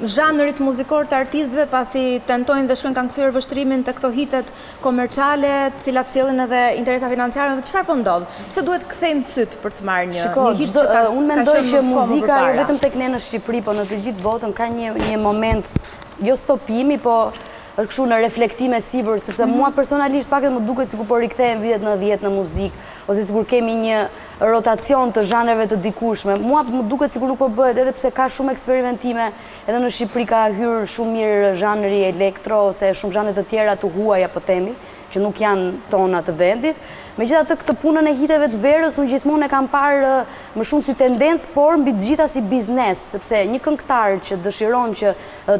zhanrit muzikor të artistëve, pasi tentojnë dhe shkojnë kanë kthyer vështrimin te këto hitet komerciale, të cilat sjellin edhe interesa financiare. Çfarë po ndodh? Pse duhet kthejmë syt për të marrë një hit që ka? Unë mendoj që muzika jo vetëm tek ne në Shqipëri, po në të gjithë botën ka një moment jo stopimi, po është kështu në reflektime sipër, sepse mua personalisht paket më duket sikur po rikthehem vitet 90 në muzikë, ose sikur kemi një rotacion të zhanreve të dikushme. Mua më duket sikur nuk po bëhet, edhe pse ka shumë eksperimentime, edhe në Shqipëri ka hyrë shumë mirë zhanri elektro, ose shumë zhanre të tjera të huaja, po themi, që nuk janë tona të vendit. Megjithatë këtë punën e hiteve të verës, unë gjithmonë e kam parë më shumë si tendencë, por mbi të gjitha si biznes, sepse një këngëtar që dëshiron që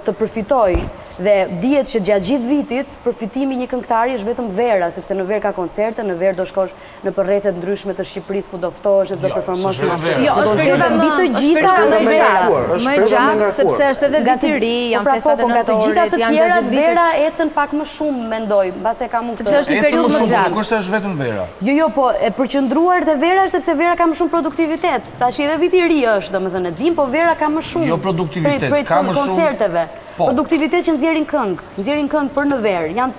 të përfitoj dhe dihet që gjatë gjithë vitit përfitimi një këngëtari është vetëm vera, sepse në verë ka koncerte, në verë do shkosh në rrjetet ndryshme të Shqipërisë ku do ftohesh dhe do performosh me atë. Jo, është periudha mbi të gjitha më gjatë, sepse është edhe vit i ri, janë festat e nëntorit, të gjitha të tjerat vera ecën pak më shumë, mendoj, mbase ka mund të. Sepse është një periudhë më gjatë. Kurse është vetëm vera. Jo, po e përqendruar te vera është sepse vera ka më shumë produktivitet. Tash edhe viti i ri është, domethënë e dim, po vera ka më shumë. Jo produktivitet, ka më shumë koncerteve. Produktivitet që nxjerrin këngë për në verë, janë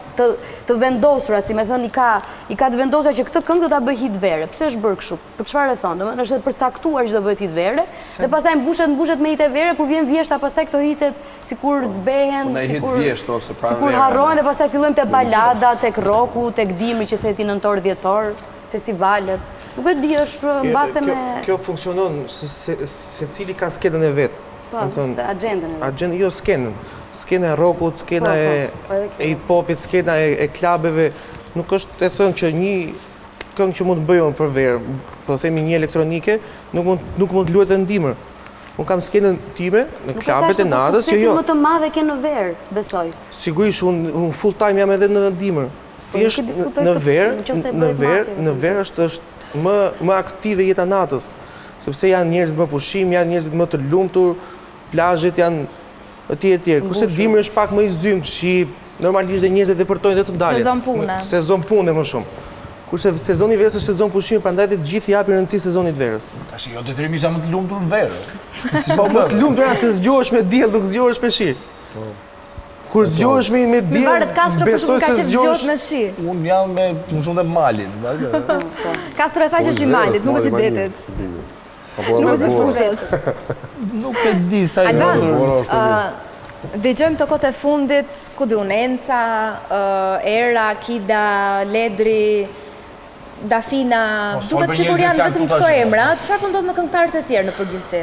të vendosura, si me thënë i ka të vendosura që këtë këngë do ta bëj hit vere. Pse është bërë kështu? Për çfarë e thonë? Domethënë është përcaktuar që do bëhet hit vere, dhe pastaj mbushet me hite vere, kur vjen vjeshta pastaj këto hitet sikur zbehen, sikur harrohen dhe pastaj fillojmë te balada, tek roku, tek dimri që theti nëntor dhjetor, festivalet. Nuk e di, është mbase me... Kjo funksionon, secili ka skenën e vet. Agendën. Agendën, jo skenën. Skena e rockut, skena e hip-hopit, skena e klabeve. Nuk është e thënë që një këngë që mund të bëjon për verë, po themi një elektronike, nuk mund të luhet në dimër. Unë kam skenën time në klabet e natës, jo. Më të madhe ke në verë, besoj. Sigurisht, unë full time jam edhe në dimër. Thjesht në verë është më aktive jeta natës. Sepse janë njerëzit më pushim, janë njerëzit më të lumtur, plazhet janë etj. Kurse dimri është pak më i zymë, shi, normalisht dhe njerëzit depërtojnë dhe të dalin. Sezon pune. Sezon pune më shumë. Kurse sezoni verës është sezon pushimi, prandaj të gjithë japin rëndësi sezonit verës. Tash jo detyrimisht më të lumtur në verë. Po më të lumtur janë se zgjohesh me diell, nuk zgjohesh me shi. Kur zgjohesh me diell, besoj se zgjohesh me shi. Unë jam me më shumë dhe malin. Kastro e tha që është i malit, nuk është i detit. Nuk është i fushës. Nuk e di sa i Alban, dëgjojmë të kohët e fundit, ku di unë, Enca, Era, Kida, Ledri, Dafina, duket sikur janë vetëm këto emra. Çfarë po ndodh me këngëtarët e tjerë në përgjithësi?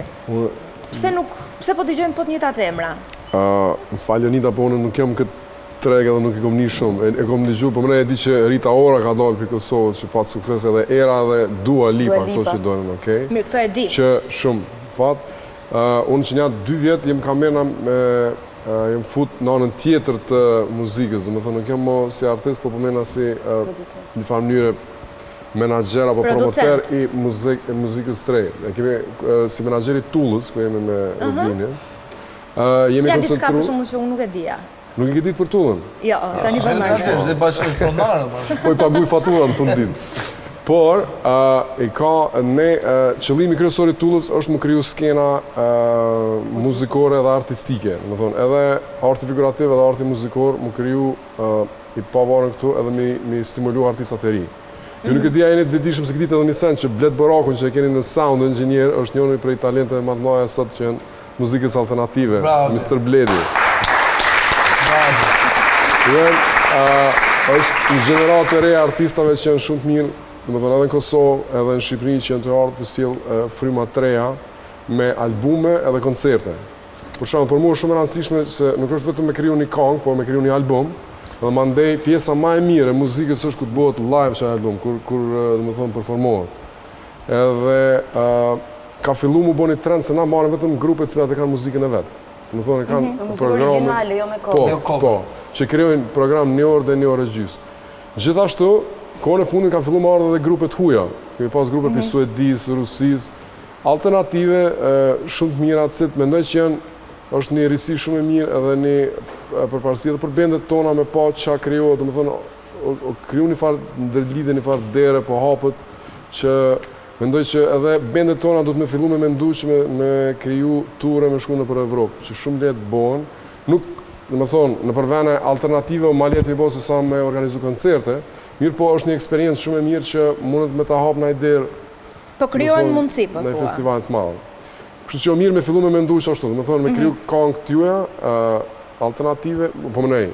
Pse po dëgjojmë po të njëjtat emra? Më falë Jonita, po unë nuk jam këtë treg edhe nuk i kom një shumë. E kom dëgju, po mëne e di që Rita Ora ka dalë për Kosovës që patë sukses edhe Era dhe Dua Lipa, këto që dojnë, okej? Mirë, këto e di. Që shumë fatë. Unë që njatë 2 vjetë jem kamena me... jem fut në anën tjetër të muzikës, dhe më thënë nuk jem mo si artist, po përmena si një farë mënyre menager apo promoter i muzikës të rej. Kemi si menageri Tullës, ku jemi me Rubinje. Ja diçka për shumë që unë nuk e dija. Nuk i ke ditë për Tullën? Jo, tani për marrë. Dhe bashkë është pronarë. Po i paguj fatura në fundit. Por, qëllimi kryesor i Tullës është më kriju skena muzikore dhe artistike. Më thonë, edhe arti figurativ edhe arti muzikor më kriju i pavarën këtu edhe mi stimulu artistat e ri. Ju nuk e dija jeni të vidishëm se këtit edhe një sen që Bled Borakun që e keni në sound engineer është njëri prej talente e madhnaja sot që janë muzikës alternative, Mr. Bledi. është një gjenerat e re artistave që janë shumë të mirë, dhe më thonë edhe në Kosovë, edhe në Shqipëri që janë të ardhur të sjellë fryma të reja me albume edhe koncerte. Për shembull, për mua është shumë e rëndësishme se nuk është vetëm me kriju një këngë, por me kriju një album, dhe mandej pjesa më e mirë e muzikës është kur të bëhet live çaj album, kur domethënë performohet. Edhe ka filluar mu bëni trend se na marrin vetëm grupe të cilat e kanë muzikën e vet. Domethënë kanë programe origjinale, jo me cover. Po, që krijojnë program një orë dhe një orë e gjys. Gjithashtu, kohën e fundit kanë filluar të ardhin edhe grupe të huaja. Kemi pas grupe për Suedisë, Rusisë, alternative shumë të mira, të cilët mendoj që është një risi shumë e mirë edhe një përparësi edhe për bendet tona me pa çka krijohet, domethënë kriju një farë ndërlidhje, një farë dere po hapët që mendoj që edhe bendet tona do të me fillu me mendu që me kriju ture me shku në për Evropë, që shumë letë bëhen. Nuk, domethënë, në përvene alternative o ma letë mi bo se sa me organizu koncerte, mirë po është një eksperiencë shumë e mirë që mundet me ta hapë në derë. Po kryohen mundësi, po thua. Në festivalet të madhe. Kështu që o mirë me fillu me mendu që ashtu, domethënë me kriju këngë t'juja, alternative, po më nej,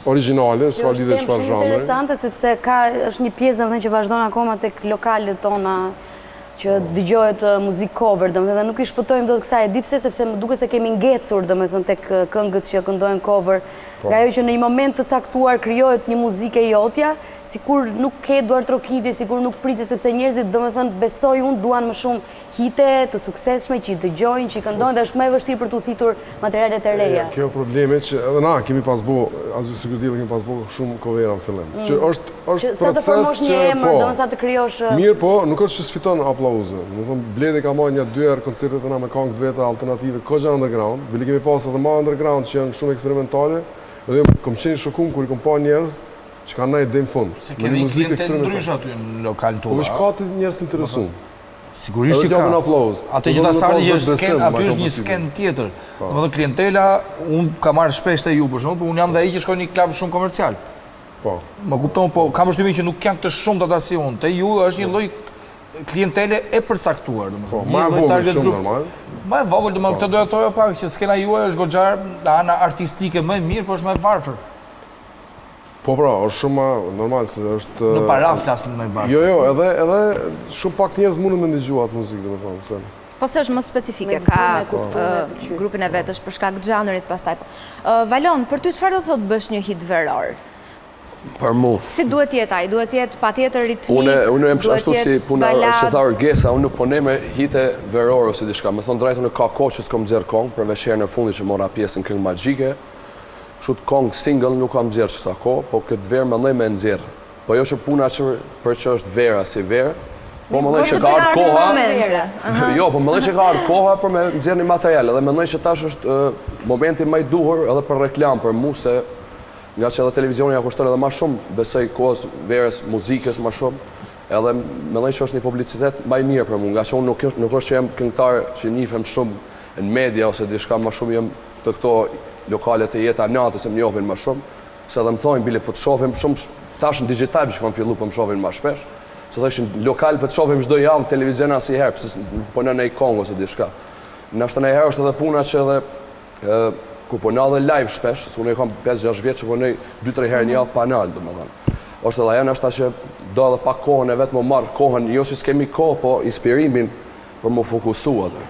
originale, s'ka lidhe çfarë zhanre. Është interesante sepse është një pjesë që vazhdon akoma tek lokalet tona që dëgjohet muzikë cover, domethënë nuk i shpëtojmë dot kësaj, e di pse sepse më duket se kemi ngecur domethënë tek këngët që këndojnë cover. Nga ajo që në një moment të caktuar krijohet një muzikë e jotja, sikur nuk ke duar trokitje, sikur nuk pritet sepse njerëzit domethënë besoj unë duan më shumë hite të suksesshme që i dëgjojnë, që i këndojnë dhe është më e vështirë për t'u thitur materialet e reja. Kjo probleme që edhe na kemi pas bo, asgjë sigurisht kemi pas bo shumë covera në fillim. Që është proces që po. Sa të krijosh. Mirë po, nuk është që sfiton aplauze. Domethënë Bledi ka marrë një 2 herë koncertet tona me këngë të veta alternative, koxha underground. Bile kemi pas edhe më underground që janë shumë eksperimentale. Dhe kom qenë shokum kur i kom pa njerëz që kanë ndajë deri në fund. Se keni klientë ndryshë aty në lokal tuaj. Po ka të njerëz të interesuar. Sigurisht që ka. Atë që ta sarri që aty është një sken tjetër. Domethënë klientela, unë ka marrë shpesh te ju për shkak, unë jam dhe ai që shkoj në një klub shumë komercial. Po. Më kupton, po kam përshtypjen që nuk janë të shumë ata si unë. Te ju është një lloj klientele e përcaktuar, domethënë. Po, më e vogël shumë normal. Më e vogël, domethënë këtë doja thoja pak që skena juaj është goxhar ana artistike më e mirë, por është më e varfër. Po pra, është shumë normal se është në para flasim më e varfër. Jo, edhe shumë pak njerëz mundën me dëgjuar atë muzikë, domethënë. Po se është më specifike, ka grupin e vetë, është për shkak të zhanrit pastaj. Valon, për ty çfarë do të thotë bësh një hit veror? Për mu. Si duhet jetë ai? Duhet jetë patjetër ritmik. Unë jam ashtu si puna që tha Orgesa, unë nuk po ne me hite verore ose diçka. Me thonë drejtën ka kohë që s'kom nxjerr këngë, përveç herën e fundit që mora pjesë në Këngë Magjike. Kështu këngë single nuk kam nxjerr çfarë kohë, po këtë verë mendoj me nxjerr. Po jo që puna për që është vera si verë, po mendoj që ka ardhur koha. Jo, po mendoj që ka ardhur koha për me nxjerr një material, edhe mendoj që tash është momenti më i duhur edhe për reklam për mua se nga që edhe televizioni ja kushton edhe ma shumë, besoj kohës verës, muzikës ma shumë, edhe mendoj që është një publicitet ma i mirë për mu, nga që unë nuk është që jem këngëtar që nifem shumë në media, ose diçka ma shumë jem të këto lokalet e jeta natës e më njohin ma shumë, se edhe më thojnë, bile po të shofim shumë, tash në digital që kam fillu po më shofin ma shpesh, se thëshin lokal po të shofim çdo javë në televizion as i herë, pëse nuk po në nej Kongë ose diçka. Nashta në herë është edhe puna që edhe ku po në dhe live shpesh, se unë e kam 5-6 vjetë që po në 2-3 herë një javë pa nalë, do më dhënë. Oshtë edhe janë ashta që do edhe pak kohën e vetë më marë kohën, jo që s'kemi kohë, po inspirimin për më fokusu atë.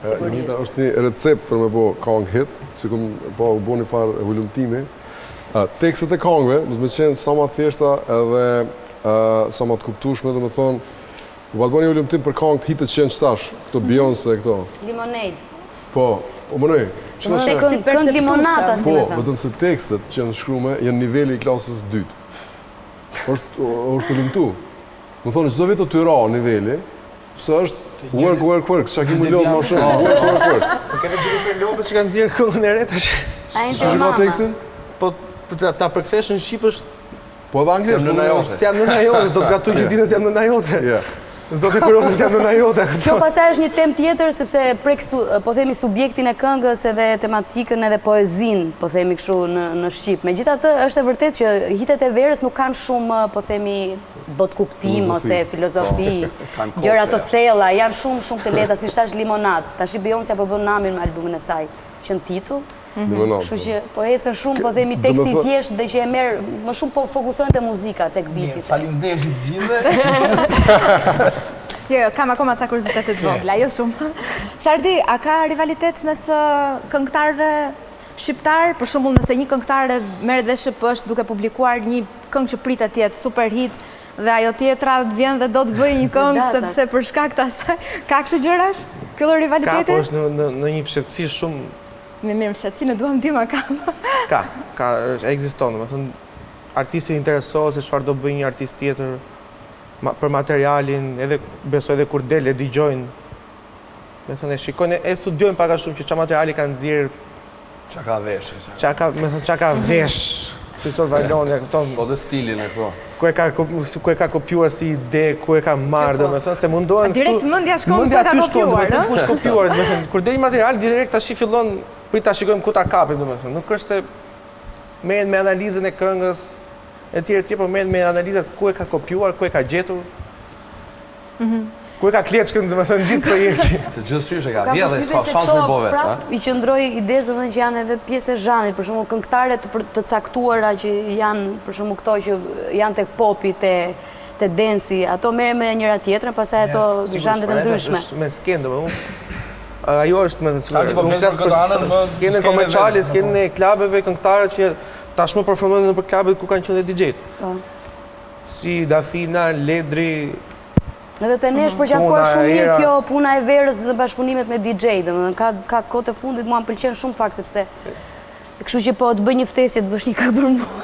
Njëta është një recept për me bo kong hit, që ku po bo një farë evolutimi. Tekstet e kongve, do të me qenë sa ma thjeshta edhe sa ma të kuptushme, do me thonë, u ba të bo një evolutim për kong të hitet që jenë qëtash, këto Beyoncé e këto. Limonade. Po, o mënoj. Kënd limonata, si me thëmë. Po, vetëm se tekstet që janë shkrume janë niveli i klasës 2. është lëmtu. Më thonë, çdo vit të tyra niveli, se është work, që ki më lodhë ma shumë, work. Po këtë Jennifer Lopez që kanë nxjerrë këngën e re tash. Që shkruaj tekstin? Po ta përkthesh në shqip është po dhe anglisht, jam nëna jote, do të gatuj që ditën se jam nëna jote. S'do të përose se jam nëna jote. Kjo pasaj është një temë tjetër, sepse prek, po themi, subjektin e këngës edhe tematikën edhe poezin, po themi këshu në Shqip. Megjithatë, është e vërtet që hitet e verës nuk kanë shumë, po themi, bot kuptim ose filozofi, gjëra të thella, janë shumë të lehta, si shtash Limonad. Tash Beyoncé po bën namin me albumin e saj, që në titull. Kështu që po ecën shumë, po themi teksti i thjesht dhe që e merr më shumë po fokusohen te muzika, tek biti. Faleminderit gjithëve. Jo, kam akoma ca kuriozitete të vogla, jo shumë. Sardi, a ka rivalitet mes këngëtarëve shqiptar? Për shembull, nëse një këngëtare merret vesh që është duke publikuar një këngë që pritet të jetë super hit dhe ajo tjetra vjen dhe do të bëjë një këngë sepse për shkak të asaj, ka kështu gjërash? Kjo lloj rivaliteti? Ka, po është në një fshehtësi shumë. Mirë, fshehtësinë duam ndihmë kam. Ka, ekziston, domethënë artisti interesohet se çfarë do bëjë një artist tjetër për materialin, edhe besoj edhe kur del e dëgjojnë. Me thënë, shikojnë, e studiojnë pak a shumë që çfarë materiali kanë nxjerr. Çka ka vesh, çka ka vesh. Si sot Vajloni këto. Po dhe stilin e këto. Ku e ka kopjuar si ide, ku e ka marrë, domethënë se mundohen. Direkt mendja shkon ku ka kopjuar, ëh? Ku është kopjuar, domethënë kur del material direkt tash fillon prit ta shikojmë ku ta kapim, domethënë. Nuk është se merren me analizën e këngës e tjerë, por merren me analizat ku e ka kopjuar, ku e ka gjetur. Ku e ka kleçkën, domethënë gjithë projekti. Se gjithsesi e ka vjedhë dhe s'ka shans me bo vetë, ha? I qëndroj idezë domethënë që janë edhe pjesë e zhanrit, për shembull këngëtarë të caktuara që janë, për shembull këto që janë tek popi, te densi, ato merren me njëra tjetrën, pastaj ato zhanre të ndryshme. Me skenë, domethënë. Ajo është më skenën komerciale, skenën e klubeve këngëtarë që tashmë performojnë nëpër klubet ku kanë qenë DJ-t. Po. Si Dafina, Ledri. Edhe të nesh përqafuar shumë mirë kjo puna e verës dhe bashkëpunimet me DJ, domethënë ka kohë të fundit mua më pëlqen shumë fakt sepse kështu që po të bëj një ftesje të bësh një këngë për mua.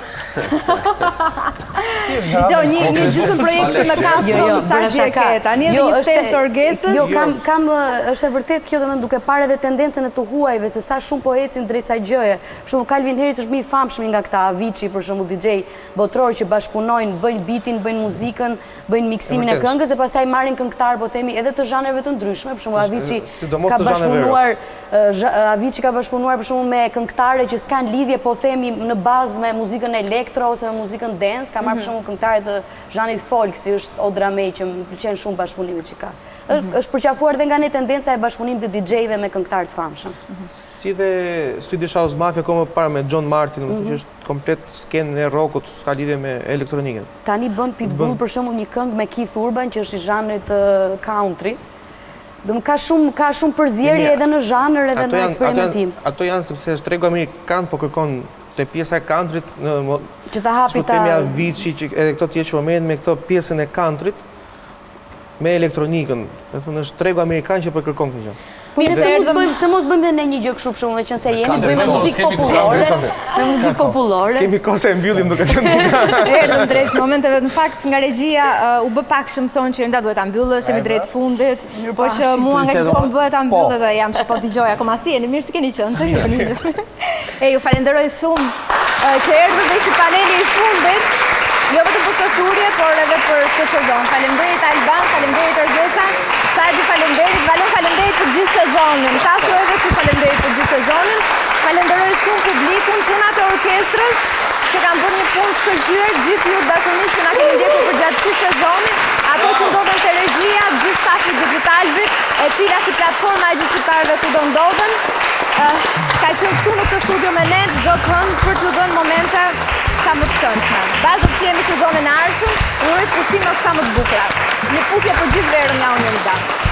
Jo, një gjysmë projekti në Kastro në Sardi e Keta, një ftesë të orgesës. Jo, është e vërtet kjo domethënë duke parë edhe tendencën e të huajve se sa shumë po ecin drejt kësaj gjëje. Për shembull Calvin Harris është më i famshëm nga këta, Avicii për shembull DJ botror që bashkëpunojnë, bëjnë beatin, bëjnë muzikën, bëjnë miksimin e këngës dhe pastaj marrin këngëtar, po themi edhe të zhanreve të ndryshme, për shembull Avicii ka bashkëpunuar për shembull me këngëtare që s'kan lidhje, po themi në bazë me muzikën elektro ose me muzikën dance, ka marrë për shembull këngëtare të zhanrit folk, si është Odra May, që më pëlqen shumë bashkëpunimet që ka. Është përqafuar dhe nga ne tendenca e bashkëpunimit të DJ-ve me këngëtarë të famshëm. Si dhe Swedish House Mafia ka më parë me John Martin, që është komplet skenë e rockut, s'ka lidhje me elektronikën. Tani bën Pitbull për shembull një këngë me Keith Urban që është i zhanrit country. Ka shumë përzierje edhe në zhanër edhe në eksperimentim. Ato janë sepse është tregu amerikan, po kërkon te pjesa e countryt që ta hapi ta Avicii që edhe këto tjetër që po merren me këto pjesën e countryt me elektronikën. Do thonë është tregu amerikan që po kërkon këtë gjë. Se mos bëjmë dhe ne një gjë kështu për shembull, që nëse jemi bëjmë muzikë popullore, me muzikë popullore. Kemi kohë se mbyllim duke qenë. Erdhëm drejt momenteve, në fakt nga regjia u bë pak që më thonë që nda duhet ta mbyllësh, jemi drejt fundit, po që mua nga që po më bëhet ta mbyllë dhe jam që po dëgjoj akoma si jeni mirë si keni qenë. Ju falenderoj shumë që erdhët dhe ishi paneli i fundit. Jo vetëm për këtë thurje, por edhe për këtë sezon. Faleminderit Alban, faleminderit Orgesa, Sardi faleminderit, Valon faleminderit për gjithë sezonin. Kastro edhe ty faleminderit për gjithë sezonin. Falenderoj shumë publikun, çunat e orkestrës që kanë bërë një punë shkëlqyer, gjithë ju dashumiq që na keni ndjekur për gjatë këtij sezoni, ato që ndodhen te regjia, gjithë stafi Digitalbit, e cila si platforma e gjyqtarëve ku do ndodhen. Ka qenë këtu në këtë studio me ne çdo këngë për të dhënë momente sa më të këndshme. Vazhdo të jemi sezonin e ardhshëm, uroj pushime sa më të bukura. Një puthje për gjithë verën nga Unë Jam.